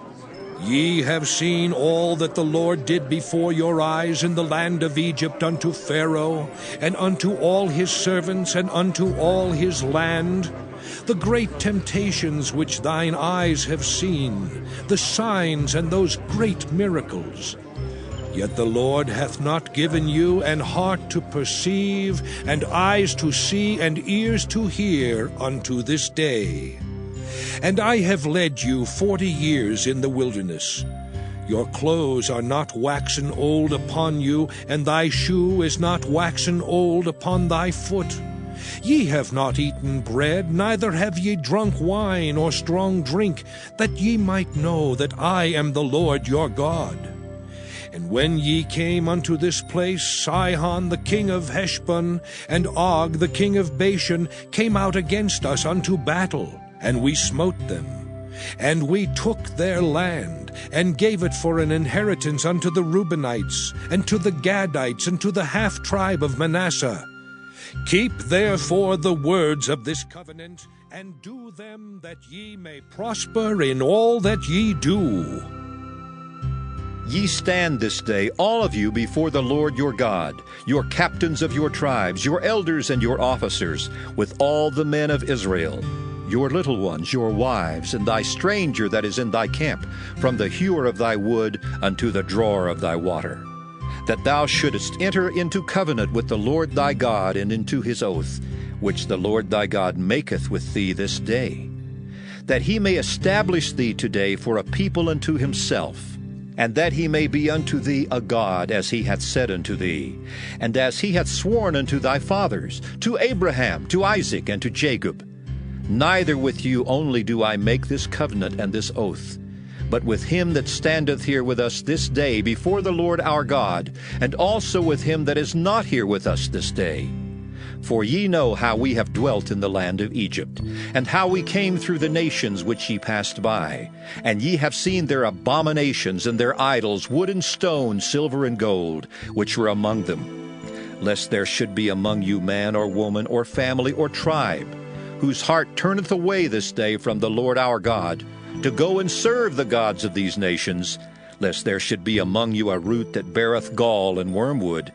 Ye have seen all that the Lord did before your eyes in the land of Egypt unto Pharaoh, and unto all his servants, and unto all his land, the great temptations which thine eyes have seen, the signs and those great miracles. Yet the Lord hath not given you an heart to perceive, and eyes to see, and ears to hear unto this day. And I have led you 40 years in the wilderness. Your clothes are not waxen old upon you, and thy shoe is not waxen old upon thy foot. Ye have not eaten bread, neither have ye drunk wine or strong drink, that ye might know that I am the Lord your God. And when ye came unto this place, Sihon the king of Heshbon, and Og the king of Bashan, came out against us unto battle, and we smote them. And we took their land, and gave it for an inheritance unto the Reubenites, and to the Gadites, and to the half-tribe of Manasseh. Keep therefore the words of this covenant, and do them, that ye may prosper in all that ye do. Ye stand this day, all of you, before the Lord your God, your captains of your tribes, your elders and your officers, with all the men of Israel, your little ones, your wives, and thy stranger that is in thy camp, from the hewer of thy wood unto the drawer of thy water, that thou shouldest enter into covenant with the Lord thy God, and into his oath, which the Lord thy God maketh with thee this day, that he may establish thee today for a people unto himself, and that he may be unto thee a God, as he hath said unto thee, and as he hath sworn unto thy fathers, to Abraham, to Isaac, and to Jacob. Neither with you only do I make this covenant and this oath, but with him that standeth here with us this day before the Lord our God, and also with him that is not here with us this day. For ye know how we have dwelt in the land of Egypt, and how we came through the nations which ye passed by. And ye have seen their abominations and their idols, wood and stone, silver and gold, which were among them. lest there should be among you man or woman or family or tribe, whose heart turneth away this day from the Lord our God, to go and serve the gods of these nations, lest there should be among you a root that beareth gall and wormwood,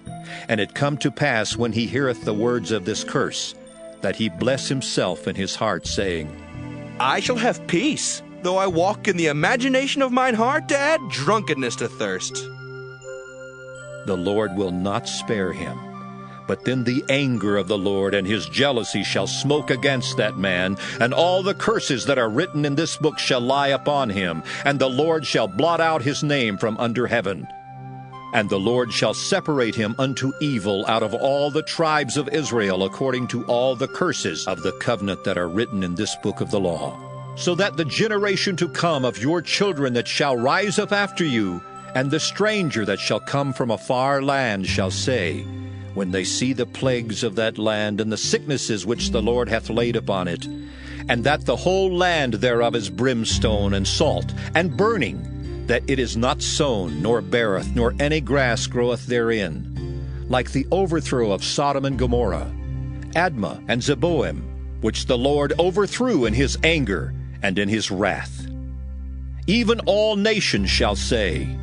and it come to pass when he heareth the words of this curse, that he bless himself in his heart, saying, I shall have peace, though I walk in the imagination of mine heart to add drunkenness to thirst. The Lord will not spare him. But then the anger of the Lord and his jealousy shall smoke against that man, and all the curses that are written in this book shall lie upon him, and the Lord shall blot out his name from under heaven. And the Lord shall separate him unto evil out of all the tribes of Israel, according to all the curses of the covenant that are written in this book of the law. So that the generation to come of your children that shall rise up after you, and the stranger that shall come from a far land shall say, when they see the plagues of that land and the sicknesses which the Lord hath laid upon it, and that the whole land thereof is brimstone and salt and burning, that it is not sown, nor beareth, nor any grass groweth therein, like the overthrow of Sodom and Gomorrah, Admah and Zeboim, which the Lord overthrew in his anger and in his wrath. Even all nations shall say,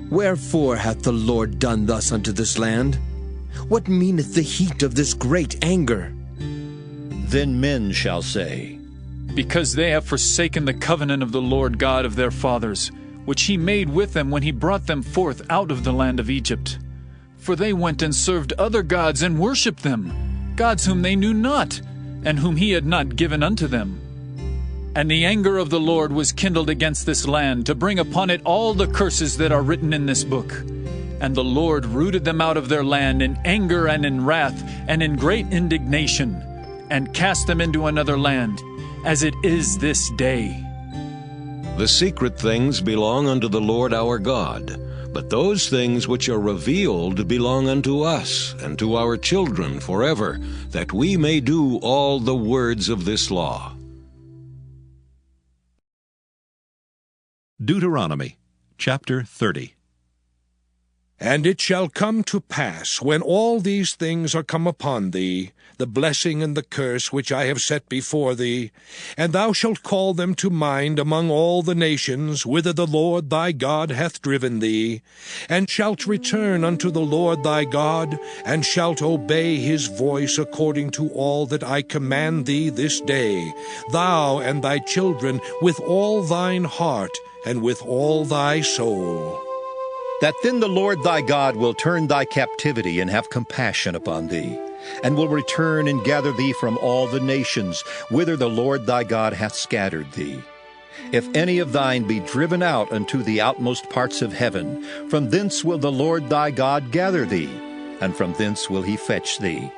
Wherefore hath the Lord done thus unto this land? What meaneth the heat of this great anger? Then men shall say, Because they have forsaken the covenant of the Lord God of their fathers, which he made with them when he brought them forth out of the land of Egypt. For they went and served other gods and worshipped them, gods whom they knew not, and whom he had not given unto them. And the anger of the Lord was kindled against this land, to bring upon it all the curses that are written in this book. And the Lord rooted them out of their land in anger and in wrath and in great indignation, and cast them into another land, as it is this day. The secret things belong unto the Lord our God, but those things which are revealed belong unto us and to our children forever, that we may do all the words of this law. Deuteronomy chapter 30. And it shall come to pass, when all these things are come upon thee, the blessing and the curse which I have set before thee, and thou shalt call them to mind among all the nations, whither the Lord thy God hath driven thee, and shalt return unto the Lord thy God, and shalt obey his voice according to all that I command thee this day, thou and thy children, with all thine heart, and with all thy soul. That then the Lord thy God will turn thy captivity and have compassion upon thee, and will return and gather thee from all the nations, whither the Lord thy God hath scattered thee. If any of thine be driven out unto the outmost parts of heaven, from thence will the Lord thy God gather thee, and from thence will he fetch thee.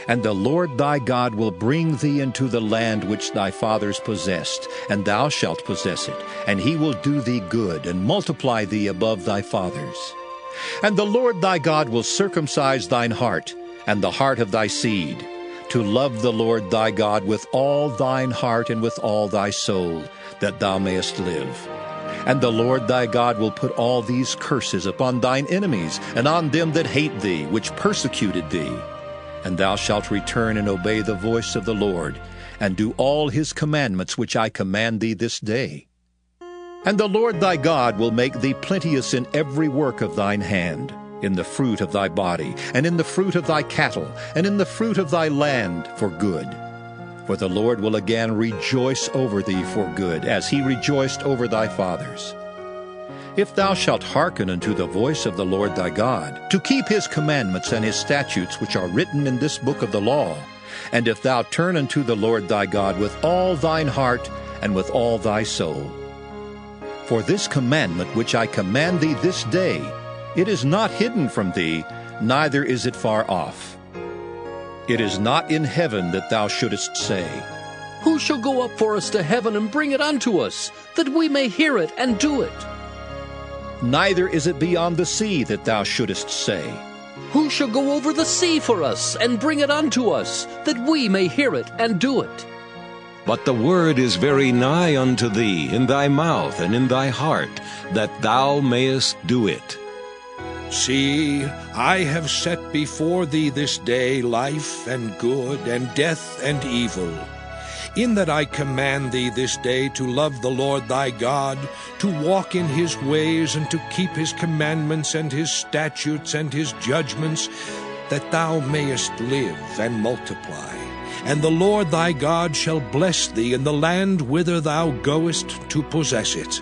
And the Lord thy God will bring thee into the land which thy fathers possessed, and thou shalt possess it, and he will do thee good, and multiply thee above thy fathers. And the Lord thy God will circumcise thine heart, and the heart of thy seed, to love the Lord thy God with all thine heart and with all thy soul, that thou mayest live. And the Lord thy God will put all these curses upon thine enemies, and on them that hate thee, which persecuted thee. And thou shalt return and obey the voice of the Lord, and do all his commandments which I command thee this day. And the Lord thy God will make thee plenteous in every work of thine hand, in the fruit of thy body, and in the fruit of thy cattle, and in the fruit of thy land for good. For the Lord will again rejoice over thee for good, as he rejoiced over thy fathers. If thou shalt hearken unto the voice of the Lord thy God, to keep his commandments and his statutes which are written in this book of the law, and if thou turn unto the Lord thy God with all thine heart and with all thy soul. For this commandment which I command thee this day, it is not hidden from thee, neither is it far off. It is not in heaven that thou shouldest say, Who shall go up for us to heaven and bring it unto us, that we may hear it and do it? Neither is it beyond the sea that thou shouldest say, Who shall go over the sea for us and bring it unto us, that we may hear it and do it? But the word is very nigh unto thee, in thy mouth and in thy heart, that thou mayest do it. See, I have set before thee this day life and good, and death and evil. In that I command thee this day to love the Lord thy God, to walk in his ways, and to keep his commandments and his statutes and his judgments, that thou mayest live and multiply. And the Lord thy God shall bless thee in the land whither thou goest to possess it.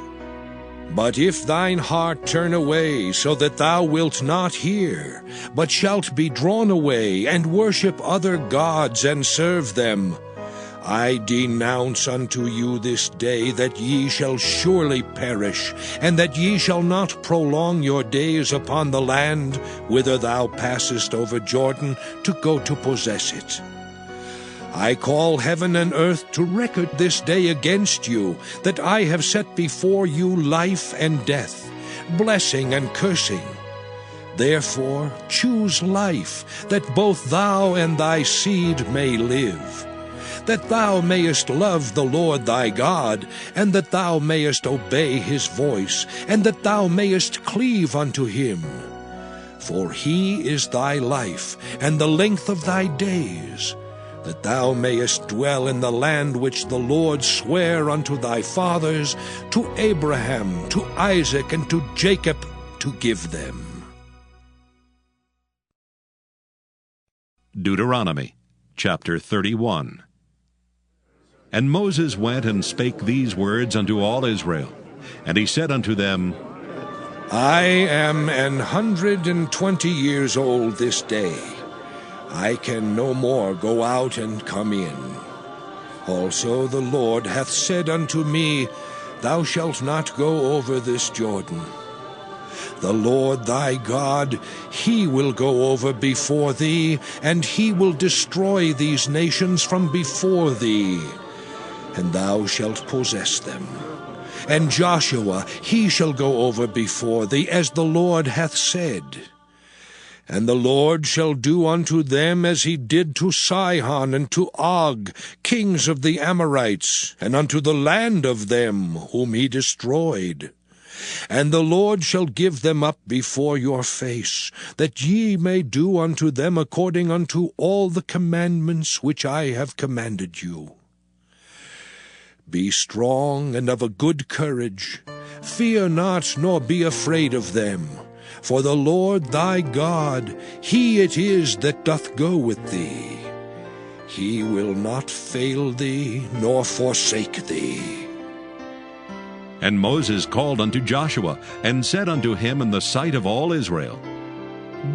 But if thine heart turn away, so that thou wilt not hear, but shalt be drawn away, and worship other gods, and serve them, I denounce unto you this day that ye shall surely perish, and that ye shall not prolong your days upon the land whither thou passest over Jordan to go to possess it. I call heaven and earth to record this day against you, that I have set before you life and death, blessing and cursing. Therefore choose life, that both thou and thy seed may live, that thou mayest love the Lord thy God, and that thou mayest obey his voice, and that thou mayest cleave unto him. For he is thy life, and the length of thy days, that thou mayest dwell in the land which the Lord sware unto thy fathers, to Abraham, to Isaac, and to Jacob, to give them. Deuteronomy chapter 31. And Moses went and spake these words unto all Israel. And he said unto them, I am 120 years old this day. I can no more go out and come in. Also the Lord hath said unto me, Thou shalt not go over this Jordan. The Lord thy God, he will go over before thee, and he will destroy these nations from before thee, and thou shalt possess them. And Joshua, he shall go over before thee, as the Lord hath said. And the Lord shall do unto them as he did to Sihon and to Og, kings of the Amorites, and unto the land of them whom he destroyed. And the Lord shall give them up before your face, that ye may do unto them according unto all the commandments which I have commanded you. Be strong and of a good courage. Fear not, nor be afraid of them. For the Lord thy God, he it is that doth go with thee. He will not fail thee, nor forsake thee. And Moses called unto Joshua, and said unto him in the sight of all Israel,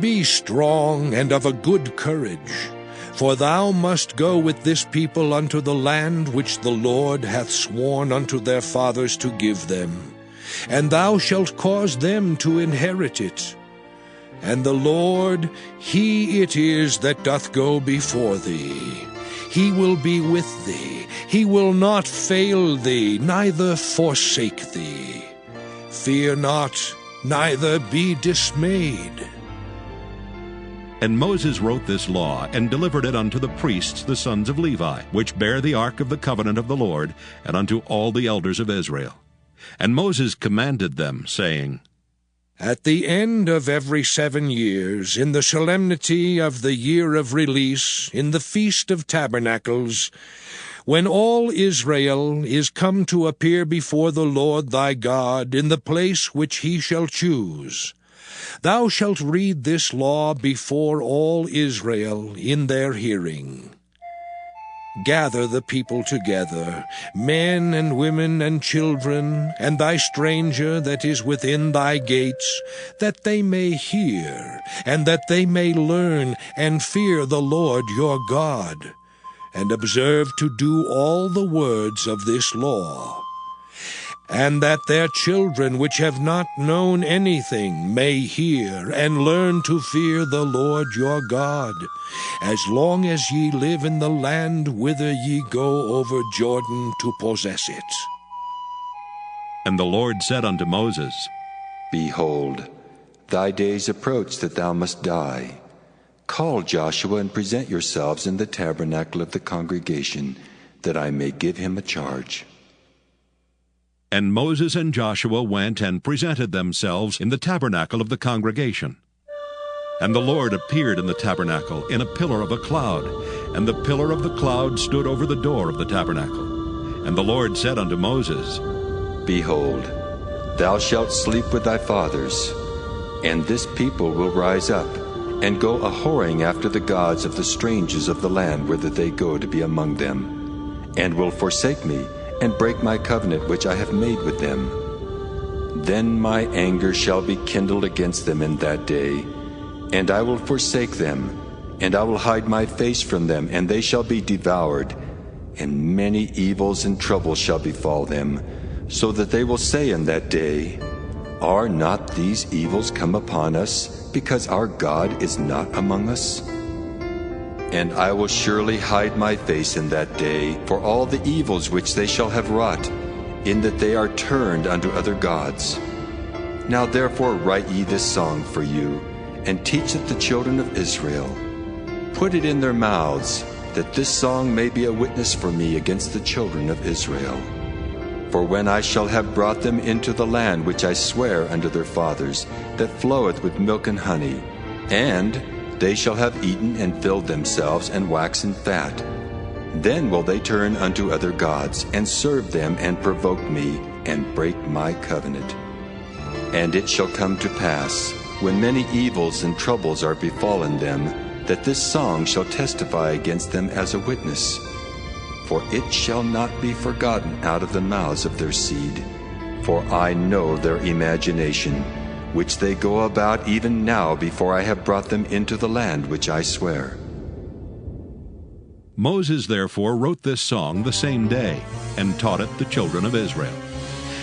Be strong and of a good courage, for thou must go with this people unto the land which the Lord hath sworn unto their fathers to give them. And thou shalt cause them to inherit it. And the Lord, he it is that doth go before thee. He will be with thee. He will not fail thee, neither forsake thee. Fear not, neither be dismayed. And Moses wrote this law, and delivered it unto the priests the sons of Levi, which bear the ark of the covenant of the Lord, and unto all the elders of Israel. And Moses commanded them, saying, At the end of every 7 years, in the solemnity of the year of release, in the Feast of Tabernacles, when all Israel is come to appear before the Lord thy God in the place which he shall choose, thou shalt read this law before all Israel in their hearing. Gather the people together, men and women and children, and thy stranger that is within thy gates, that they may hear, and that they may learn, and fear the Lord your God, and observe to do all the words of this law. And that their children which have not known anything may hear and learn to fear the Lord your God, as long as ye live in the land whither ye go over Jordan to possess it. And the Lord said unto Moses, Behold, thy days approach that thou must die. Call Joshua and present yourselves in the tabernacle of the congregation, that I may give him a charge. And Moses and Joshua went and presented themselves in the tabernacle of the congregation. And the Lord appeared in the tabernacle in a pillar of a cloud, and the pillar of the cloud stood over the door of the tabernacle. And the Lord said unto Moses, Behold, thou shalt sleep with thy fathers, and this people will rise up, and go a-whoring after the gods of the strangers of the land whither they go to be among them, and will forsake me, and break my covenant which I have made with them. Then my anger shall be kindled against them in that day, and I will forsake them, and I will hide my face from them, and they shall be devoured, and many evils and troubles shall befall them, so that they will say in that day, Are not these evils come upon us, because our God is not among us? And I will surely hide my face in that day for all the evils which they shall have wrought, in that they are turned unto other gods. Now therefore write ye this song for you, and teach it the children of Israel. Put it in their mouths, that this song may be a witness for me against the children of Israel. For when I shall have brought them into the land which I swear unto their fathers, that floweth with milk and honey, and they shall have eaten and filled themselves and waxen fat, then will they turn unto other gods, and serve them, and provoke me, and break my covenant. And it shall come to pass, when many evils and troubles are befallen them, that this song shall testify against them as a witness. For it shall not be forgotten out of the mouths of their seed. For I know their imagination, which they go about even now before I have brought them into the land which I swear. Moses therefore wrote this song the same day, and taught it the children of Israel.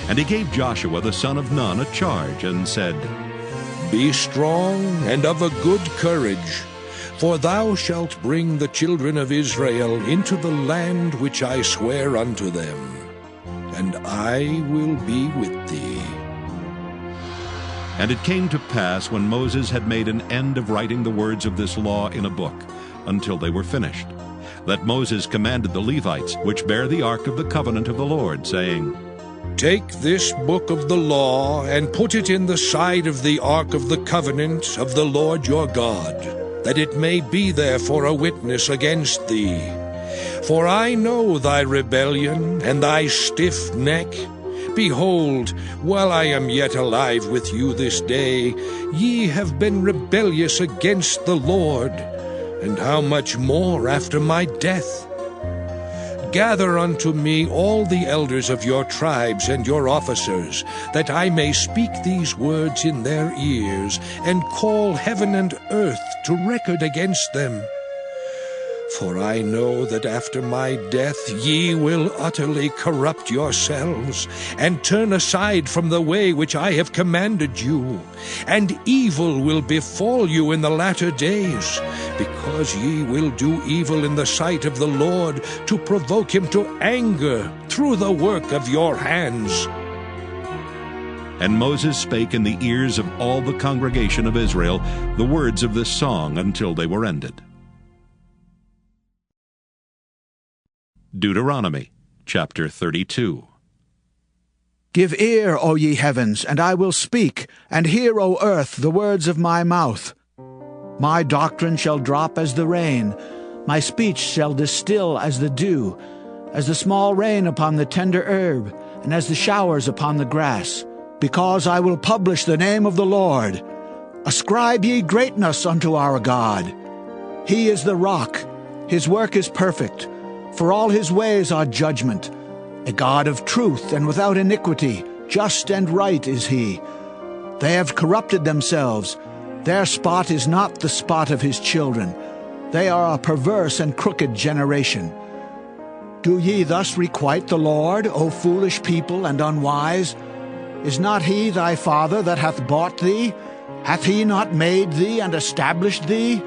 And he gave Joshua the son of Nun a charge, and said, Be strong and of a good courage, for thou shalt bring the children of Israel into the land which I swear unto them, and I will be with thee. And it came to pass, when Moses had made an end of writing the words of this law in a book, until they were finished, that Moses commanded the Levites, which bear the ark of the covenant of the Lord, saying, Take this book of the law, and put it in the side of the ark of the covenant of the Lord your God, that it may be there for a witness against thee. For I know thy rebellion and thy stiff neck. Behold, while I am yet alive with you this day, ye have been rebellious against the Lord, and how much more after my death? Gather unto me all the elders of your tribes and your officers, that I may speak these words in their ears, and call heaven and earth to record against them. For I know that after my death ye will utterly corrupt yourselves, and turn aside from the way which I have commanded you, and evil will befall you in the latter days, because ye will do evil in the sight of the Lord, to provoke him to anger through the work of your hands. And Moses spake in the ears of all the congregation of Israel the words of this song until they were ended. Deuteronomy chapter 32. Give ear, O ye heavens, and I will speak, and hear, O earth, the words of my mouth. My doctrine shall drop as the rain, my speech shall distill as the dew, as the small rain upon the tender herb, and as the showers upon the grass. Because I will publish the name of the Lord. Ascribe ye greatness unto our God. He is the rock, his work is perfect, for all his ways are judgment. A God of truth and without iniquity, just and right is he. They have corrupted themselves. Their spot is not the spot of his children. They are a perverse and crooked generation. Do ye thus requite the Lord, O foolish people and unwise? Is not he thy father that hath bought thee? Hath he not made thee and established thee?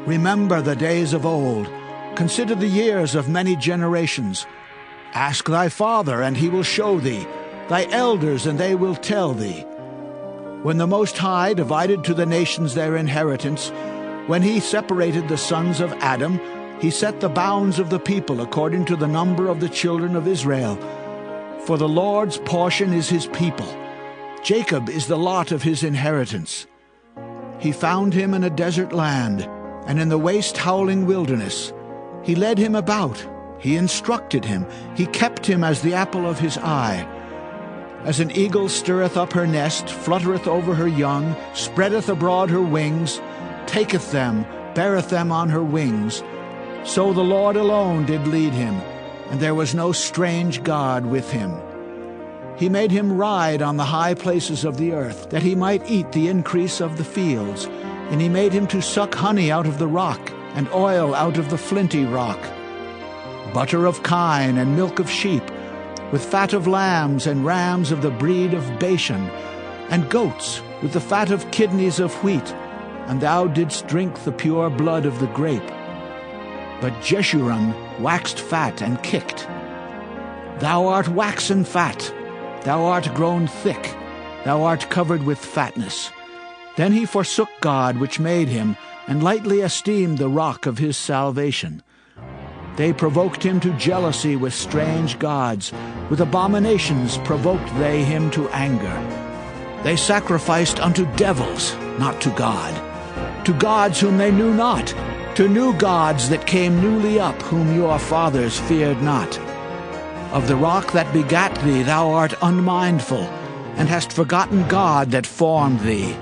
Remember the days of old. Consider the years of many generations. Ask thy father, and he will show thee, thy elders, and they will tell thee. When the Most High divided to the nations their inheritance, when he separated the sons of Adam, he set the bounds of the people according to the number of the children of Israel. For the Lord's portion is his people. Jacob is the lot of his inheritance. He found him in a desert land, and in the waste howling wilderness. He led him about, he instructed him, he kept him as the apple of his eye. As an eagle stirreth up her nest, fluttereth over her young, spreadeth abroad her wings, taketh them, beareth them on her wings, so the Lord alone did lead him, and there was no strange God with him. He made him ride on the high places of the earth, that he might eat the increase of the fields. And he made him to suck honey out of the rock, and oil out of the flinty rock. Butter of kine and milk of sheep, with fat of lambs and rams of the breed of Bashan, and goats with the fat of kidneys of wheat. And thou didst drink the pure blood of the grape. But Jeshurun waxed fat and kicked. Thou art waxen fat, thou art grown thick, thou art covered with fatness. Then he forsook God which made him, and lightly esteemed the rock of his salvation. They provoked him to jealousy with strange gods, with abominations provoked they him to anger. They sacrificed unto devils, not to God, to gods whom they knew not, to new gods that came newly up, whom your fathers feared not. Of the rock that begat thee thou art unmindful, and hast forgotten God that formed thee.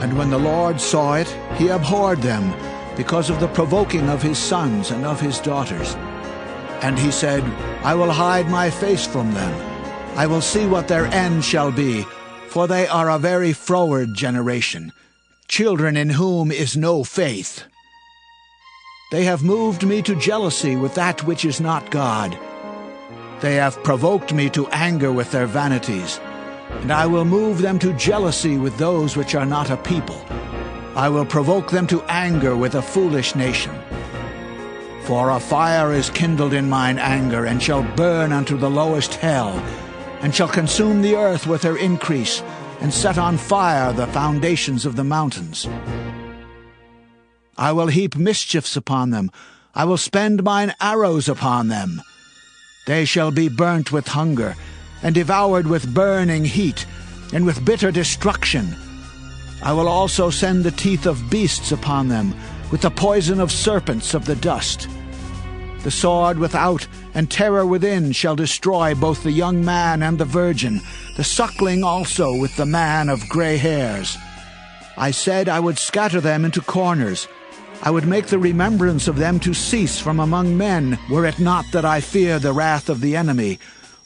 And when the Lord saw it, he abhorred them, because of the provoking of his sons and of his daughters. And he said, I will hide my face from them. I will see what their end shall be, for they are a very froward generation, children in whom is no faith. They have moved me to jealousy with that which is not God. They have provoked me to anger with their vanities, and I will move them to jealousy with those which are not a people. I will provoke them to anger with a foolish nation. For a fire is kindled in mine anger, and shall burn unto the lowest hell, and shall consume the earth with her increase, and set on fire the foundations of the mountains. I will heap mischiefs upon them. I will spend mine arrows upon them. They shall be burnt with hunger, and devoured with burning heat, and with bitter destruction. I will also send the teeth of beasts upon them, with the poison of serpents of the dust. The sword without and terror within shall destroy both the young man and the virgin, the suckling also with the man of gray hairs. I said I would scatter them into corners. I would make the remembrance of them to cease from among men, were it not that I fear the wrath of the enemy,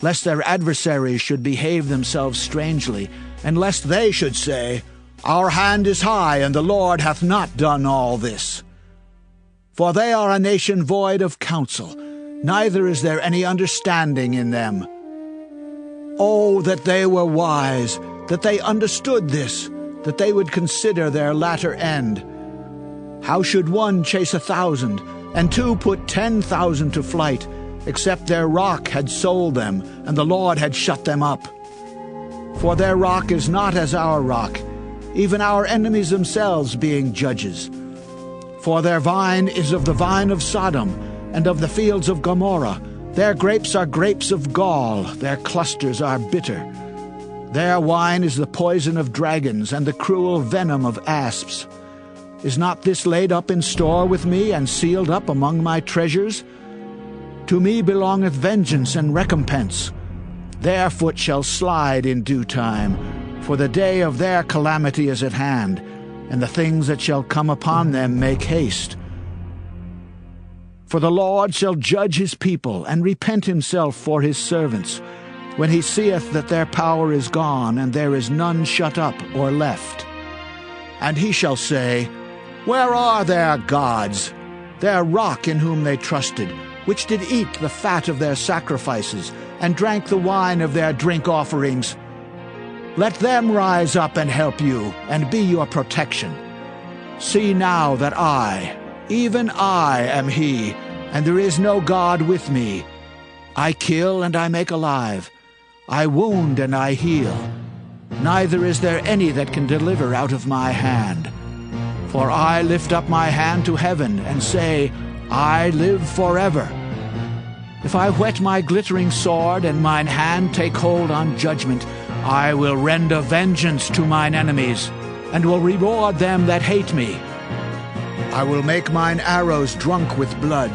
lest their adversaries should behave themselves strangely, and lest they should say, Our hand is high, and the Lord hath not done all this. For they are a nation void of counsel, neither is there any understanding in them. Oh, that they were wise, that they understood this, that they would consider their latter end. How should one chase 1,000, and two put 10,000 to flight, except their rock had sold them, and the Lord had shut them up? For their rock is not as our rock, even our enemies themselves being judges. For their vine is of the vine of Sodom, and of the fields of Gomorrah. Their grapes are grapes of gall, their clusters are bitter. Their wine is the poison of dragons, and the cruel venom of asps. Is not this laid up in store with me, and sealed up among my treasures? To me belongeth vengeance and recompense. Their foot shall slide in due time, for the day of their calamity is at hand, and the things that shall come upon them make haste. For the Lord shall judge his people, and repent himself for his servants, when he seeth that their power is gone, and there is none shut up or left. And he shall say, Where are their gods, their rock in whom they trusted, which did eat the fat of their sacrifices, and drank the wine of their drink offerings? Let them rise up and help you, and be your protection. See now that I, even I, am he, and there is no God with me. I kill and I make alive. I wound and I heal. Neither is there any that can deliver out of my hand. For I lift up my hand to heaven, and say, I live forever. If I whet my glittering sword, and mine hand take hold on judgment, I will render vengeance to mine enemies, and will reward them that hate me. I will make mine arrows drunk with blood,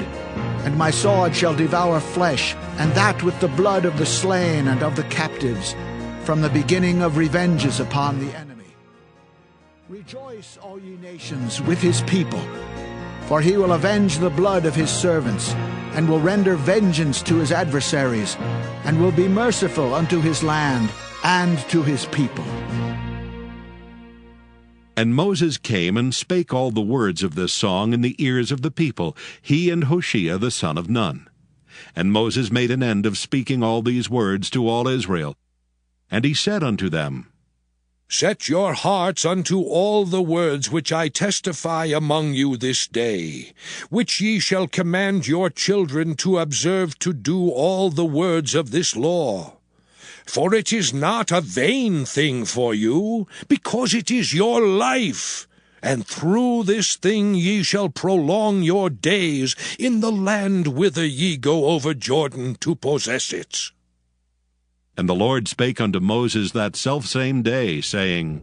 and my sword shall devour flesh, and that with the blood of the slain and of the captives, from the beginning of revenges upon the enemy. Rejoice, all ye nations, with his people, for he will avenge the blood of his servants, and will render vengeance to his adversaries, and will be merciful unto his land and to his people. And Moses came and spake all the words of this song in the ears of the people, he and Hoshea the son of Nun. And Moses made an end of speaking all these words to all Israel. And he said unto them, Set your hearts unto all the words which I testify among you this day, which ye shall command your children to observe to do all the words of this law. For it is not a vain thing for you, because it is your life. And through this thing ye shall prolong your days in the land whither ye go over Jordan to possess it. And the Lord spake unto Moses that selfsame day, saying,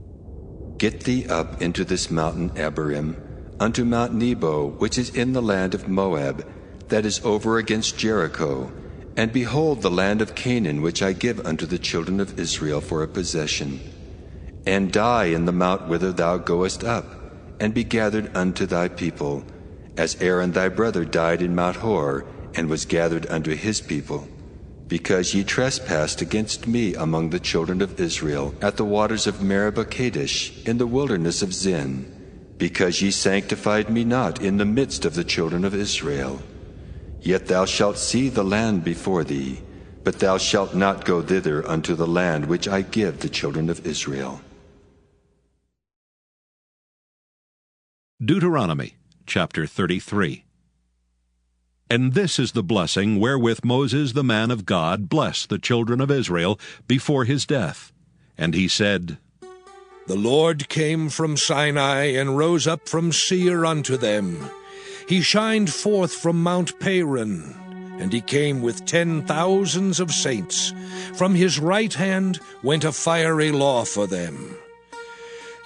Get thee up into this mountain Abarim, unto Mount Nebo, which is in the land of Moab, that is over against Jericho, and behold the land of Canaan, which I give unto the children of Israel for a possession. And die in the mount whither thou goest up, and be gathered unto thy people, as Aaron thy brother died in Mount Hor, and was gathered unto his people. Because ye trespassed against me among the children of Israel, at the waters of Meribah Kadesh, in the wilderness of Zin, because ye sanctified me not in the midst of the children of Israel. Yet thou shalt see the land before thee, but thou shalt not go thither unto the land which I give the children of Israel. Deuteronomy chapter 33. And this is the blessing wherewith Moses the man of God blessed the children of Israel before his death. And he said, The Lord came from Sinai and rose up from Seir unto them. He shined forth from Mount Paran, and he came with 10,000s of saints. From his right hand went a fiery law for them.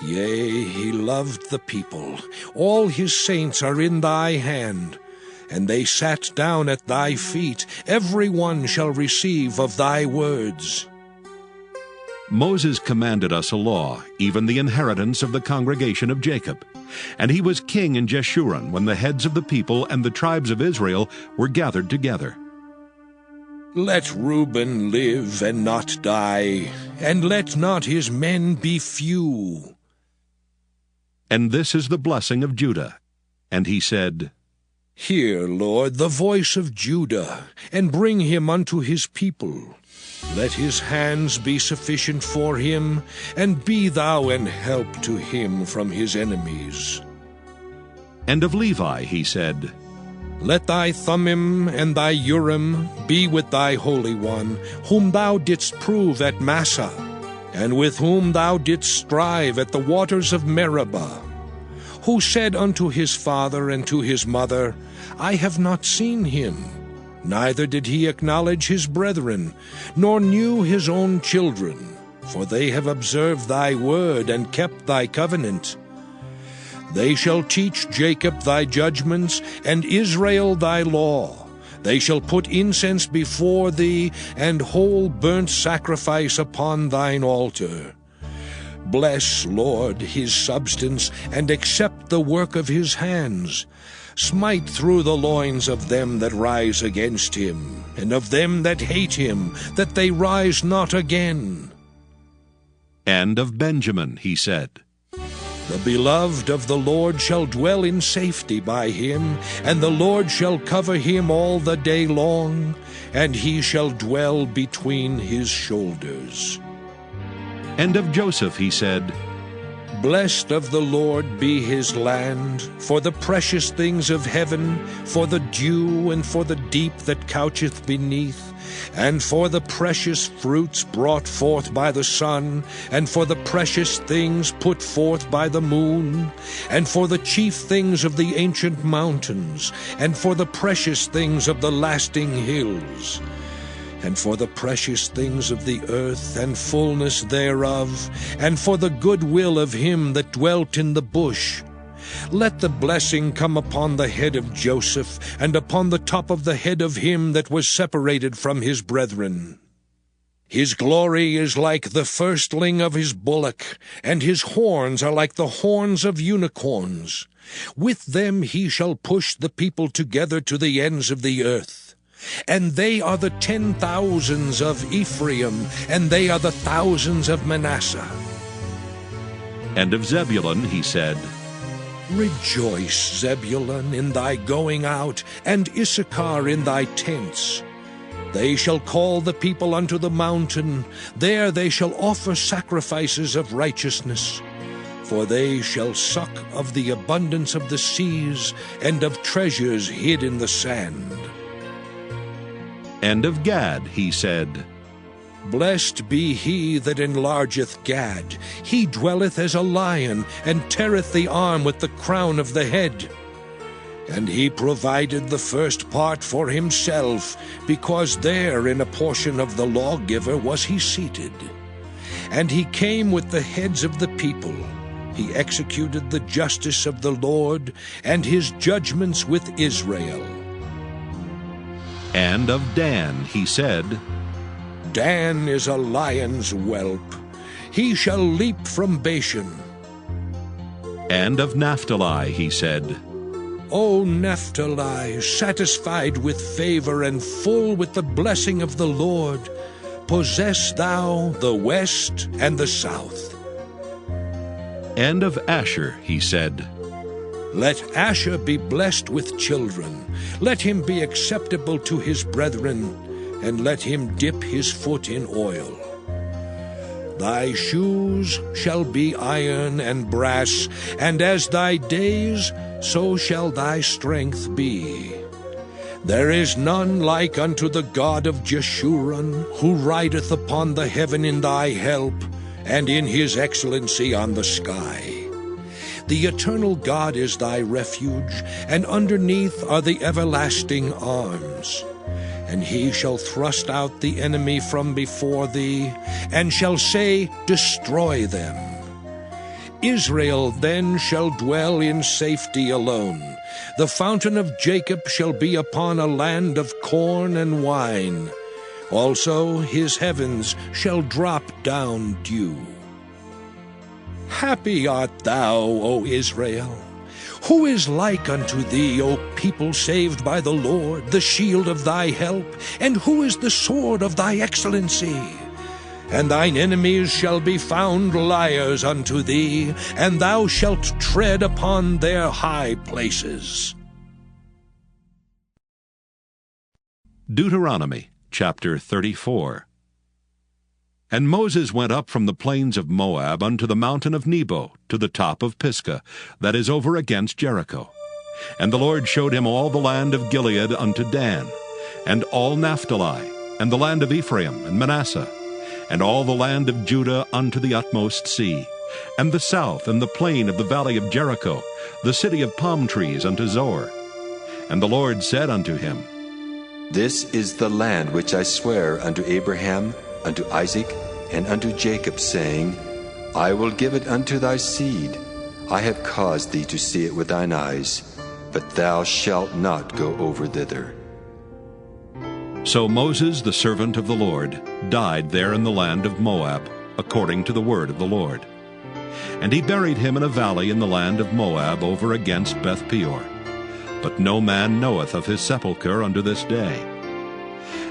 Yea, he loved the people. All his saints are in thy hand, and they sat down at thy feet. Every one shall receive of thy words. Moses commanded us a law, even the inheritance of the congregation of Jacob. And he was king in Jeshurun when the heads of the people and the tribes of Israel were gathered together. Let Reuben live and not die, and let not his men be few. And this is the blessing of Judah. And he said, Hear, Lord, the voice of Judah, and bring him unto his people. Let his hands be sufficient for him, and be thou an help to him from his enemies. And of Levi he said, Let thy Thummim and thy Urim be with thy Holy One, whom thou didst prove at Massah, and with whom thou didst strive at the waters of Meribah, who said unto his father and to his mother, I have not seen him. Neither did he acknowledge his brethren, nor knew his own children, for they have observed thy word and kept thy covenant. They shall teach Jacob thy judgments, and Israel thy law. They shall put incense before thee, and whole burnt sacrifice upon thine altar. Bless, Lord, his substance, and accept the work of his hands. Smite through the loins of them that rise against him, and of them that hate him, that they rise not again. And of Benjamin he said, The beloved of the Lord shall dwell in safety by him, and the Lord shall cover him all the day long, and he shall dwell between his shoulders. And of Joseph he said, Blessed of the Lord be his land, for the precious things of heaven, for the dew and for the deep that coucheth beneath, and for the precious fruits brought forth by the sun, and for the precious things put forth by the moon, and for the chief things of the ancient mountains, and for the precious things of the lasting hills. and for the precious things of the earth, and fullness thereof, and for the good will of him that dwelt in the bush. Let the blessing come upon the head of Joseph, and upon the top of the head of him that was separated from his brethren. His glory is like the firstling of his bullock, and his horns are like the horns of unicorns. With them he shall push the people together to the ends of the earth. And they are the 10,000s of Ephraim, and they are the thousands of Manasseh. And of Zebulun he said, Rejoice, Zebulun, in thy going out, and Issachar in thy tents. They shall call the people unto the mountain. There they shall offer sacrifices of righteousness. For they shall suck of the abundance of the seas, and of treasures hid in the sand. And of Gad he said, Blessed be he that enlargeth Gad. He dwelleth as a lion, and teareth the arm with the crown of the head. And he provided the first part for himself, because there in a portion of the lawgiver was he seated. And he came with the heads of the people. He executed the justice of the Lord, and his judgments with Israel. And of Dan he said, Dan is a lion's whelp. He shall leap from Bashan. And of Naphtali he said, O Naphtali, satisfied with favor and full with the blessing of the Lord, possess thou the west and the south. And of Asher he said, Let Asher be blessed with children. Let him be acceptable to his brethren, and let him dip his foot in oil. Thy shoes shall be iron and brass, and as thy days, so shall thy strength be. There is none like unto the God of Jeshurun, who rideth upon the heaven in thy help, and in his excellency on the sky. The eternal God is thy refuge, and underneath are the everlasting arms. And he shall thrust out the enemy from before thee, and shall say, Destroy them. Israel then shall dwell in safety alone. The fountain of Jacob shall be upon a land of corn and wine. Also his heavens shall drop down dew. Happy art thou, O Israel! Who is like unto thee, O people saved by the Lord, the shield of thy help? And who is the sword of thy excellency? And thine enemies shall be found liars unto thee, and thou shalt tread upon their high places. Deuteronomy chapter 34. And Moses went up from the plains of Moab unto the mountain of Nebo, to the top of Pisgah, that is over against Jericho. And the Lord showed him all the land of Gilead unto Dan, and all Naphtali, and the land of Ephraim and Manasseh, and all the land of Judah unto the utmost sea, and the south, and the plain of the valley of Jericho, the city of palm trees unto Zoar. And the Lord said unto him, This is the land which I swear unto Abraham, unto Isaac, and unto Jacob, saying, I will give it unto thy seed. I have caused thee to see it with thine eyes, but thou shalt not go over thither. So Moses, the servant of the Lord, died there in the land of Moab, according to the word of the Lord. And he buried him in a valley in the land of Moab over against Beth-peor. But no man knoweth of his sepulchre unto this day.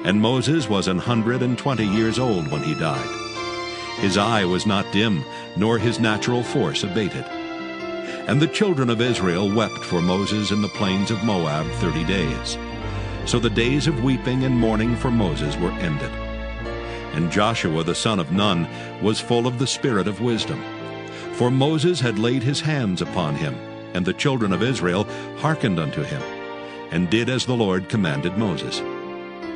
And Moses was 120 years old when he died. His eye was not dim, nor his natural force abated. And the children of Israel wept for Moses in the plains of Moab 30 days. So the days of weeping and mourning for Moses were ended. And Joshua the son of Nun was full of the spirit of wisdom. For Moses had laid his hands upon him, and the children of Israel hearkened unto him, and did as the Lord commanded Moses.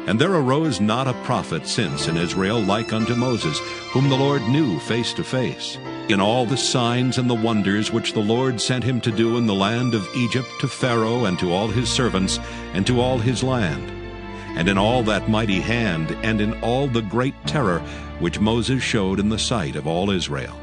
And there arose not a prophet since in Israel like unto Moses, whom the Lord knew face to face, in all the signs and the wonders which the Lord sent him to do in the land of Egypt to Pharaoh and to all his servants and to all his land. and in all that mighty hand, and in all the great terror which Moses showed in the sight of all Israel.